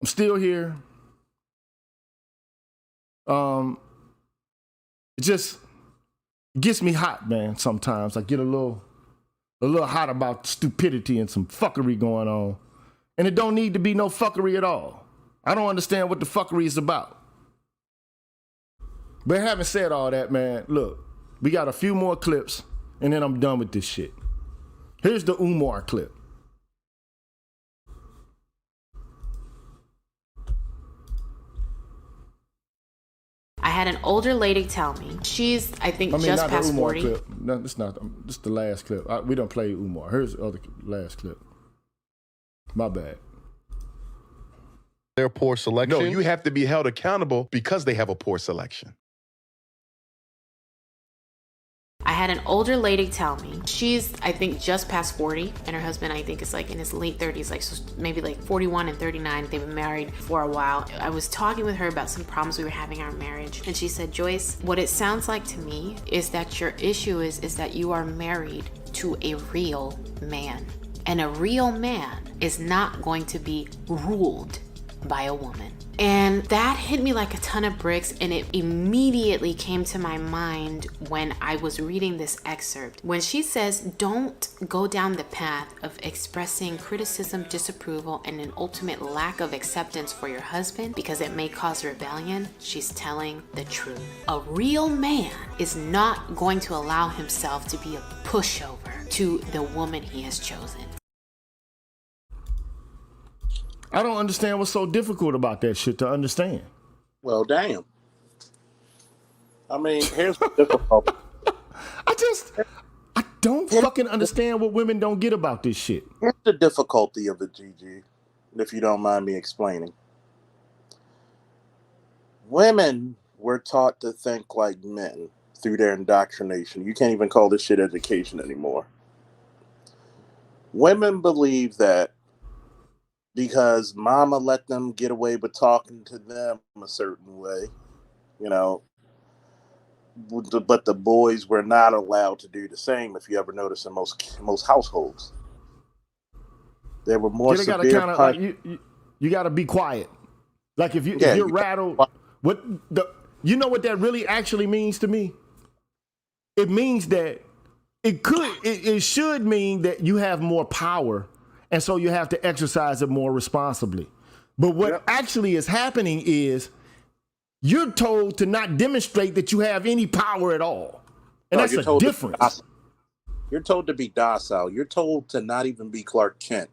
I'm still here. It just gets me hot, man, sometimes. I get a little hot about stupidity and some fuckery going on. And it don't need to be no fuckery at all. I don't understand what the fuckery is about. But having said all that, man, look, we got a few more clips, and then I'm done with this shit. Here's the Umar clip. I had an older lady tell me, she's, I think, just past 40. Clip. No, it's not. This is the last clip. We don't play Umar. Here's the other last clip. My bad. Their poor selection. No, you have to be held accountable because they have a poor selection. I had an older lady tell me, she's, I think, just past 40, and her husband, I think, is like in his late 30s, like so maybe like 41 and 39. They've been married for a while. I was talking with her about some problems we were having in our marriage, and she said, Joyce, what it sounds like to me is that your issue is that you are married to a real man. And a real man is not going to be ruled by a woman. And that hit me like a ton of bricks, and it immediately came to my mind when I was reading this excerpt. When she says, don't go down the path of expressing criticism, disapproval, and an ultimate lack of acceptance for your husband because it may cause rebellion, she's telling the truth. A real man is not going to allow himself to be a pushover to the woman he has chosen. I don't understand what's so difficult about that shit to understand. Well, damn. I mean, here's the difficult. I don't fucking understand what women don't get about this shit. Here's the difficulty of it, GG, if you don't mind me explaining. Women were taught to think like men through their indoctrination. You can't even call this shit education anymore. Women believe that because mama let them get away with talking to them a certain way, you know, but the boys were not allowed to do the same. If you ever notice in most households, there were more severe kinda, like, you got to be quiet. Like if you're rattled, you know what that really actually means to me? It means that it should mean that you have more power, and so you have to exercise it more responsibly. But what actually is happening is you're told to not demonstrate that you have any power at all. And that's a difference. You're told to be docile. You're told to not even be Clark Kent.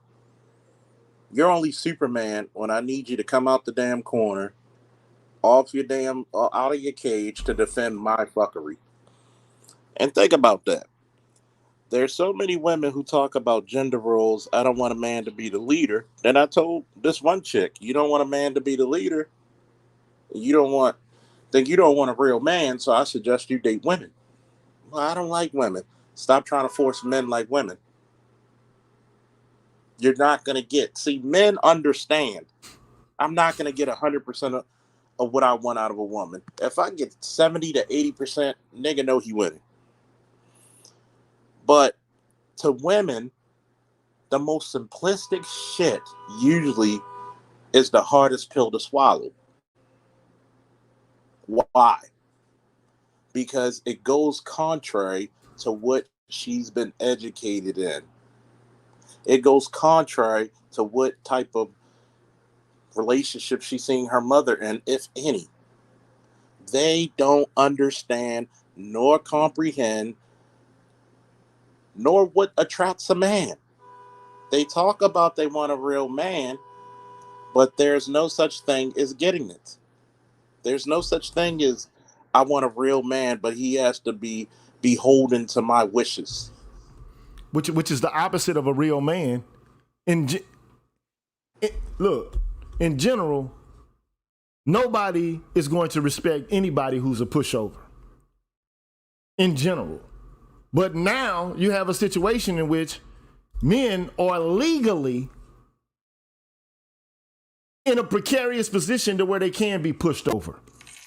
You're only Superman when I need you to come out the damn corner, out of your cage to defend my fuckery. And think about that. There's so many women who talk about gender roles. I don't want a man to be the leader. And I told this one chick, you don't want a man to be the leader. You don't want a real man, so I suggest you date women. Well, I don't like women. Stop trying to force men like women. You're not going to get. See, men understand. I'm not going to get 100% of what I want out of a woman. If I get 70 to 80%, nigga know he winning. But to women, the most simplistic shit usually is the hardest pill to swallow. Why? Because it goes contrary to what she's been educated in. It goes contrary to what type of relationship she's seeing her mother in, if any. They don't understand nor comprehend nor what attracts a man. They talk about they want a real man, but there's no such thing as getting it. There's no such thing as I want a real man, but he has to be beholden to my wishes. Which is the opposite of a real man. Look, in general, nobody is going to respect anybody who's a pushover. In general. But now you have a situation in which men are legally in a precarious position to where they can be pushed over,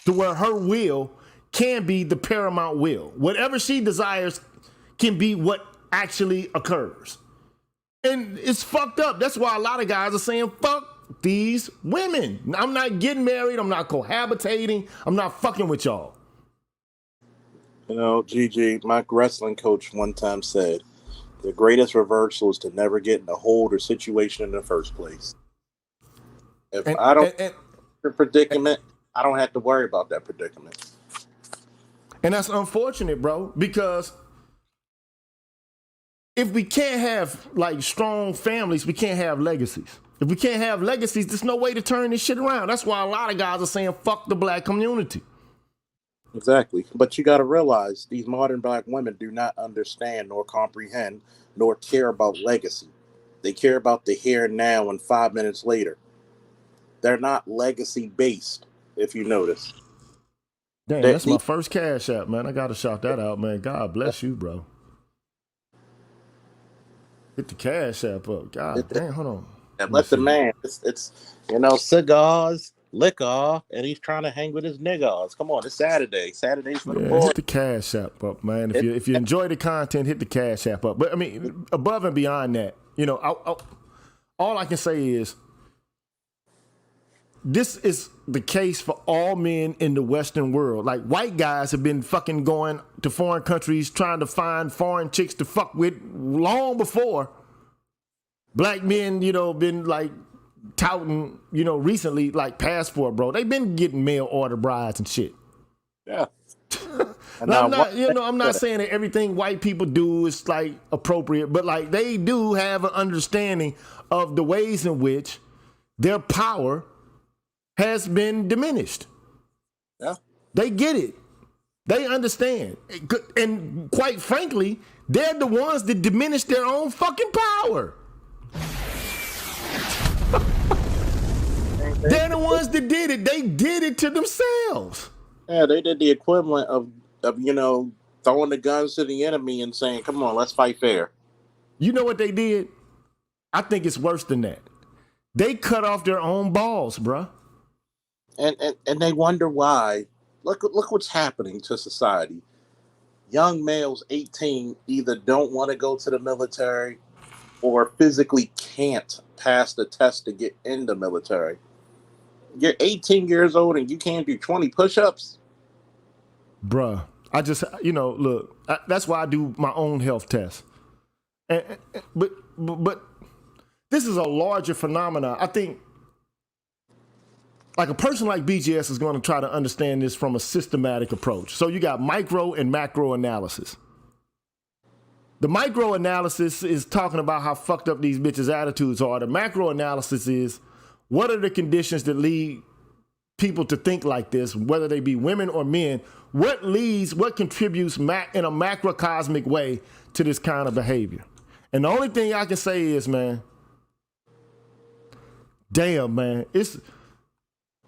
to where her will can be the paramount will. Whatever she desires can be what actually occurs. And it's fucked up. That's why a lot of guys are saying, fuck these women. I'm not getting married. I'm not cohabitating. I'm not fucking with y'all. You know, GG, my wrestling coach one time said, the greatest reversal is to never get in a hold or situation in the first place. If I don't have a predicament, I don't have to worry about that predicament. And that's unfortunate, bro, because if we can't have like strong families, we can't have legacies. If we can't have legacies, there's no way to turn this shit around. That's why a lot of guys are saying fuck the black community. Exactly. But you got to realize these modern black women do not understand nor comprehend nor care about legacy. They care about the here and now and 5 minutes later. They're not legacy based, if you notice. Damn, that's my first Cash App, man. I got to shout that out, man. God bless you, bro. Hit the Cash App up. God damn, hold on. And let the man, it's cigars, liquor, and he's trying to hang with his niggas. Come on, it's Saturday. Saturday's for the boys. Hit the Cash App up, man. If you enjoy the content, hit the Cash App up. But I mean, above and beyond that, you know, all I can say is this is the case for all men in the Western world. Like, white guys have been fucking going to foreign countries trying to find foreign chicks to fuck with long before black men, been like touting, recently, like passport, bro. They've been getting mail order brides and shit. Yeah. Now, I'm not saying that everything white people do is like appropriate, but like they do have an understanding of the ways in which their power has been diminished. Yeah. They get it. They understand. And quite frankly, they're the ones that diminish their own fucking power. They're the ones that did it. They did it to themselves. Yeah, they did the equivalent of throwing the guns to the enemy and saying, come on, let's fight fair. You know what they did? I think it's worse than that. They cut off their own balls, bruh. And they wonder why. Look what's happening to society. Young males 18 either don't want to go to the military or physically can't pass the test to get in the military. You're 18 years old and you can't do 20 push-ups? Bruh, I just, look, that's why I do my own health test. But this is a larger phenomenon. I think, like, a person like BGS is going to try to understand this from a systematic approach. So you got micro and macro analysis. The micro analysis is talking about how fucked up these bitches' attitudes are. The macro analysis is, what are the conditions that lead people to think like this, whether they be women or men? What contributes in a macrocosmic way to this kind of behavior? And the only thing I can say is, man, damn, man,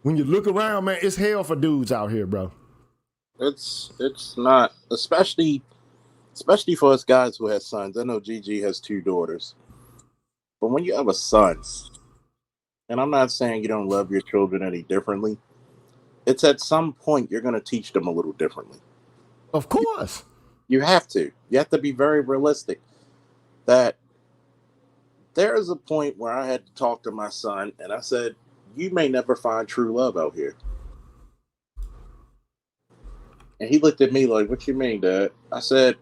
when you look around, man, it's hell for dudes out here, bro. It's not, especially for us guys who have sons. I know Gigi has 2 daughters. But when you have a son, and I'm not saying you don't love your children any differently, it's at some point you're going to teach them a little differently. Of course. You have to. You have to be very realistic. That there is a point where I had to talk to my son, and I said, you may never find true love out here. And he looked at me like, what you mean, Dad? I said,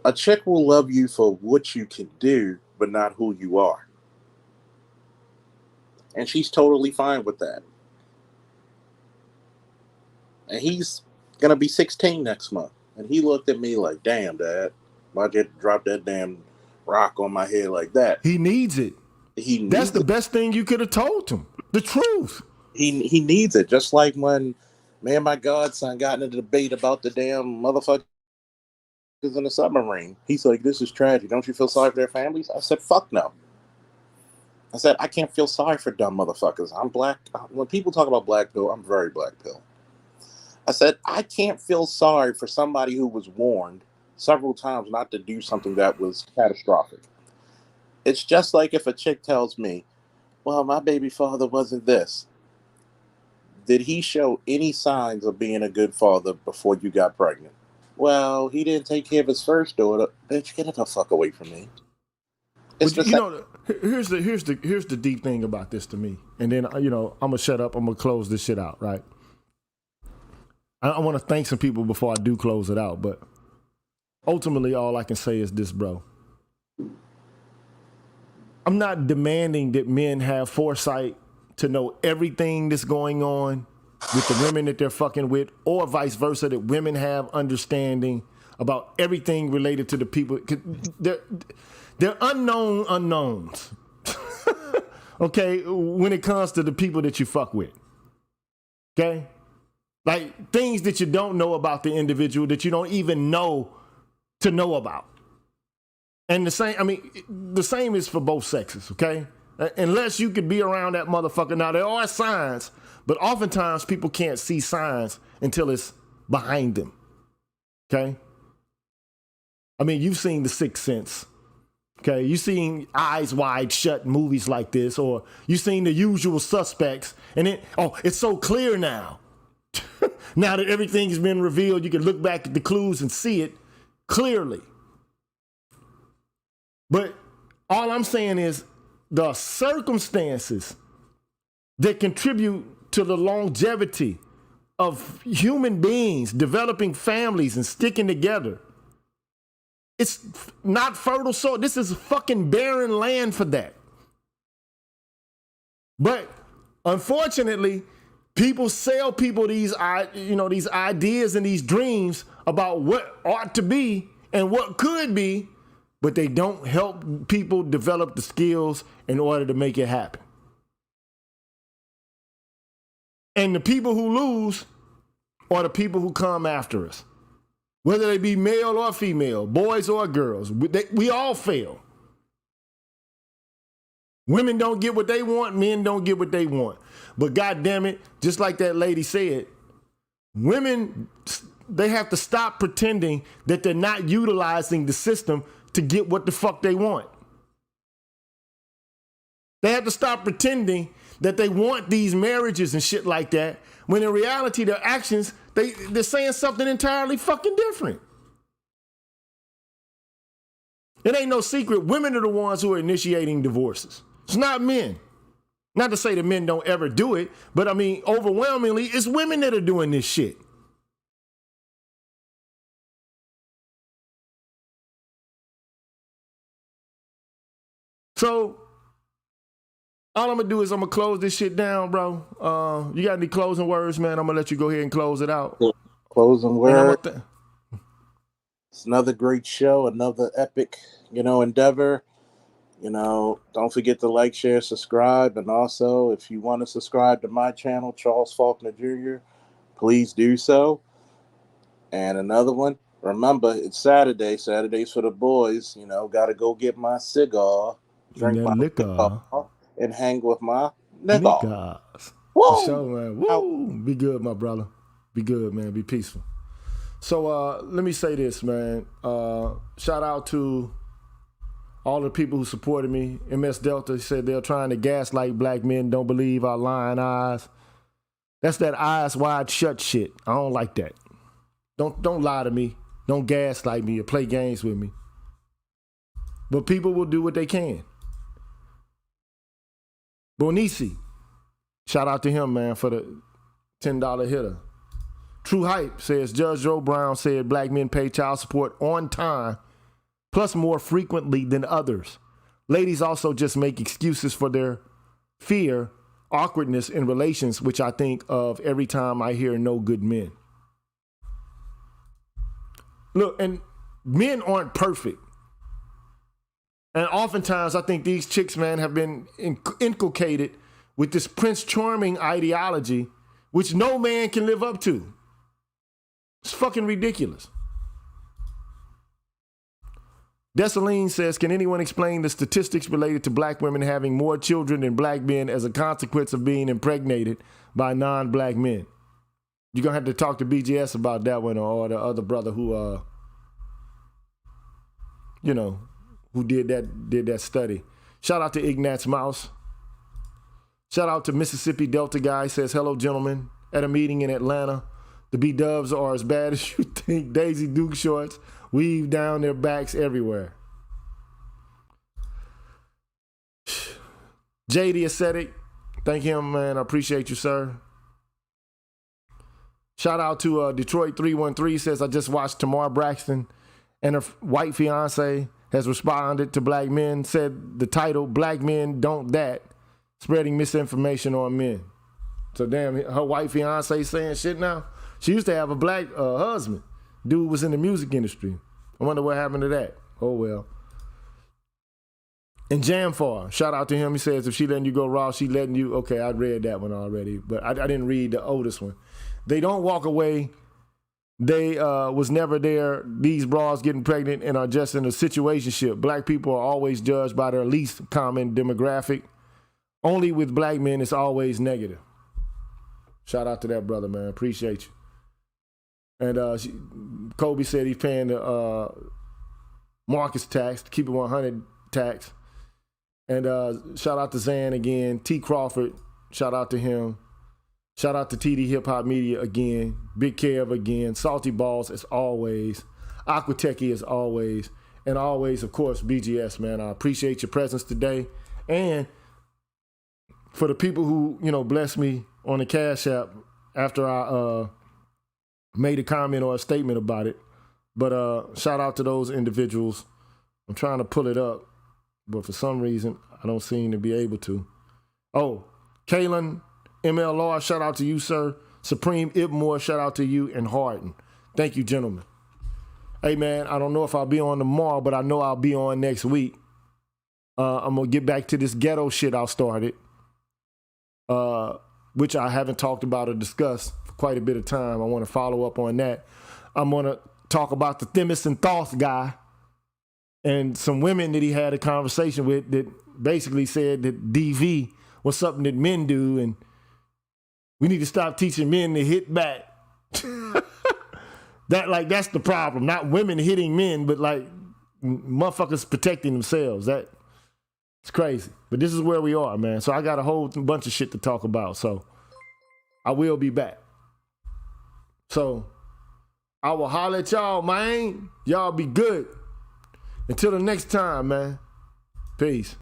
a chick will love you for what you can do, but not who you are. And she's totally fine with that. And he's going to be 16 next month. And he looked at me like, damn, Dad, why'd you drop that damn rock on my head like that? He needs it. That's the best thing you could have told him. The truth. He needs it. Just like when me and my godson got in a debate about the damn motherfuckers in the submarine. He's like, this is tragic. Don't you feel sorry for their families? I said, fuck no. I said, I can't feel sorry for dumb motherfuckers. I'm black. When people talk about black pill, I'm very black pill. I said, I can't feel sorry for somebody who was warned several times not to do something that was catastrophic. It's just like if a chick tells me, well, my baby father wasn't this. Did he show any signs of being a good father before you got pregnant? Well, he didn't take care of his first daughter. Bitch, get the fuck away from me. Here's the deep thing about this to me. And then, I'm going to shut up. I'm going to close this shit out, right? I want to thank some people before I do close it out. But ultimately, all I can say is this, bro. I'm not demanding that men have foresight to know everything that's going on with the women that they're fucking with, or vice versa, that women have understanding about everything related to the people. They're unknown unknowns, okay, when it comes to the people that you fuck with, okay? Like, things that you don't know about the individual that you don't even know to know about. And the same is for both sexes, okay? Unless you could be around that motherfucker. Now, there are signs, but oftentimes people can't see signs until it's behind them, okay? I mean, you've seen The Sixth Sense, okay? You've seen Eyes Wide Shut movies like this, or you've seen The Usual Suspects, and it's so clear now. Now that everything has been revealed, you can look back at the clues and see it clearly. But all I'm saying is the circumstances that contribute to the longevity of human beings developing families and sticking together. It's not fertile soil. This is fucking barren land for that. But unfortunately, people sell people these ideas and these dreams about what ought to be and what could be, but they don't help people develop the skills in order to make it happen. And the people who lose are the people who come after us. Whether they be male or female, boys or girls, we all fail. Women don't get what they want, men don't get what they want. But God damn it, just like that lady said, women, they have to stop pretending that they're not utilizing the system to get what the fuck they want. They have to stop pretending that they want these marriages and shit like that, when in reality, their actions, they're saying something entirely fucking different. It ain't no secret. Women are the ones who are initiating divorces. It's not men. Not to say that men don't ever do it, but I mean, overwhelmingly, it's women that are doing this shit. So, all I'm gonna do is I'm gonna close this shit down, bro. You got any closing words, man? I'm gonna let you go ahead and close it out. Closing word. It's another great show, another epic, endeavor. Don't forget to like, share, subscribe, and also if you want to subscribe to my channel, Charles Faulkner Jr., please do so. And another one, remember, it's Saturday. Saturdays for the boys. Gotta go get my cigar, drink my liquor, and hang with my niggas. For sure, man. Woo! Be good, my brother. Be good, man. Be peaceful. So let me say this, man. Shout out to all the people who supported me. MS Delta said they're trying to gaslight black men. Don't believe our lying eyes. That's that eyes wide shut shit. I don't like that. Don't lie to me. Don't gaslight me or play games with me. But people will do what they can. Bonisi, shout out to him, man, for the $10 hitter. True Hype says Judge Joe Brown said black men pay child support on time, plus more frequently than others. Ladies also just make excuses for their fear, awkwardness in relations, which I think of every time I hear no good men. Look, and men aren't perfect. And oftentimes, I think these chicks, man, have been inculcated with this Prince Charming ideology, which no man can live up to. It's fucking ridiculous. Desaline says, can anyone explain the statistics related to black women having more children than black men as a consequence of being impregnated by non-black men? You're going to have to talk to BGS about that one, or the other brother who, who did that study. Shout out to Ignatz Mouse. Shout out to Mississippi Delta guy, says, hello, gentlemen. At a meeting in Atlanta, the B-dubs are as bad as you think. Daisy Duke shorts weave down their backs everywhere. Jay the Ascetic, thank him, man. I appreciate you, sir. Shout out to Detroit 313, says, I just watched Tamar Braxton and her white fiance has responded to black men, said the title, Black Men Don't That, spreading misinformation on men. So damn, her white fiance saying shit now? She used to have a black husband. Dude was in the music industry. I wonder what happened to that. Oh, well. And Jamfar, shout out to him. He says, if she letting you go raw, she letting you. Okay, I read that one already, but I didn't read the oldest one. They don't walk away. They was never there. These bras getting pregnant and are just in a situationship. Black people are always judged by their least common demographic. Only with black men, it's always negative. Shout out to that brother, man. Appreciate you. And Kobe said he's paying the Marcus tax, to keep it 100 tax. And shout out to Zan again. T. Crawford, shout out to him. Shout out to TD Hip Hop Media again. Big Kev again. Salty Balls as always. Aquatechy as always. And always, of course, BGS, man. I appreciate your presence today. And for the people who, you know, blessed me on the Cash App after I made a comment or a statement about it. But shout out to those individuals. I'm trying to pull it up, but for some reason, I don't seem to be able to. Oh, Kalen, MLR, shout out to you, sir. Supreme Ibmore, shout out to you, and Harden. Thank you, gentlemen. Hey, man, I don't know if I'll be on tomorrow, but I know I'll be on next week. I'm going to get back to this ghetto shit I started, which I haven't talked about or discussed for quite a bit of time. I want to follow up on that. I'm going to talk about the Themis and Thoth guy and some women that he had a conversation with that basically said that DV was something that men do, and we need to stop teaching men to hit back. That's the problem. Not women hitting men, but like motherfuckers protecting themselves. It's crazy. But this is where we are, man. So I got a whole bunch of shit to talk about. So I will be back. So I will holler at y'all, man. Y'all be good. Until the next time, man. Peace.